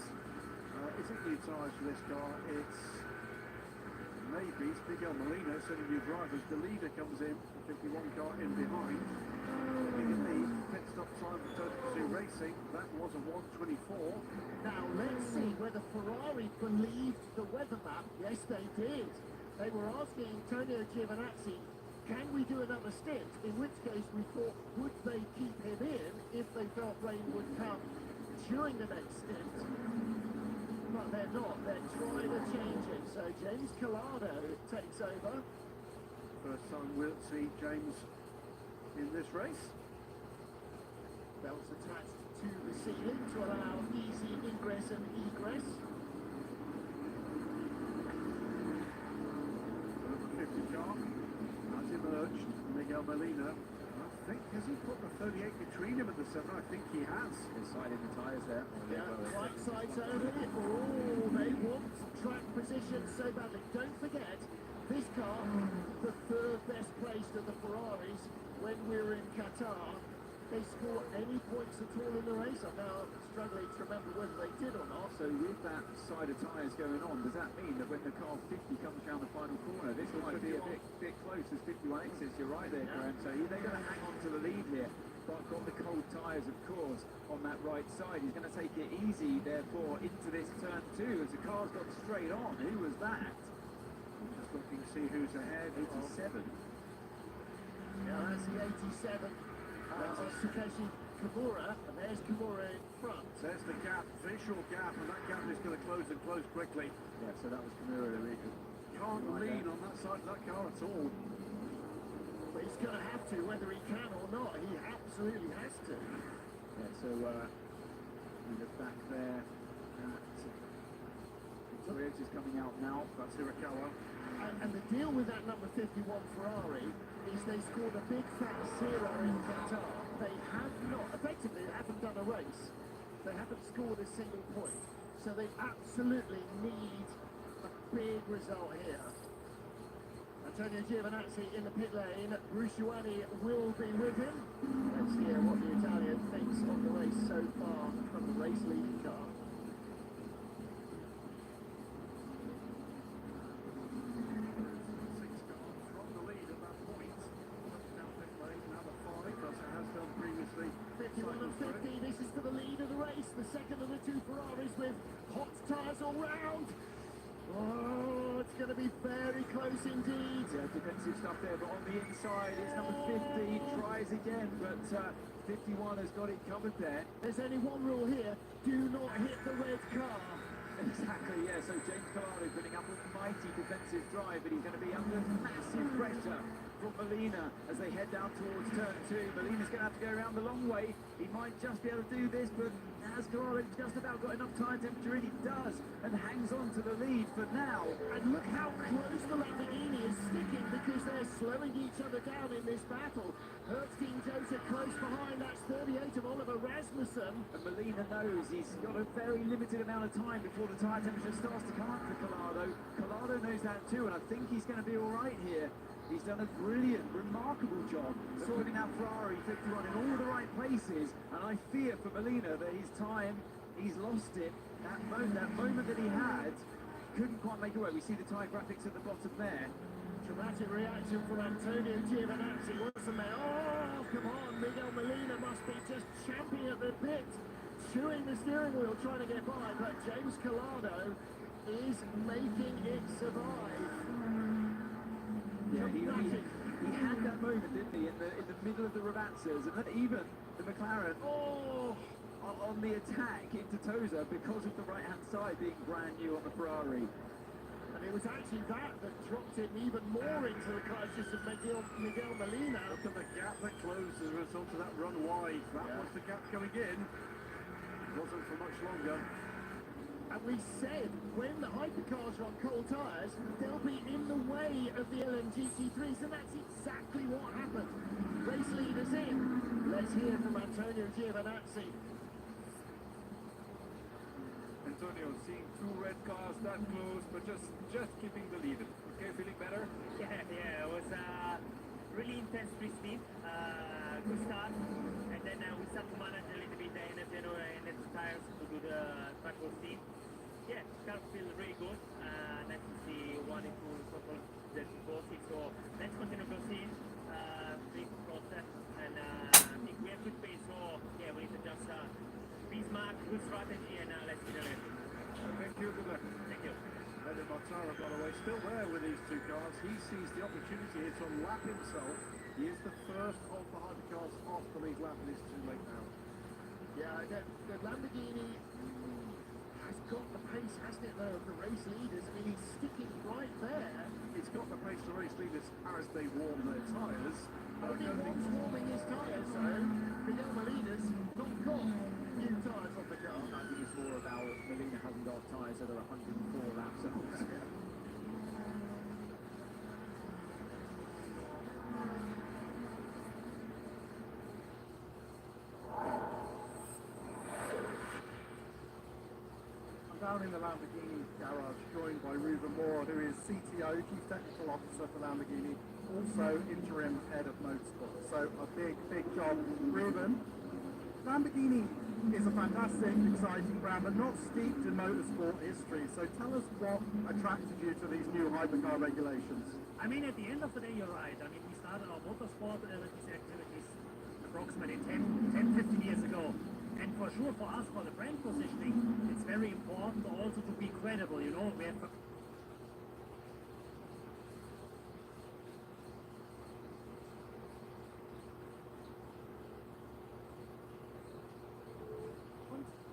is it new tyres for this car? It's maybe. It's Miguel Molina sending new drivers. The leader comes in, the 51 car in behind. Looking at the pit stop time for Toyota Racing, that was a 1:24. Now let's see whether Ferrari believed the weather map. Yes, they did. They were asking Antonio Giovinazzi, can we do another stint? In which case we thought, would they keep him in if they felt rain would come during the next stint? But they're not. They're trying to change it. So James Collado takes over. First time we'll see James in this race. Belts attached to the ceiling to allow easy ingress and egress. Number 50 car has emerged. Miguel Molina. I think, has he put the 38 between him and the 7? I think he has. Inside in the tyres there. Yeah, right side's only. Oh, they want track position so badly. Don't forget, this car, the 3rd best placed of the Ferraris when we were in Qatar. They score any points at all in the race. I'm now struggling to remember whether they did or not. So with that side of tyres going on, does that mean that when the car 50 comes around the final corner, this might be a bit close as 51 exits? You're right there, Graham. So they're going to hang on to the lead here. But got the cold tyres, of course, on that right side. He's going to take it easy, therefore, into this turn 2 as the car's got straight on. Who was that? Just looking to see who's ahead. 87. Yeah, that's the 87. That's Takeshi Kimura, and there's Kimura in front. There's the gap, visual gap, and that gap is going to close and close quickly. Yeah, so that was Kimura. Can't lean on that side of that car at all. But he's going to have to, whether he can or not. He absolutely has to. Yeah, so we look back there at Toyota's coming out now. That's Hirakawa. And the deal with that number 51 Ferrari is they scored a big fat 0 in Qatar. They have not, effectively, they haven't done a race. They haven't scored a single point. So they absolutely need a big result here. Antonio Giovinazzi in the pit lane. Bruce Giuani will be with him. Let's hear what the Italian thinks of the race so far from the race leading car. From the lead at that point. Down pit lane, number 5, as it has done previously. 51 and 50, this is for the lead of the race. The second of the two Ferraris with hot tyres all round. Oh, it's going to be very close indeed. Yeah, defensive stuff there, but on the inside, it's number 50, tries again, but 51 has got it covered there. There's only one rule here, do not hit the red car. Exactly, yeah, so James Collado putting up a mighty defensive drive, but he's going to be under massive pressure from Molina as they head down towards turn 2. Molina's going to have to go around the long way. He might just be able to do this, but has Collado just about got enough tire temperature in? He does, and hangs on to the lead for now. And look how close the Lamborghini is sticking because they're slowing each other down in this battle. Hertz Team Joseph close behind, that's 38 of Oliver Rasmussen. And Molina knows he's got a very limited amount of time before the tyre temperature starts to come up for Collado. Collado knows that too, and I think he's going to be all right here. He's done a brilliant, remarkable job sorting out Ferrari 51 in all the right places, and I fear for Molina that his time, he's lost it. That moment that he had, couldn't quite make it work. We see the tyre graphics at the bottom there. Dramatic reaction from Antonio Giovinazzi, wasn't there? Oh, come on, Miguel Molina must be just champing at the bit, chewing the steering wheel, trying to get by, but James Collado is making it survive. Yeah, he had that moment, didn't he, in the middle of the Ravazzas, and then even the McLaren on the attack into Tosa because of the right-hand side being brand new on the Ferrari. And it was actually that dropped him even more into the crisis of Miguel Molina. Look at the gap that closed as a result of that run wide. That was the gap coming in. It wasn't for much longer. And we said when the hypercars are on cold tyres, they'll be in the way of the LMGT3s, and that's exactly what happened. Race leaders in. Let's hear from Antonio Giovinazzi. Antonio, seeing 2 red cars that close, but just keeping the lead. Okay, feeling better? Yeah, it was really intense pre-speed, good start, and then we start to manage a little bit the energy and the tires to do the track routine. Yeah, car feels really good. Nice to see one into the process. So let's continue proceed, please process, and I think we have good pace. So yeah, we need to just be smart, good strategy, and let's get it. Thank you, good luck. Thank you. Eddie Mortara, by the way, still there with these 2 cars. He sees the opportunity here to lap himself. He is the first of the hypercars off the lead lap, and it's too late now. Yeah, the Lamborghini has got the pace, hasn't it, though, of the race leaders. I mean, he's sticking right there. It's got the pace to race leaders as they warm their tyres. Only one's warming his tyres, though. Miguel Molina's not got new tyres on the car. I think it's more about Molina hasn't got tyres that are 104 laps old. Down in the Lamborghini garage, joined by Ruben Moore, who is CTO, Chief Technical Officer for Lamborghini, also interim head of motorsport. So a big job. Ruben, Lamborghini is a fantastic, exciting brand, but not steeped in motorsport history. So tell us what attracted you to these new hypercar regulations. I mean, at the end of the day, you're right. I mean, we started our motorsport with these activities approximately 10, 15 years ago. And for sure, for us, for the brand positioning, it's very important also to be credible, you know. We have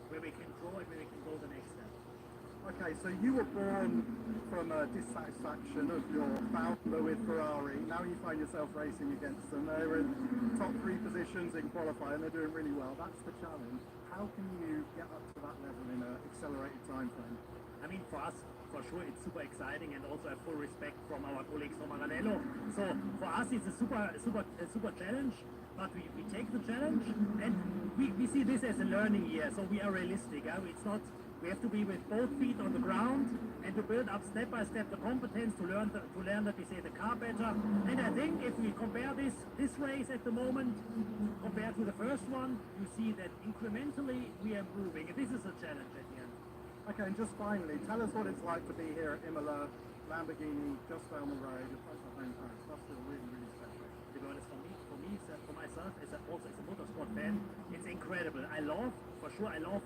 where we can grow and where we can go the next step. Okay, so you were born from a dissatisfaction of your founder with Ferrari. Now you find yourself racing against them. They're in top 3 positions in qualifying. They're doing really well. That's the challenge. How can you get up to that level in an accelerated time frame? I mean, for us, for sure, it's super exciting, and also have full respect from our colleagues from Maranello. So for us, it's a super challenge. But we take the challenge, and we see this as a learning year. So we are realistic. It's not. We have to be with both feet on the ground and to build up step by step the competence to learn that we say the car better. And I think if we compare this race at the moment compared to the first one, you see that incrementally we are improving. And this is a challenge at the end. Okay, and just finally, tell us what it's like to be here at Imola, Lamborghini, just down the road, your place at home parents. That's still really, really special. To be honest, for myself, also as a motorsport fan, it's incredible. I love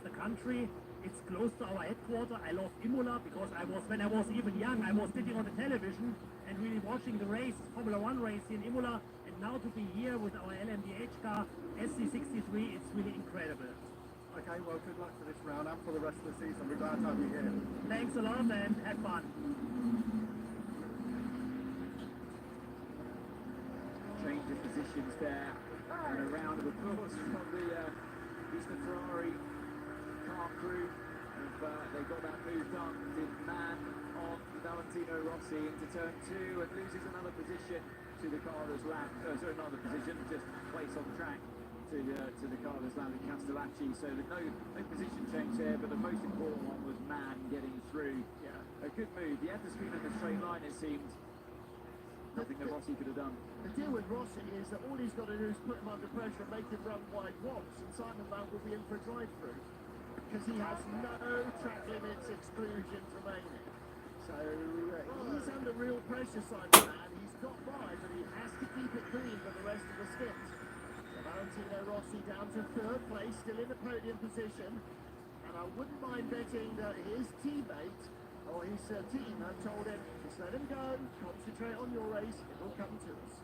the country. It's close to our headquarters. I love Imola because when I was even young, I was sitting on the television and really watching the race, Formula 1 race in Imola. And now to be here with our LMDH car, SC63, it's really incredible. Okay, well, good luck for this round and for the rest of the season. We're glad to have you here. Thanks a lot and have fun. Change of positions there, and a round of applause from the Eastern Ferrari car crew. They got that move done. Did man on Valentino Rossi into turn 2 and loses another position to the car that's another position, just place on track to the car that's landed Castellacci. So no position change there, but the most important one was man getting through. Yeah, a good move. He had the speed in the straight line, it seemed. Nothing that Rossi could have done. The deal with Rossi is that all he's got to do is put him under pressure and make him run wide once, and Simon Lamb will be in for a drive-through because he has no track limits exclusions remaining. So he's under real pressure, Simon Lamb. He's got by, but he has to keep it clean for the rest of the stint. So Valentino Rossi down to 3rd place, still in the podium position, and I wouldn't mind betting that his teammate or his team have told him, just let him go, concentrate on your race, it will come to us.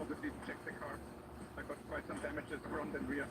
Obviously, check the car. I got quite some damages front and rear.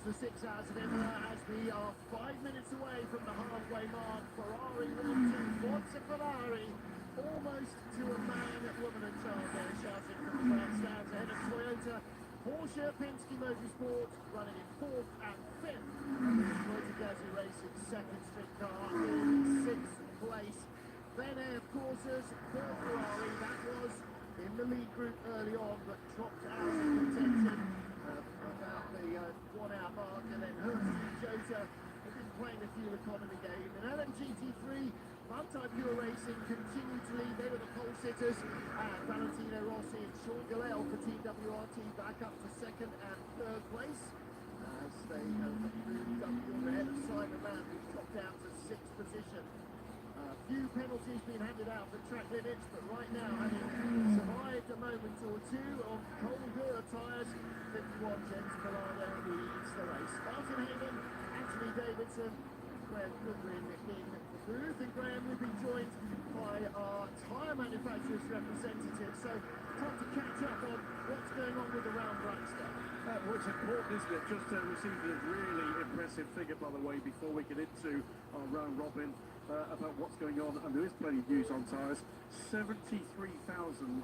the 6 hours of Imola as we are 5 minutes away from the halfway mark. Ferrari 1-2, Forza Ferrari, almost to a man, woman and child there shouting from the grandstands ahead of Toyota. Porsche, Penske Motorsport running in 4th and 5th. Toyota Gazzi Racing second street car in 6th place. Then Air Corsas for Ferrari, that was in the lead group early on, but dropped out of contention about the 1 hour mark, and then Hertz Jota has been playing the fuel economy game. In LMGT3, Manthey Pure Racing continue to lead. They were the pole sitters, and Valentino Rossi and Sean Gallel for Team WRT back up to 2nd and 3rd place as they have moved up ahead of Simon Lamb, who dropped down to 6th position. A few penalties being handed out for track limits, but right now, having survived a moment or two on colder tyres, 51 James Collado leads the race. Martin Hayden, Anthony Davidson, Graham Goodwin in the booth, and Graham will be joined by our tyre manufacturers representative. So time to catch up on what's going on with the round black stuff. Well, it's important, isn't it, just to receive a really impressive figure, by the way, before we get into our round robin about what's going on, and there is plenty of news on tyres. 73,600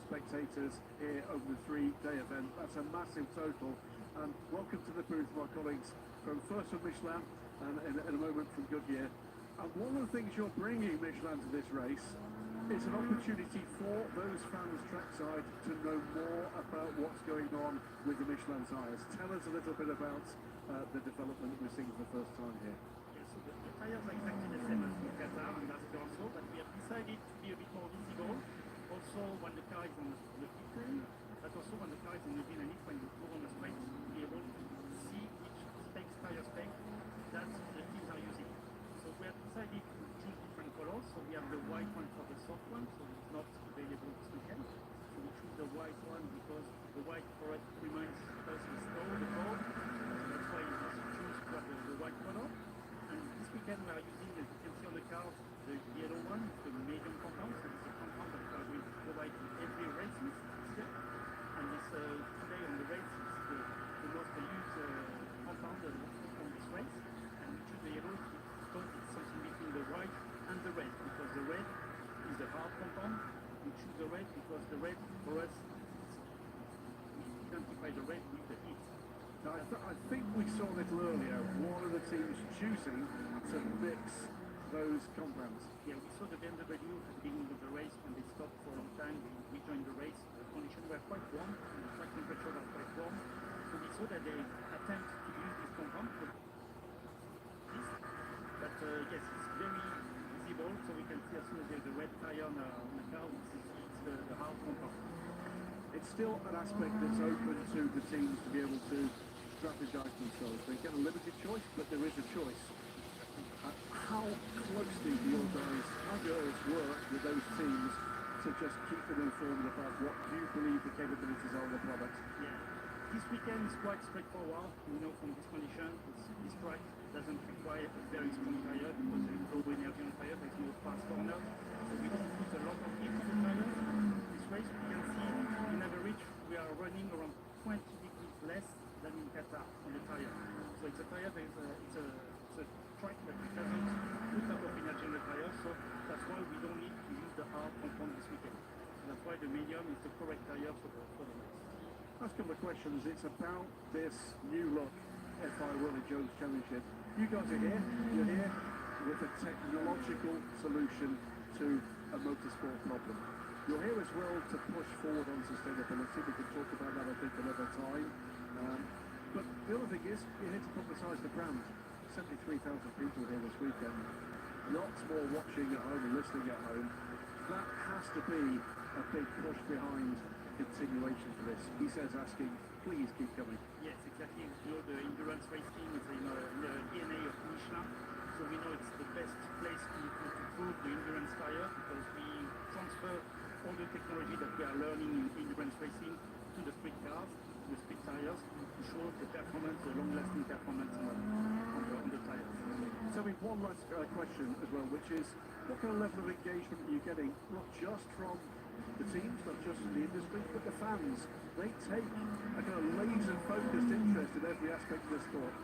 spectators here over the 3-day event. That's a massive total, and welcome to the booth, my colleagues from first from Michelin and in a moment from Goodyear. And one of the things you're bringing, Michelin, to this race is an opportunity for those fans trackside to know more about what's going on with the Michelin tyres. Tell us a little bit about the development we're seeing for the first time here. Yes, so the tyres are exactly the same as in Qatar and last year also, but we have decided to be a bit more visible. Also, when the car is on the pit lane, but also when the car is in the dynamic, when you go on the straight, to be able to see which tyre spec that the teams are using. So we have decided to choose different colors. So we have the white one for the soft one, so it's not available this weekend. So we choose the white one because the white for it reminds us of snow, the cold. So that's why we choose to have the white color. And this weekend we are using, as you can see on the car, the yellow one, the medium compound. So it's a compound that we provide to every race this year. And this today on the race is the most used compound on this race. And we choose the yellow because it's something between the white and the red, because the red is the hard compound. We choose the red because the red for us, we identify the red with the heat. Now, I think we saw a little earlier, one of the teams choosing to mix those compounds. Yeah, we saw the BMW at the beginning of the race when they stopped for a long time. We joined the race. The conditions were quite warm, and the track temperature was quite warm. So we saw that they attempt to use this compound for this. But yes, it's very visible, so we can see as soon as there's a red tire on the car, it's the hard compound. It's still an aspect that's open to the teams to be able to strategize themselves. They get a limited choice, but there is a choice. How closely do your guys and girls work with those teams to just keep them informed about what you believe the capabilities are of the product? Yeah. This weekend is quite straightforward. You know, from this condition, this track doesn't require a very strong tire because there is low energy on tire, there's no fast corner. So we don't put a lot of heat on the tires. This race, we can see, in average, we are running around 20 degrees less than in Qatar on the tire. So it's a tire that it's a track that doesn't put a lot of energy on the tire, so that's why we don't need to use the hard compound this weekend. So that's why the medium is the correct tire for the race. Last couple of questions. It's about this new look FI Willie Jones Championship. You guys are here. You're here with a technological solution to a motorsport problem. You're here as well to push forward on sustainability. We can talk about that, I think, another time. But the other thing is, you're here to publicise the brand. 73,000 people here this weekend. Lots more watching at home and listening at home. That has to be a big push behind continuation for this. He says asking, please keep coming. Yes, exactly. You know, the endurance racing is in the DNA of Michelin. So we know it's the best place to prove the endurance tire because we transfer all the technology that we are learning in endurance racing to the street cars, to the street tires, to show the performance, the long-lasting performance on the tires. So we have one last question as well, which is what kind of level of engagement are you getting, not just from the teams, not just from the industry, but the fans? They take a kind of laser focused interest in every aspect of the sport.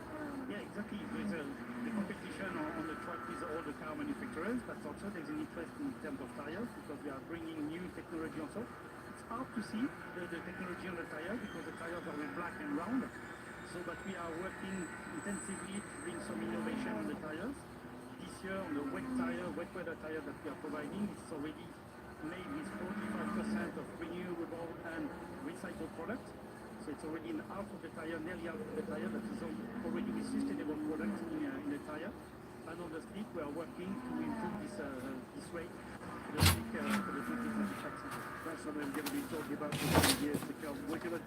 Yeah, exactly. There's the competition on the track with all the car manufacturers, but also there's an interest in terms of tires because we are bringing new technology also. It's hard to see the technology on the tire because the tires are all black and round. So, but we are working intensively to bring some innovation on the tires. This year on the wet weather tire that we are providing, it's already made with 45% of renewable and recycled products. So it's already in half of the tire, nearly half of the tire that is already with sustainable products in the tire. And on the street, we are working to improve this rate for the 2025 season. That's something I'm going to be talking about for many years to come. We're going to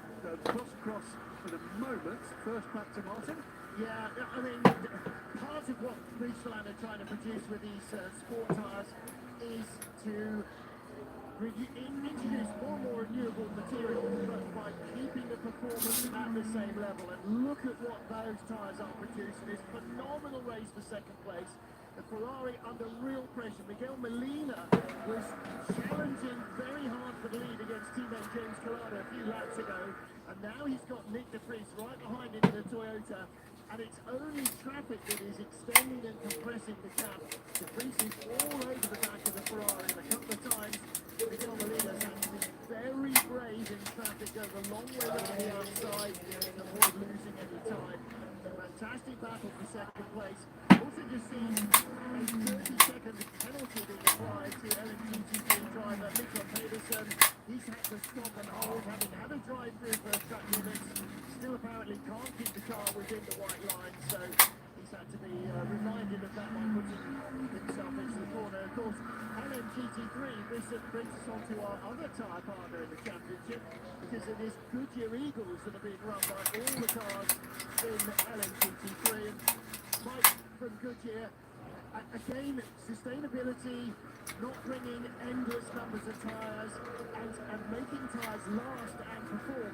cross for the moment. First back to Martin. Yeah, I mean, part of what Michelin are trying to produce with these sport tyres is to introduce more and more renewable materials, but by keeping the performance at the same level. And look at what those tyres are producing. This phenomenal race for second place. The Ferrari under real pressure. Miguel Molina was challenging very hard for the lead against teammate James Collado a few laps ago. And now he's got Nick de Vries right behind him in the Toyota. And it's only traffic that is extending and compressing the gap. De Vries is all over the back of the Ferrari, and a couple of times Miguel Molina's had to be very brave in traffic, goes a long way around the outside to avoid losing any time. A fantastic battle for second place. Also just seen a 30-second penalty being applied to LMGTP driver Mikko Pedersen. He's had to stop and hold, having had a drive through for track limits. Still apparently can't keep the car within the white line, so he's had to be reminded of that by putting himself into the corner. Of course, LMGT3, this brings us on to our other tyre partner in the championship, because it is Goodyear Eagles that are being run by all the cars in LMGT3. And Mike from Goodyear, again, sustainability, not bringing endless numbers of tyres, and making tyres last and perform.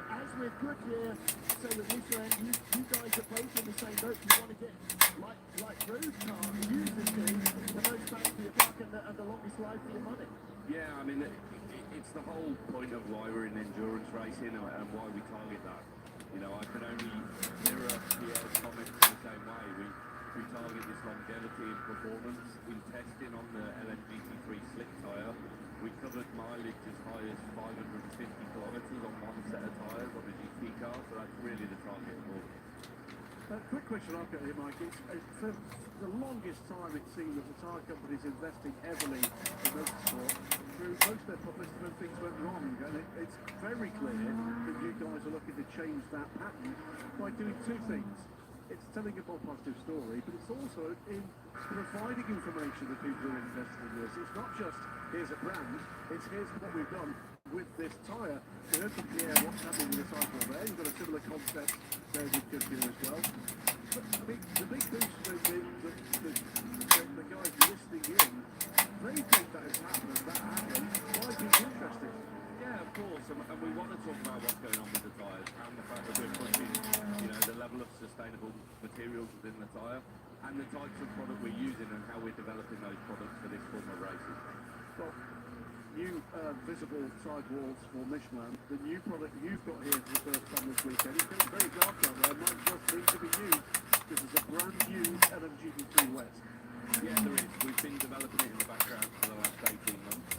As with Goodyear, so with Michelin, you guys are both in the same boat. You want to get, like road cars used to do, the most bang for your buck and the longest life for your money. Yeah, I mean, it's the whole point of why we're in endurance racing and why we target that. You know, I can only mirror Pierre's comments in the same way. We target this longevity and performance. In testing on the LMGT3 slick tyre, we covered mileage as high as 550 kilometres on one set of tyres on a GT car, so that's really the target for us. Quick question I've got here, Mike. For the longest time it seemed that the tyre companies investing heavily in motorsport. Through most of their publicity when things went wrong, and it's very clear that you guys are looking to change that pattern by doing two things. It's telling a more positive story, but it's also in providing information to people who are invested in this. It's not just, here's a brand, it's here's what we've done with this tyre. We heard from Pierre what's happening with the cycle there. You've got a similar concept there with Goodyear as well. But, I mean, the big boost with the guys listening in, they think that has happened, that happened. Why is it interesting? Yeah, of course, and we want to talk about what's going on with the tyres and the fact that we're pushing, you know, the level of sustainable materials within the tyre and the types of product we're using and how we're developing those products for this form of racing. Well, new visible sidewalls for Michelin. The new product you've got here for the first time this weekend. It's getting very dark out there. It might just need to be used. This is a brand new LMGT3 wet. Yeah, there is. We've been developing it in the background for the last 18 months.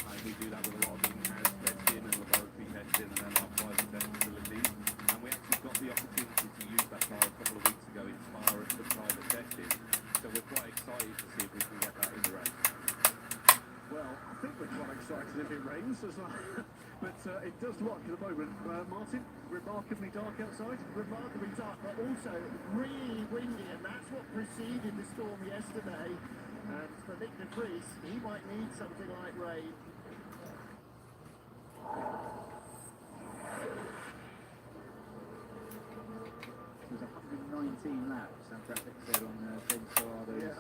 And we do that with a lot of in-house testing and laboratory testing and then our private test facilities. And we actually got the opportunity to use that car a couple of weeks ago in Spa at some private testing. So we're quite excited to see if we can get that in the race. Well, I think we're quite excited if it rains as well. But it does look at the moment, Martin, remarkably dark outside. Remarkably dark, but also really windy, and that's what preceded the storm yesterday. And for Nick de Vries, he might need something like rain. There's 119 laps, Sam Traffic said on James Collado's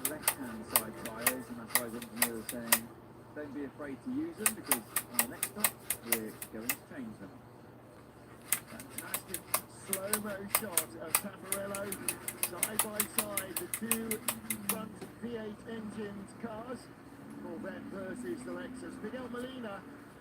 left-hand side tyres, and that's why his engineer was saying, don't be afraid to use them because next up we're going to change them. Fantastic slow-mo shot of Tamburello side by side, the two front V8 engined cars, Corvette versus the Lexus. Miguel Molina,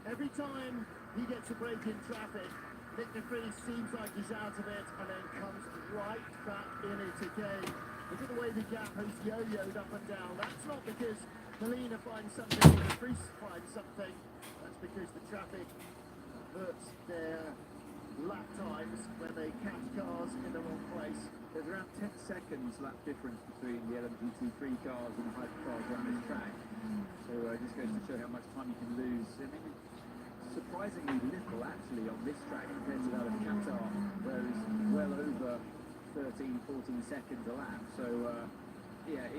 every time he gets a break in traffic, Nick de Vries seems like he's out of it and then comes right back in it again. Look at the way the gap has yo-yoed up and down. That's not because Molina finds something or de Vries finds something. That's because the traffic hurts their lap times when they catch cars in the wrong place. There's around 10 seconds lap difference between the LMGT3 cars and the hypercars around this track. So it just goes to show how much time you can lose. I mean, surprisingly little actually on this track compared to that of Qatar, where it's well over 13, 14 seconds a lap. So yeah,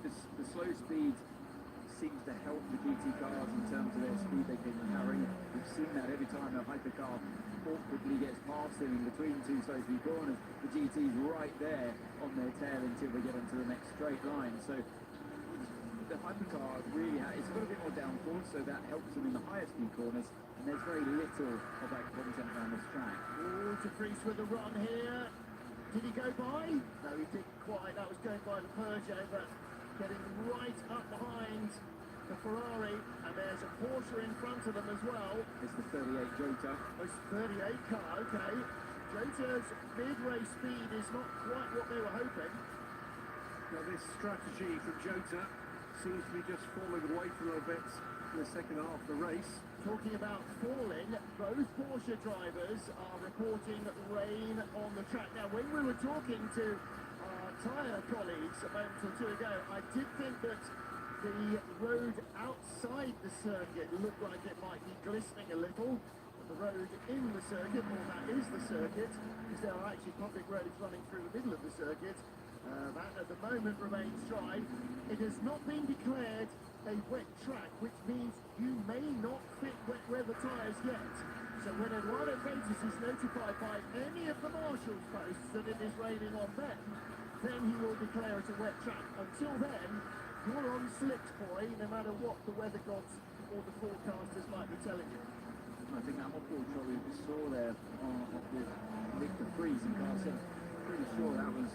the slow speed seems to help the GT cars in terms of their speed they can carry. We've seen that every time a hypercar awkwardly gets past them in between two slow speed corners. The GT's right there on their tail until they get onto the next straight line. So the hypercar really it's got a bit more downforce, so that helps them in the higher speed corners, and there's very little of that content around this track. Oh, de Vries with a run here. Did he go by? No, he didn't quite. That was going by the Peugeot, but getting right up behind the Ferrari, and there's a Porsche in front of them as well. It's the 38 Jota. Oh, it's 38 car, okay. Jota's mid-race speed is not quite what they were hoping. Now this strategy from Jota seems to be just falling away from a bit in the second half of the race. Talking about falling, both Porsche drivers are reporting rain on the track. Now, when we were talking to our tyre colleagues a moment or two ago, I did think that the road outside the circuit looked like it might be glistening a little. But the road in the circuit, or that is the circuit, because there are actually public roads running through the middle of the circuit, that at the moment remains dry. It has not been declared a wet track, which means you may not fit wet weather tyres yet. So when Eduardo Freitas is notified by any of the marshal's posts that it is raining on them, then he will declare it a wet track. Until then, you're on slicks, boy, no matter what the weather gods or the forecasters might be telling you. I think that onboard shot we saw there with Nick de Vries in car 7, pretty sure that was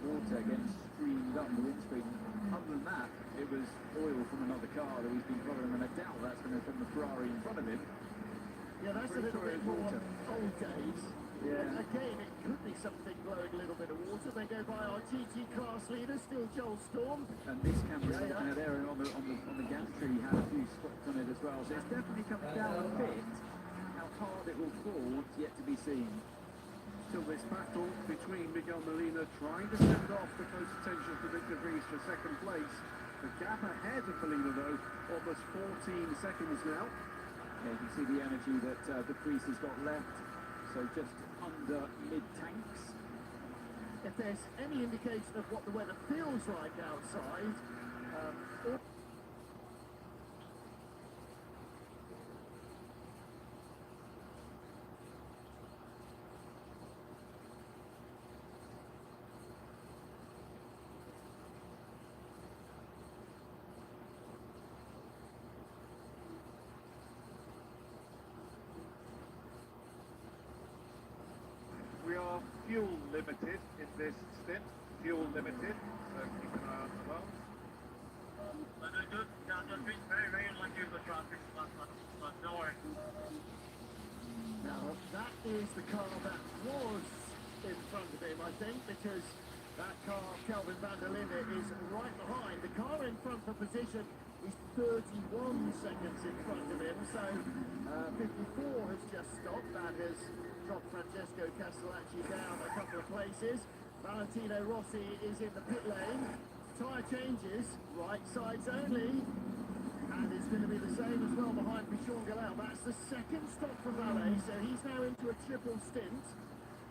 water getting streamed up the windscreen. Other than that, it was oil from another car that he's been following, and I doubt that's going to from the Ferrari in front of him. Yeah, that's a little bit more old days. Yeah. Again, it could be something blowing a little bit of water. They go by our GT class leader, still Joel Storm. And this camera there on the gantry had a few spots on it as well. So it's definitely coming down a bit. How hard it will fall, yet to be seen. Still this battle between Miguel Molina trying to send off the close attention to Nick de Vries for second place. The gap ahead of Molina though, almost 14 seconds now. Yeah, you can see the energy that de Vries has got left. So just under mid-tanks. If there's any indication of what the weather feels like outside, We are fuel limited in this stint. Fuel limited, so keep an eye on the well. Very, very lucky with the traffic, but don't worry. now that is the car that was in front of him, I think, because that car, Kelvin van der Linde, is right behind. The car in front for position is 31 seconds in front of him, so 54 has just stopped. That has dropped Francesco Castellacci down a couple of places. Valentino Rossi is in the pit lane. Tyre changes, right sides only. And it's going to be the same as well behind Pichon Galal. That's the second stop for Valet, so he's now into a triple stint.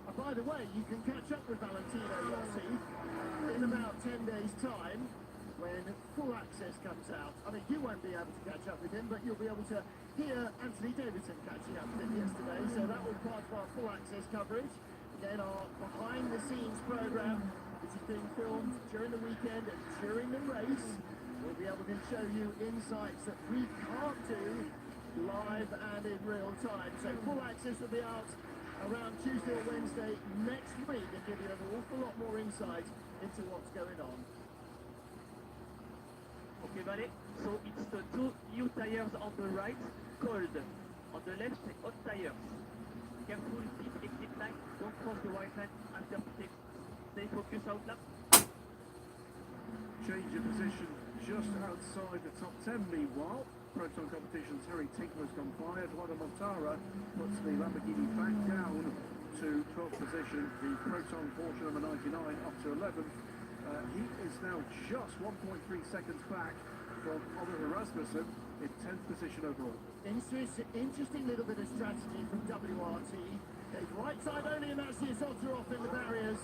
And by the way, you can catch up with Valentino Rossi in about 10 days' time when full access comes out. I mean, you won't be able to catch up with him, but you'll be able to hear Anthony Davidson catching up with him yesterday. So that was part of our full access coverage. Again, our behind-the-scenes programme, which is being filmed during the weekend and during the race. We'll be able to show you insights that we can't do live and in real time. So full access will be out around Tuesday or Wednesday next week and give you an awful lot more insight into what's going on. Okay, Valet. So it's the two new tires on the right, cold. On the left, hot tires. careful, keep tight, don't cross the white line until stay focused out lap. Change of position just outside the top 10 meanwhile. Proton Competitions' Harry Tinkler's gone by. Eduardo Montara puts the Lamborghini back down to 12th position. The Proton Porsche number 99 up to 11th. He is now just 1.3 seconds back from Oliver Rasmussen in 10th position overall. Interesting little bit of strategy from WRT. They've right side only, and that's Isotta off in the barriers.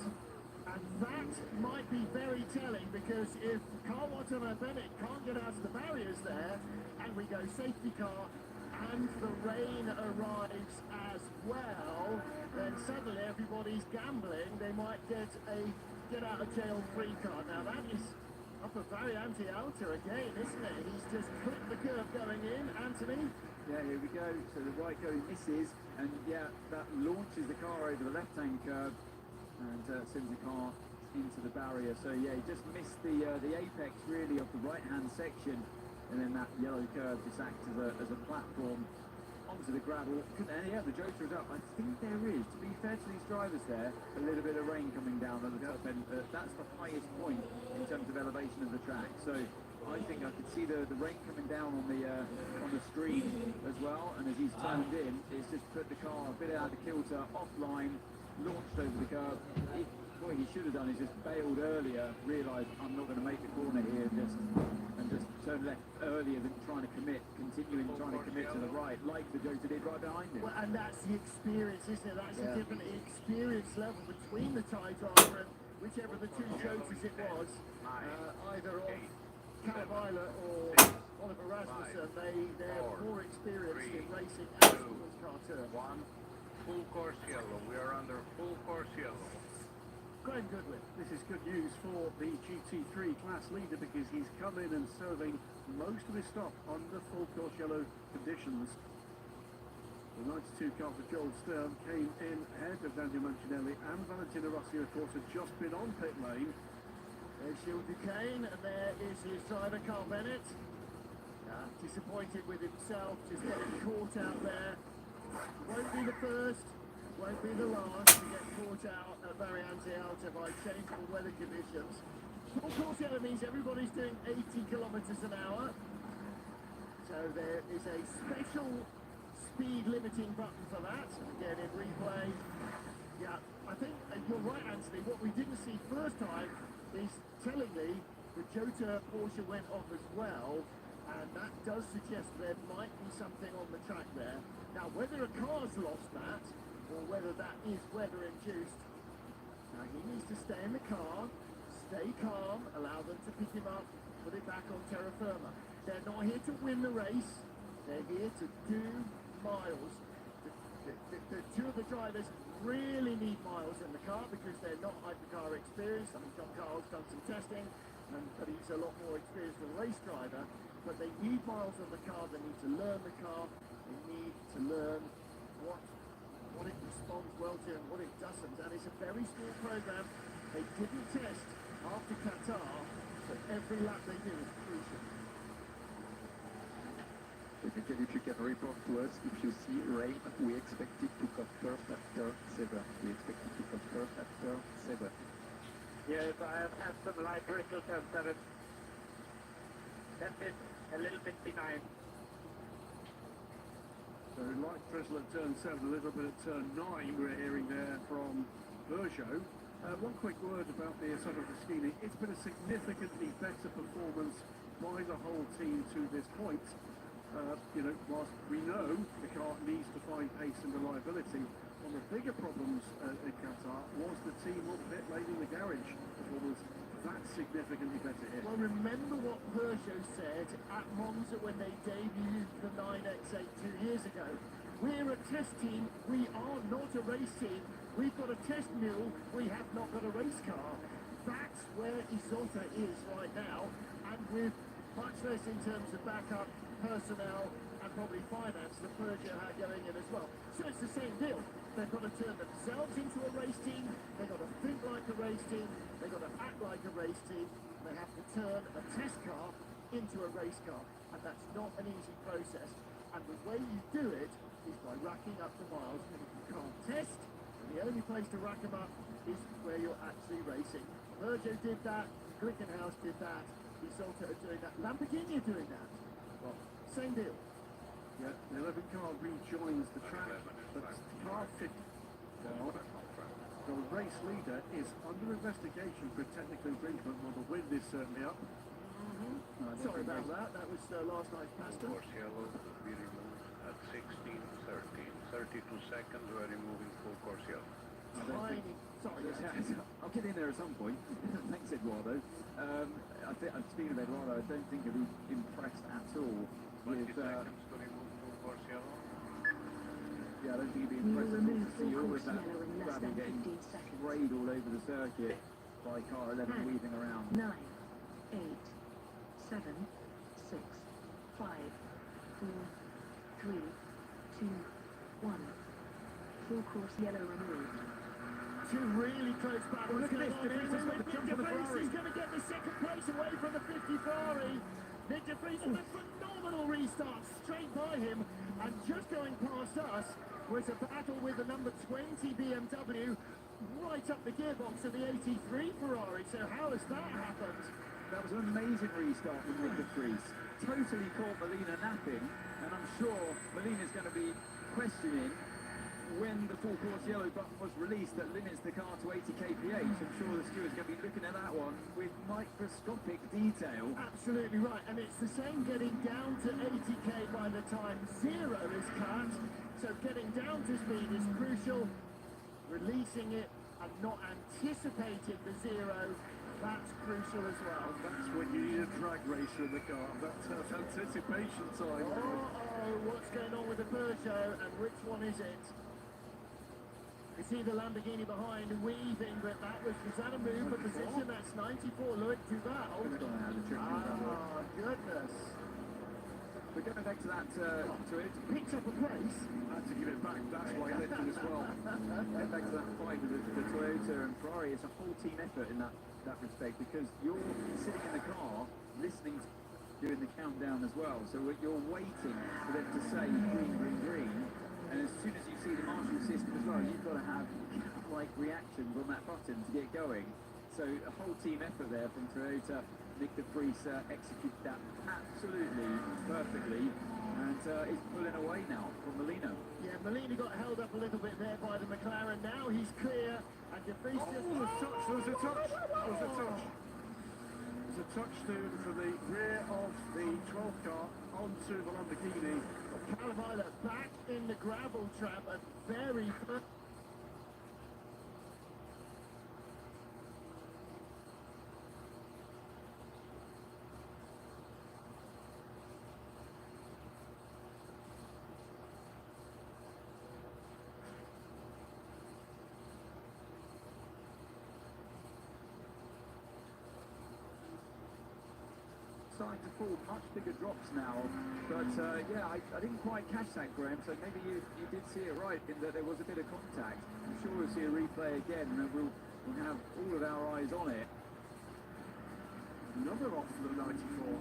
And that might be very telling, because if Carl Watanabe Bennett can't get out of the barriers there, and we go safety car, and the rain arrives as well, then suddenly everybody's gambling. They might get a out of jail free card. Now that is up a variante outer again, isn't it? He's just clipped the curve going in, Anthony. Yeah, here we go. So the right go misses, and yeah, that launches the car over the left-hand curve and sends the car into the barrier. So yeah, he just missed the apex really of the right-hand section, and then that yellow curve just acts as a platform onto the gravel. And yeah, the Jota is up. I think there is, to be fair to these drivers there, a little bit of rain coming down at the top end. That's the highest point in terms of elevation of the track. So I think I could see the rain coming down on the screen as well. And as he's turned in, it's just put the car a bit out of kilter, offline, launched over the curb. What he should have done is just bailed earlier, realised I'm not going to make the corner here, and just turn left earlier than trying to continuing trying to commit to the right, like the Jota did right behind him. Well, and that's the experience, isn't it? That's a different experience level between the tie driver and whichever the two Jotas it was, either of Callum Isler or Oliver Rasmussen. They're more experienced in racing at sports car turf. Full course yellow. We are under full course yellow. Graham Goodwin. This is good news for the GT3 class leader, because he's come in and serving most of his stop under full course yellow conditions. The 92 car for Joel Stern came in ahead of Daniel Mancinelli, and Valentino Rossi, of course, had just been on pit lane. There's Gilles Duquesne, and there is his driver, Carl Bennett. Disappointed with himself, just getting caught out there. Won't be the first, won't be the last to get caught out at Variante Alta by changeable weather conditions. Full course yellow means everybody's doing 80 kilometres an hour. So there is a special speed limiting button for that. Again, in replay. Yeah, I think you're right, Anthony. What we didn't see first time is, tellingly, the Jota Porsche went off as well, and that does suggest there might be something on the track there. Now, whether a car's lost that, or whether that is weather-induced, now he needs to stay in the car, stay calm, allow them to pick him up, put it back on terra firma. They're not here to win the race, they're here to do miles. The two of the drivers really need miles in the car because they're not hypercar experienced. I mean, John Carl's done some testing, but he's a lot more experienced than a race driver. But they need miles on the car, they need to learn the car, they need to learn what it responds well to and what it doesn't. And it's a very small program. They didn't test after Qatar, but every lap they do is crucial. Technically, if you can report to us, if you see rain, we expect it to come first after 7. We expect it to come first after 7. Yes, I have had some light drizzle turn 7. That is a little bit behind. So light drizzle at turn 7, a little bit at turn 9 we're hearing there from Bergeau. One quick word about the Isotta Fraschini. It's been a significantly better performance by the whole team to this point. Whilst we know the car needs to find pace and reliability, one of the bigger problems in Qatar was the team on pit lane in the garage performance. That's significantly better here. Well, remember what Peugeot said at Monza when they debuted the 9X8 2 years ago. We're a test team, we are not a race team. We've got a test mule, we have not got a race car. That's where Isotta is right now, and with much less in terms of backup, personnel, and probably finance that Peugeot had going in as well. So it's the same deal. They've got to turn themselves into a race team, they've got to think like a race team, they've got to act like a race team, they have to turn a test car into a race car. And that's not an easy process. And the way you do it is by racking up the miles, and if you can't only place to rack them up is where you're actually racing. Virgil did that, Glickenhaus did that, Isolta are doing that, Lamborghini are doing that. Well, same deal. Yeah, the 11 car rejoins the track, but car 50. The race leader is under investigation for technical infringement. Well, the wind is certainly up. Sorry about that. That was last night's pasta. Course yellow will be removed at 16:13. 32 seconds, we're removing full course yellow. Tiny. Sorry. I'll get in there at some point. Thanks, Eduardo. Speaking of Eduardo, I don't think he'll be impressed at all 20 with. seconds to remove full course yellow. Yeah, I don't think he'll be You will impressed at all remove to see full all of course that yellow in less gravel than getting 15 seconds. sprayed all over the circuit by car 11 weaving around. 9, 8, 7, 6, 5, 4, 3, 2, 1. Full course yellow removed. Two really close battles. Look at this, going on De Vries has here. got the jump Nick on the De Vries Ferrari. is going to get the second place away from the 50 Ferrari. Nick De Vries with a phenomenal restart straight by him, and just going past us was a battle with the number 20 BMW right up the gearbox of the 83 Ferrari. So how has that happened? That was an amazing restart from Nick De Vries. Totally caught Molina napping, and I'm sure Molina's going to be questioning when the full course yellow button was released that limits the car to 80 kph. I'm sure the steward's going to be looking at that one with microscopic detail. Absolutely right, and it's the same getting down to 80k by the time zero is cut. So getting down to speed is crucial. Releasing it and not anticipating the zero, that's crucial as well. That's when you need a drag racer in the car. That's anticipation time. What's going on with the Peugeot, and which one is it? You see the Lamborghini behind weaving, but that was that a move for position? That's 94, Loic Duval. Goodness. We're going back to that, to it. Picked up a place. Had to give it back, that's why he lifted as well. Get back to that fight with the Toyota and Ferrari. It's a whole team effort in that respect, because you're sitting in the car listening to doing the countdown as well. So you're waiting for them to say green, green, green. And as soon as you see the marshal system as well, you've got to have cat-like reactions on that button to get going. So a whole team effort there from Toyota. Nick De Vries executed that absolutely perfectly, and is pulling away now from Molina. Yeah, Molina got held up a little bit there by the McLaren. Now he's clear, and De Vries just... There was a touch. There's a touchdown for the rear of the 12th car onto the Lamborghini. Carvalho back in the gravel trap at very first. Starting to fall much bigger drops now, but yeah, I didn't quite catch that, Graham, so maybe you did see it right in that there was a bit of contact. I'm sure we'll see a replay again, and we'll have all of our eyes on it. Another off for the 94.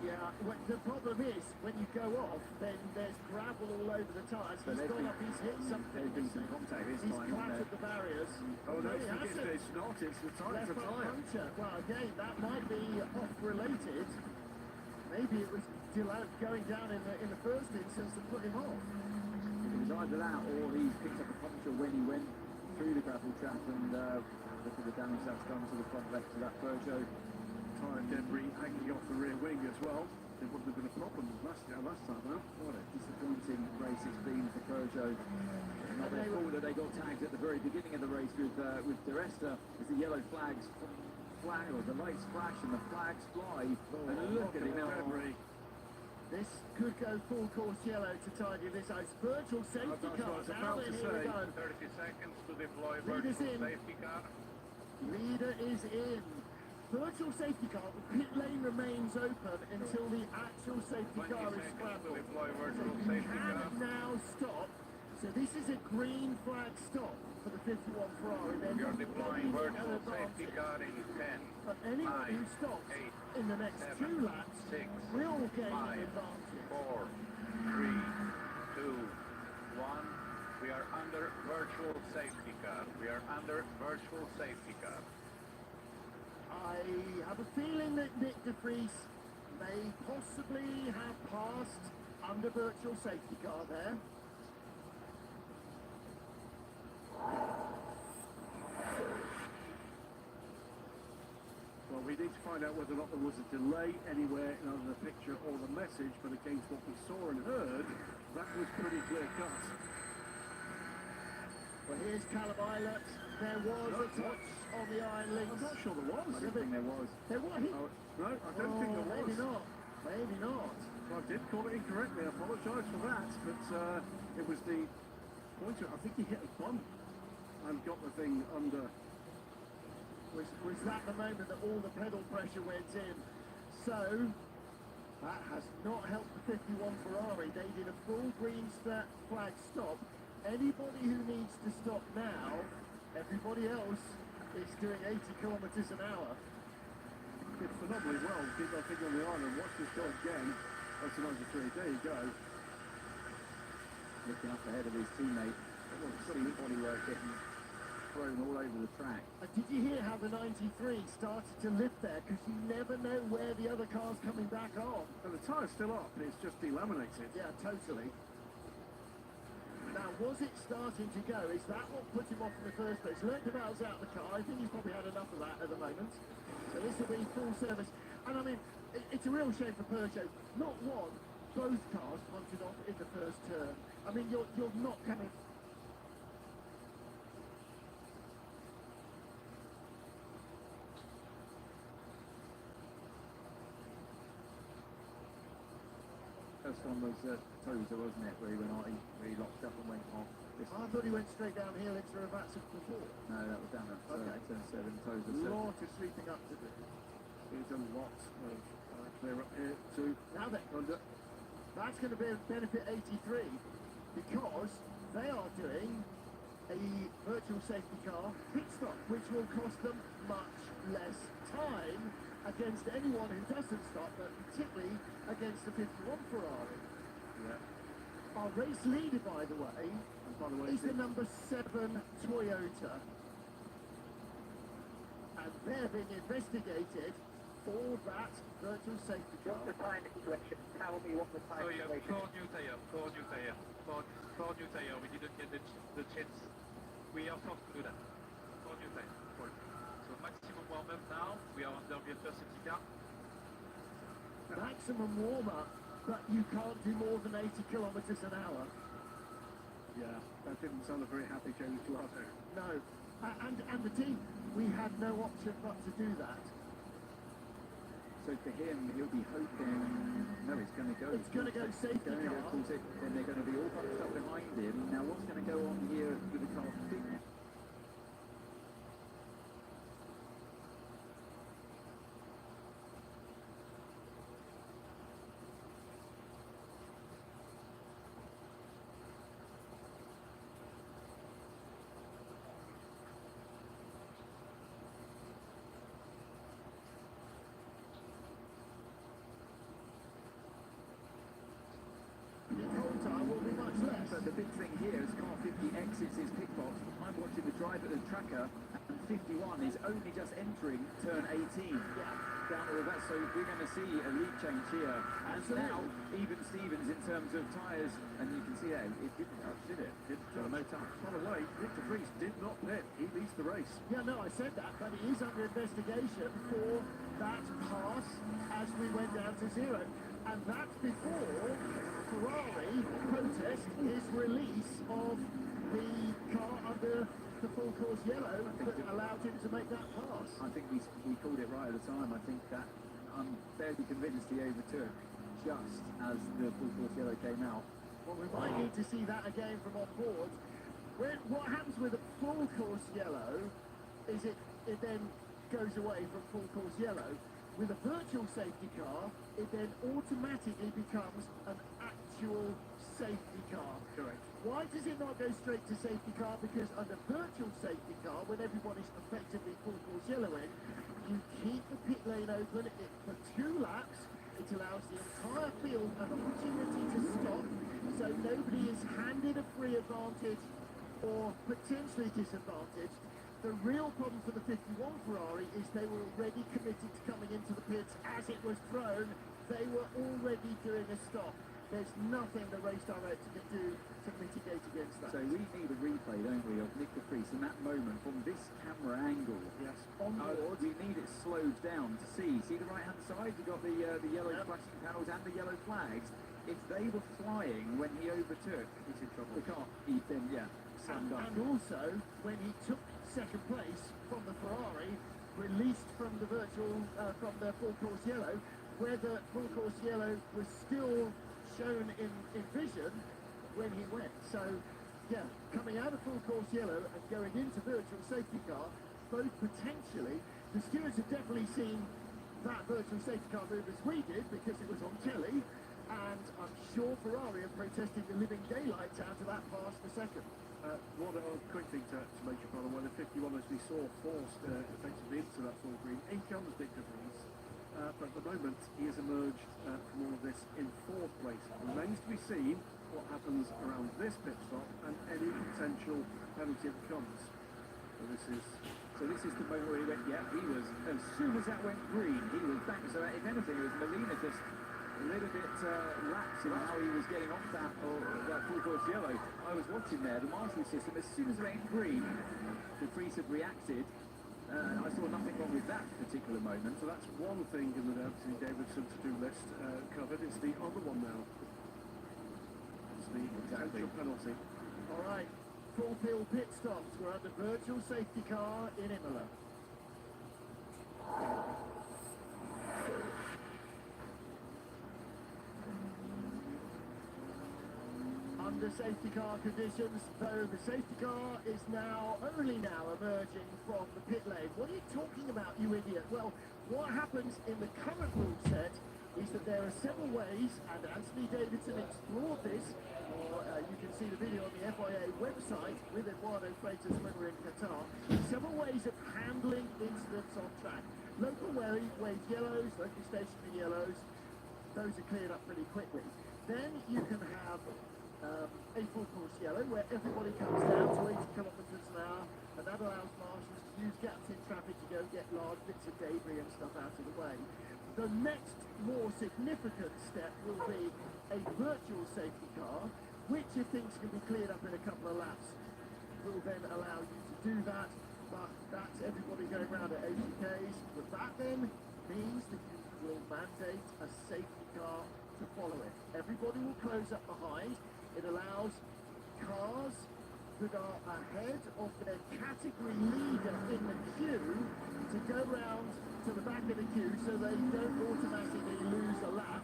Yeah, well, the problem is, when you go off, then there's gravel all over the tyres. He's gone up, he's hit something. There's been some contact this He's time, clattered the barriers. Oh, no, he hasn't. it's not. It's the tyre. Left It's a front tyre. puncture. Well, again, that might be off-related. Maybe it was going down in the first instance that put him off. It was either that, or he's picked up a puncture when he went through the gravel trap, and look at the damage that's done to the front left of that Peugeot. Tyre debris hanging off the rear wing as well. It wouldn't have been a problem last time now. What a disappointing race it's been for Peugeot. Not their fault that they got tagged at the very beginning of the race with De Resta as the yellow flags flag, or the lights flash and the flags fly. And look at it now. This could go full course yellow to tidy this out. Virtual safety car. Now then, here we go. 30 seconds to deploy Leader's virtual in. safety car. Leader is in. Virtual safety car. The pit lane remains open until the actual safety 20 car is seconds to scrambled. deploy So virtual we safety car. can now stop. So this is a green flag stop for the 51 Ferrari. They're You're not deploying gaining virtual an safety advantage. car in 10, But anyone who 9, stops 8, in the next 7, 2 laps 6, will gain 5, an advantage. 4, 3, 2, 1. We are under virtual safety car. We are under virtual safety car. I have a feeling that Nick de Vries may possibly have passed under virtual safety car there. Well, we need to find out whether or not there was a delay anywhere in either the picture or the message, but against what we saw and heard, that was pretty clear cut. Well, here's Callum Eilert. There was a touch on the iron links. I'm not sure there was. I don't think there was. There was. Oh, no, I don't think there was. Maybe not. Maybe not. Well, I did call it incorrectly. I apologise for that, but it was the pointer. I think he hit a bump and got the thing under. Was that the moment that all the pedal pressure went in? So, that has not helped the 51 Ferrari. They did a full green flag stop. Anybody who needs to stop now, everybody else is doing 80 kilometres an hour. Did phenomenally well. Keep that thing on the island. Watch this go again. That's an 93. There you go. Looking up ahead of his teammate. See bodywork getting thrown all over the track. Did you hear how the 93 started to lift there? Because you never know where the other car's coming back on. And the tyre's still up. It's just delaminated. Yeah, totally. Now, was it starting to go? Is that what put him off in the first place? Lerkeval's out of the car. I think he's probably had enough of that at the moment. So this will be full service. And I mean, it's a real shame for Peugeot. Not one, both cars punted off in the first turn. I mean, you're not coming... First one was Tozer, wasn't it, where he went on, where he locked up and went off. I thought he went straight downhill into Ravatsa before. No, that was down at turn 7, Tozer. A lot of sweeping up to do. There's a lot of clear up here too. Now that's going to benefit 83 because they are doing a virtual safety car pit stop, which will cost them much less time against anyone who doesn't stop, but particularly against the 51 Ferrari. Yeah. Our race leader, by the way, is the number 7 Toyota. And they're being investigated for that virtual safety car. What's the time situation? Tell me what the time situation is. Four new tire. Four new tire. We didn't get the chance. We are forced to do that. Four new tire. So maximum warm-up now. We are under virtual safety car. Maximum warm-up, but you can't do more than 80 kilometres an hour. Yeah, that didn't sound a very happy change to us. No. And the team, we had no option but to do that. So for him, he'll be hoping, no, it's going to go. It's going to go safety car. Then they're going to be all bunched up behind him. Now what's going to go on here with the car? Will be much less. But the big thing here is car 50 exits his pit box. I'm watching the drive at the tracker, and 51 is only just entering turn 18 down the reverse. So we're going to see a lead change here. And now, even Stevens in terms of tyres, and you can see that it didn't touch, did it? No touch. By the way, Nick de Vries did not pit. He leads the race. Yeah, no, I said that, but he is under investigation for that pass as we went down to 0. And that's before Ferrari protest his release of the car under the full course yellow that allowed him to make that pass. I think we called it right at the time. I think that I'm fairly convinced he overtook just as the full course yellow came out. Well, we might need to see that again from on board. What happens with a full course yellow is it then goes away from full course yellow. With a virtual safety car, it then automatically becomes an actual safety car. Correct. Why does it not go straight to safety car? Because under virtual safety car, when everybody's effectively full course yellowing, you keep the pit lane open for 2 laps. It allows the entire field an opportunity to stop, so nobody is handed a free advantage or potentially disadvantaged. The real problem for the 51 Ferrari is they were already committed to coming into the pits as it was thrown. They were already doing a stop. There's nothing the race director can do to mitigate against that. So we need a replay, don't we, of Nick de Vries in that moment from this camera angle. Yes, on board. We need it slowed down to see. See the right-hand side? You've got the yellow flashing panels and the yellow flags. If they were flying when he overtook, he's in trouble. The car, And also, when he took second place from the Ferrari, released from the from the full course yellow, where the full course yellow was still shown in vision when he went. So, yeah, coming out of full course yellow and going into virtual safety car, both potentially, the stewards have definitely seen that virtual safety car move as we did because it was on telly, and I'm sure Ferrari are protesting the living daylights out of that past the second. One quick thing to mention, by the way, the 51, as we saw, forced effectively into that full green. In comes Nick de Vries, but at the moment he has emerged from all of this in 4th place. It remains to be seen what happens around this pit stop and any potential penalty that comes. So this is the moment where he went, he was, as soon as that went green, he was back. So if anything, it was Molina just a little bit lax in how he was getting off that full course yellow. I was watching there, the marshalling system, as soon as it went green, de Vries had reacted. I saw nothing wrong with that particular moment. So that's one thing in the Anthony Davidson to-do list covered. It's the other one now. It's the potential penalty. All right, full field pit stops. We're under virtual safety car in Imola. Under safety car conditions, though the safety car is only now emerging from the pit lane. What are you talking about, you idiot? Well, what happens in the current rule set is that there are several ways, and Anthony Davidson explored this, or you can see the video on the FIA website with Eduardo Freitas when we're in Qatar, several ways of handling incidents on track. Local wave yellows, local stationary yellows, those are cleared up pretty quickly. Then you can have a full course yellow where everybody comes down to 80 kilometres an hour, and that allows marshals to use gaps in traffic to go get large bits of debris and stuff out of the way. The next more significant step will be a virtual safety car, which, if things can be cleared up in a couple of laps, will then allow you to do that. But that's everybody going around at 80 k's. But that then means that you will mandate a safety car to follow it. Everybody will close up behind. It allows cars that are ahead of their category leader in the queue to go round to the back of the queue so they don't automatically lose a lap.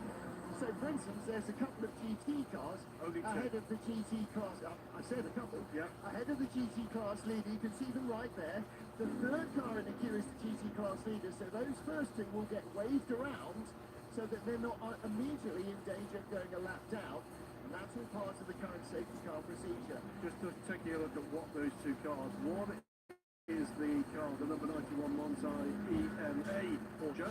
So, for instance, there's a couple of GT cars ahead of the GT class. I said a couple. Yeah. Ahead of the GT class leader. You can see them right there. The third car in the queue is the GT class leader. So those first two will get waved around so that they're not immediately in danger of going a lap down. And that's all part of the current safety car procedure. Just to take a look at what those two cars. One is the car, the number 91 Monzai EMA Porsche.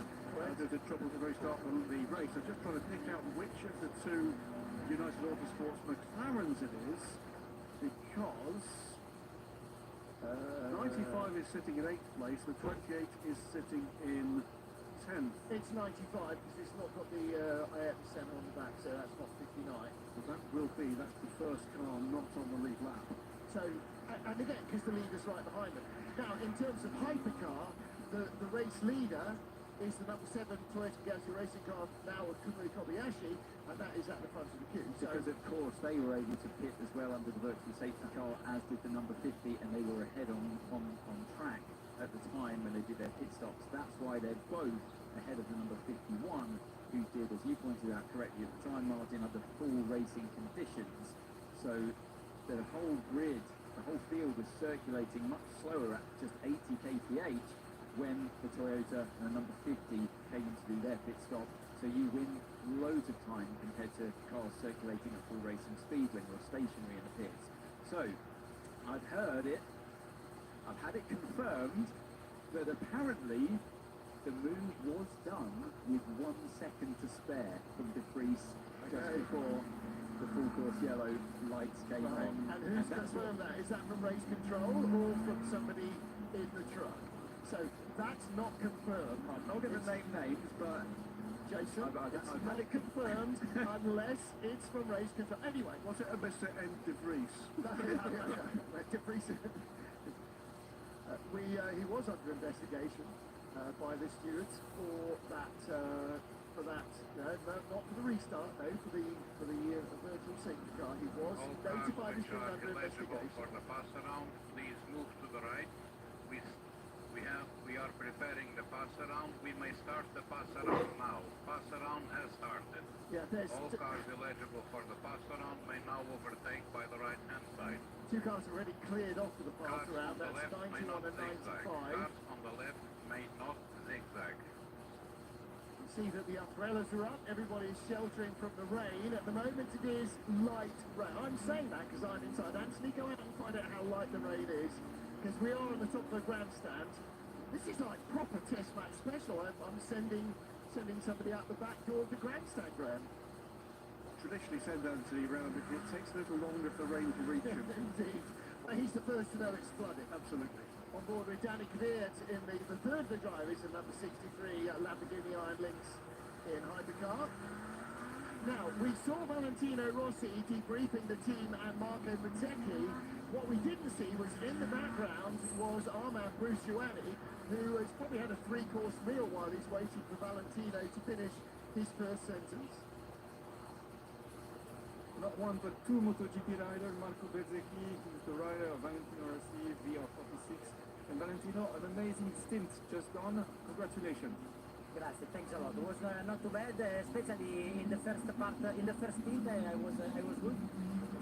There's a trouble at the very start of the race. I'm just trying to pick out which of the two United Autosports McLarens it is, because 95 is sitting in 8th place, the 28 is sitting in 10th. It's 95 because it's not got the IATA center on the back, so that's not 59. But that's the first car not on the lead lap. So, and again, because the leader's right behind them. Now, in terms of hypercar, the race leader is the number 7 Toyota Gazoo racing car now of Kumari Kobayashi, and that is at the front of the queue. So, because of course they were able to pit as well under the virtual safety car, as did the number 50, and they were ahead on track at the time when they did their pit stops. That's why they're both ahead of the number 51, who did, as you pointed out correctly at the time, Martin, under full racing conditions. So the whole grid, the whole field was circulating much slower at just 80 kph when the Toyota and the number 50 came to do their pit stop. So you win loads of time compared to cars circulating at full racing speed when you're stationary in the pits. So I've heard it, I've had it confirmed that apparently the move was done with 1 second to spare from de Vries just before the full course yellow lights came Right. on. And who's confirmed that? Is that from race control or from somebody in the truck? So that's not confirmed. I'm not going to name names, but Jason, it's I've not confirmed unless it's from race control. Anyway, Was it a Mr. N. De Vries? De Vries. He was under investigation by the stewards for that. Not for the restart, no, for the virtual safety car. He was All notified cars he's been which are under eligible investigation. for the pass around, please move to the right. We are preparing the pass around. We may start the pass around now. Pass around has started. Yeah, there's All cars eligible for the pass around may now overtake by the right hand side. two cars already cleared off for the pass Cars around. on the That's left may 91 not and zigzag. 95. Cars on the left may not zigzag. You see that the umbrellas are up. Everybody's sheltering from the rain. At the moment it is light rain. I'm saying that because I'm inside. Anthony, go out and find out how light the rain is, because we are on the top of the grandstand. This is like proper test match special. I'm sending somebody out the back door of the grandstand, Graham. Traditionally send Anthony round, but it takes a little longer for rain to reach him. Indeed. Well, he's the first to know it's flooded. Absolutely. On board with Danny Kvyat in the third of the drivers in number 63 Lamborghini Iron Lynx in hypercar. Now, we saw Valentino Rossi debriefing the team and Marco Bezzecchi. What we didn't see was in the background was our man Bruce Ioanni, who has probably had a three-course meal while he's waiting for Valentino to finish his first sentence. Not one but two MotoGP riders, Marco Bezzecchi, who's the rider of Valentino Rossi, VR46, and Valentino, an amazing stint just done. Congratulations. Grazie, thanks a lot. It was not too bad, especially in the first part. In the first stint, I was good.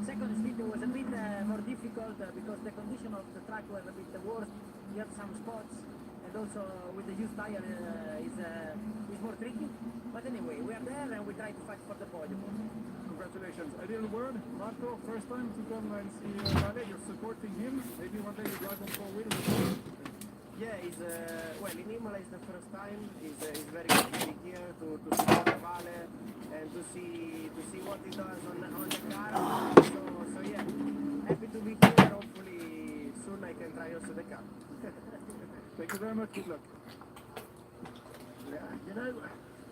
Second stint was a bit more difficult because the condition of the track was a bit worse. You have some spots, and also with the used tire is more tricky. But anyway, we are there and we try to fight for the podium. Congratulations. A little word, Marco, first time to come and see Vale. You're supporting him. Maybe one day you drive on 4 wheels. Yeah, well, in Imola is the first time. It's very good to be here to support Vale and to see what he does on the car. So yeah, happy to be here. Hopefully soon I can try also the car. Thank you very much. Good luck. Yeah, you know,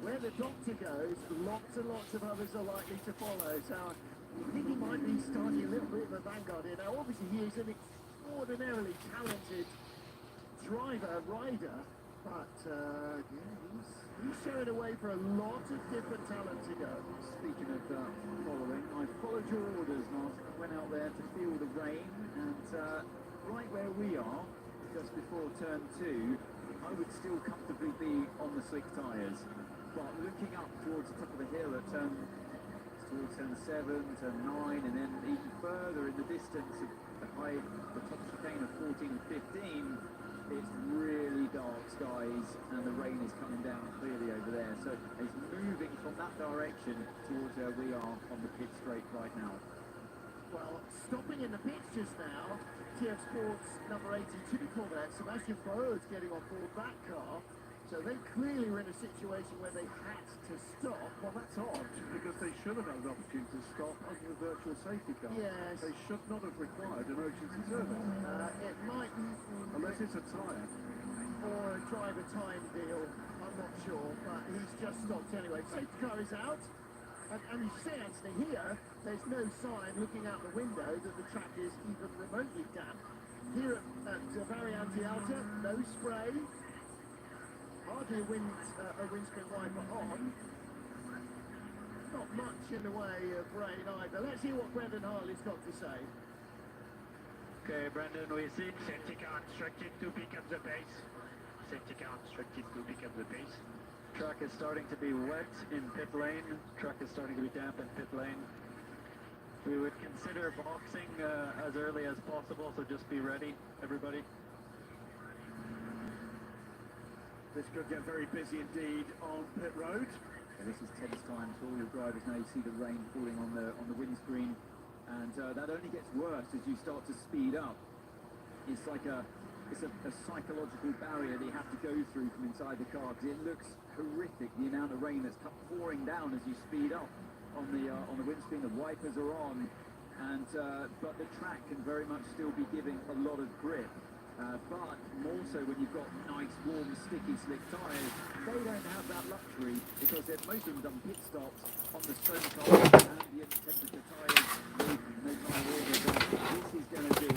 where the doctor goes, lots and lots of others are likely to follow. So I think he might be starting a little bit of a vanguard here. Now, obviously, he is an extraordinarily talented rider, but he's showing a way for a lot of different talent to go. Speaking of following, I followed your orders, Martin. I went out there to feel the rain, and right where we are, just before turn 2, I would still comfortably be on the slick tyres. But looking up towards the top of the hill at towards turn 7, turn 9, and then even further in the distance of the top chicane of 14 and 15, it's really dark skies and the rain is coming down clearly over there. So it's moving from that direction towards where we are on the pit straight right now. Well, stopping in the pits just now, TF Sports number 82 Corvette, Sebastian Bo's getting on board that car. So they clearly were in a situation where they had to stop. Well, that's odd. Because they should have had an opportunity to stop under the virtual safety car. Yes. They should not have required emergency service. It might... Unless it's a tyre. Or a driver time deal, I'm not sure, but he's just stopped anyway. Safety car is out. And you see, Anthony, here, there's no sign looking out the window that the track is even remotely damp. Here at Variante Alta, no spray. Hardly a windscreen wiper on. Not much in the way of rain either. Let's hear what Brendan Harley's got to say. Okay, Brendan, we see safety car instructed to pick up the pace. Safety car instructed to pick up the pace. Truck is starting to be wet in pit lane. Truck is starting to be damp in pit lane. We would consider boxing as early as possible, so just be ready, everybody. This could get very busy indeed on pit road. Yeah, this is tense time for all your drivers now. You see the rain falling on the windscreen, and that only gets worse as you start to speed up. It's like a psychological barrier that you have to go through from inside the car, because it looks horrific, the amount of rain that's pouring down as you speed up. on the windscreen. The wipers are on, and but the track can very much still be giving a lot of grip. But more so when you've got nice, warm, sticky, slick tyres, they don't have that luxury because most of them done pit stops on the stone cold ambient temperature tyres with no tyre order. This is going to be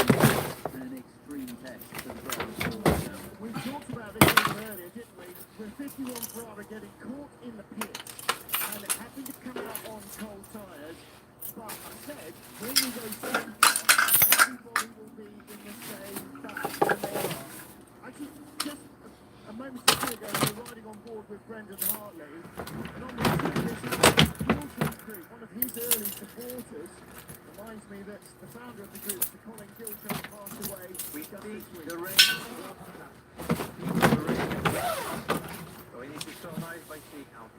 an extreme test for the drivers. We talked about this a little earlier, didn't we? With 51 Ferrari getting caught in the pit and having to come out on cold tyres. But I said, when we go safety, everybody will be in the same batch when they are. Actually, just a moment or two ago, we were riding on board with Brendan Hartley, and on the previous Wilson's group, one of his early supporters, reminds me that the founder of the group, Sir Colin Gilchrist, passed away just this week. The rain. So we need to start by speed now.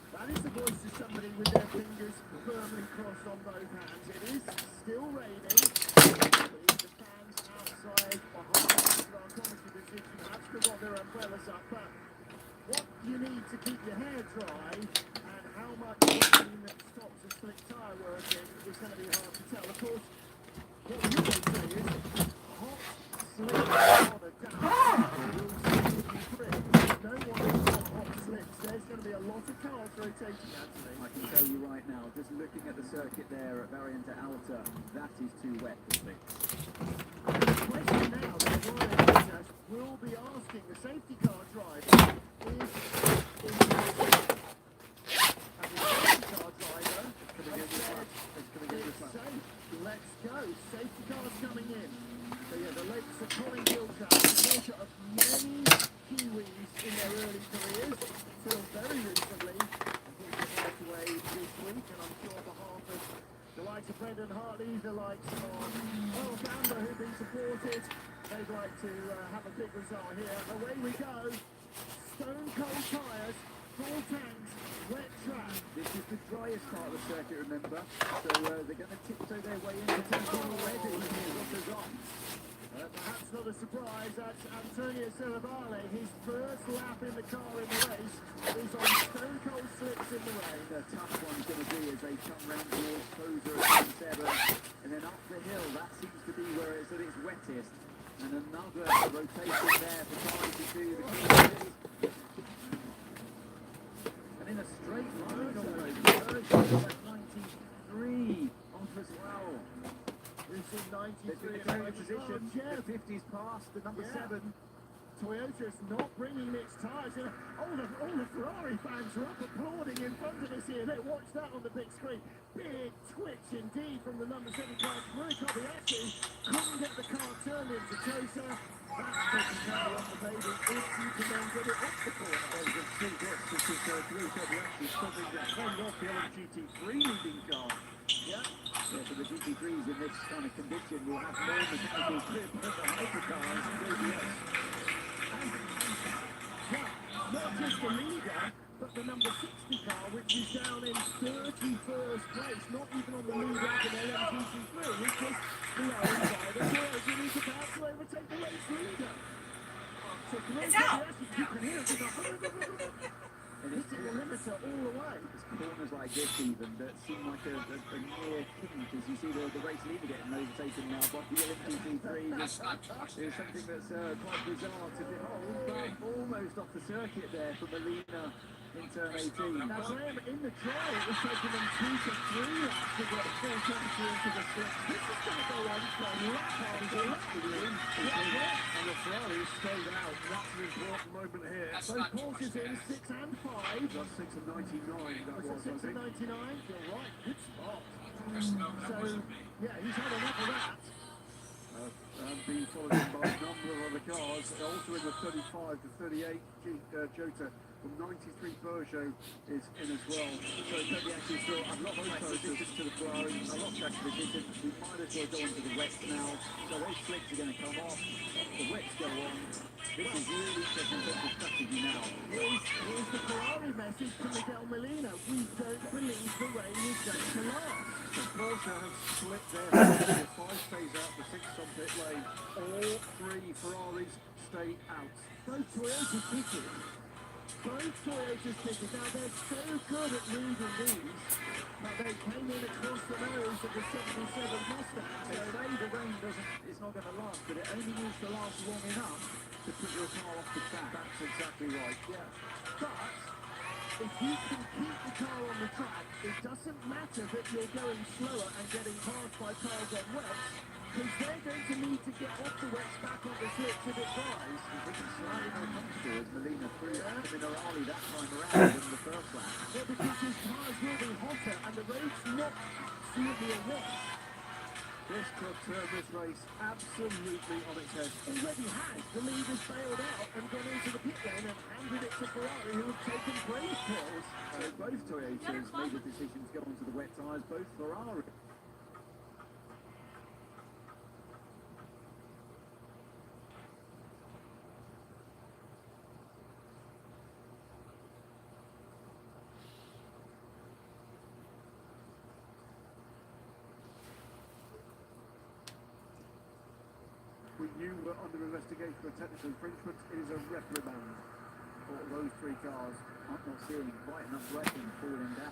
That is the voice of somebody with their fingers firmly crossed on both hands. It is still raining. The fans outside behind the chronometry position have still got their umbrellas up. But what you need to keep your hair dry and how much rain stops a slick tyre working is going to be hard to tell. Of course, what we always say is hot, slick water down will see you through. No one is on hot slicks. There's going to be a lot of cars rotating, Anthony. I can tell you right now, just looking at the circuit there at Variante Alta, that is too wet for slicks. The question now that Ryan Business will be asking the safety car driver is and the safety car driver has said it's safe. Let's go. Safety cars coming in. So yeah, the late Sir Colin Gilchrist, supporter of many Kiwis in their early careers, till very recently, unfortunately passed away this week, and I'm sure on behalf of the likes of Brendan Hartley, the likes of Earl Gamba, who've been supported, they'd like to have a big result here. Away we go. Stone cold tyres, full tanks, wet track. This is the driest part of the circuit, remember? So they're going to tiptoe their way into tempo already. What is on? Perhaps not a surprise, that's Antonio Serravalle. His first lap in the car in the race is on stone cold slicks in the rain. The tough one's going to be as they come round towards Poser at 7, and then up the hill. That seems to be where it's at its wettest. And another rotation there for trying to do the Kiwis. And in a straight line almost. Version at 93 off as well. We've seen 93 They've been in a position. The 50's past the number 7. Toyota's not bringing its tyres in. All the Ferrari fans are up applauding in front of us here. They watch that on the big screen. Big twitch indeed from the number 7 car. Rui Kobayashi couldn't get the car turned into Tosa. That's taking power off the baby if you can then get it off the corner. There's a big hit because Rui Kobayashi is struggling to fend off the old GT3 leading car. Yeah, so the GT3s in this kind of condition will have more mechanical grip than the hypercars. not just the leader, but the number 60 car, which is down in 31st place, not even on the lead lap in LMGT3, which is below by the Toyota. You need to perhaps overtake the race leader. So it's out! You can hear it. And it's hitting the limiter all the way. It's corners like this even that seem like a near kink as you see the race leader getting overtaken now by the LMGT3. It's something that's quite bizarre to behold, but almost off the circuit there for Molina in turn 18. Now Graham, in the trial, it was taking them 2 to 3 laps to get full temperature into the slip. This is going to go on for lap after lap. And the Ferrari stayed out. That's an important moment here. So Porsche's in 6 and 5. That's 6 and 99. That was 6 and 99. You're right. Good spot. So, yeah, he's had enough of that. And being followed in by a number of other cars. Also in the 35 to 38 Jota from 93 Peugeot is in as well. So Kobayashi still a lot of position to the Ferrari, a lot of track position. We might as well go on to the wets now. So those slicks are going to come off. The wets go on. This is really interesting strategy now. Here's the Ferrari message to Miguel Molina. We don't believe the rain is going to last. So Porsche have split their 5 stays out, the 6 on pit lane. All 3 Ferraris stay out. Both Toyota pitted Both Toyota's pitches, now they're so good at moving these, but they came in across the nose of the 77 Mustang. So the rain it's not going to last, but it only needs to last long enough to put your car off the track. That's exactly right, yeah. But if you can keep the car on the track, it doesn't matter that you're going slower and getting passed by cars on wets, because they're going to need to get off the wets back on the slicks if it dries. They can slightly more comfortable as Molina threw the Minerali that time around than the first lap. Well, because his cars will be hotter and the road's not absolutely a wash. This could turn this race absolutely on its head. Already has. The lead has bailed out and gone into the pit lane and handed it to Ferrari, who have taken brave pills. So both Toyotas made the decision to go onto the wet tyres, both Ferrari. You were under investigation for technical infringement. It is a reprimand for those three cars. I'm not seeing quite enough wrecking falling down.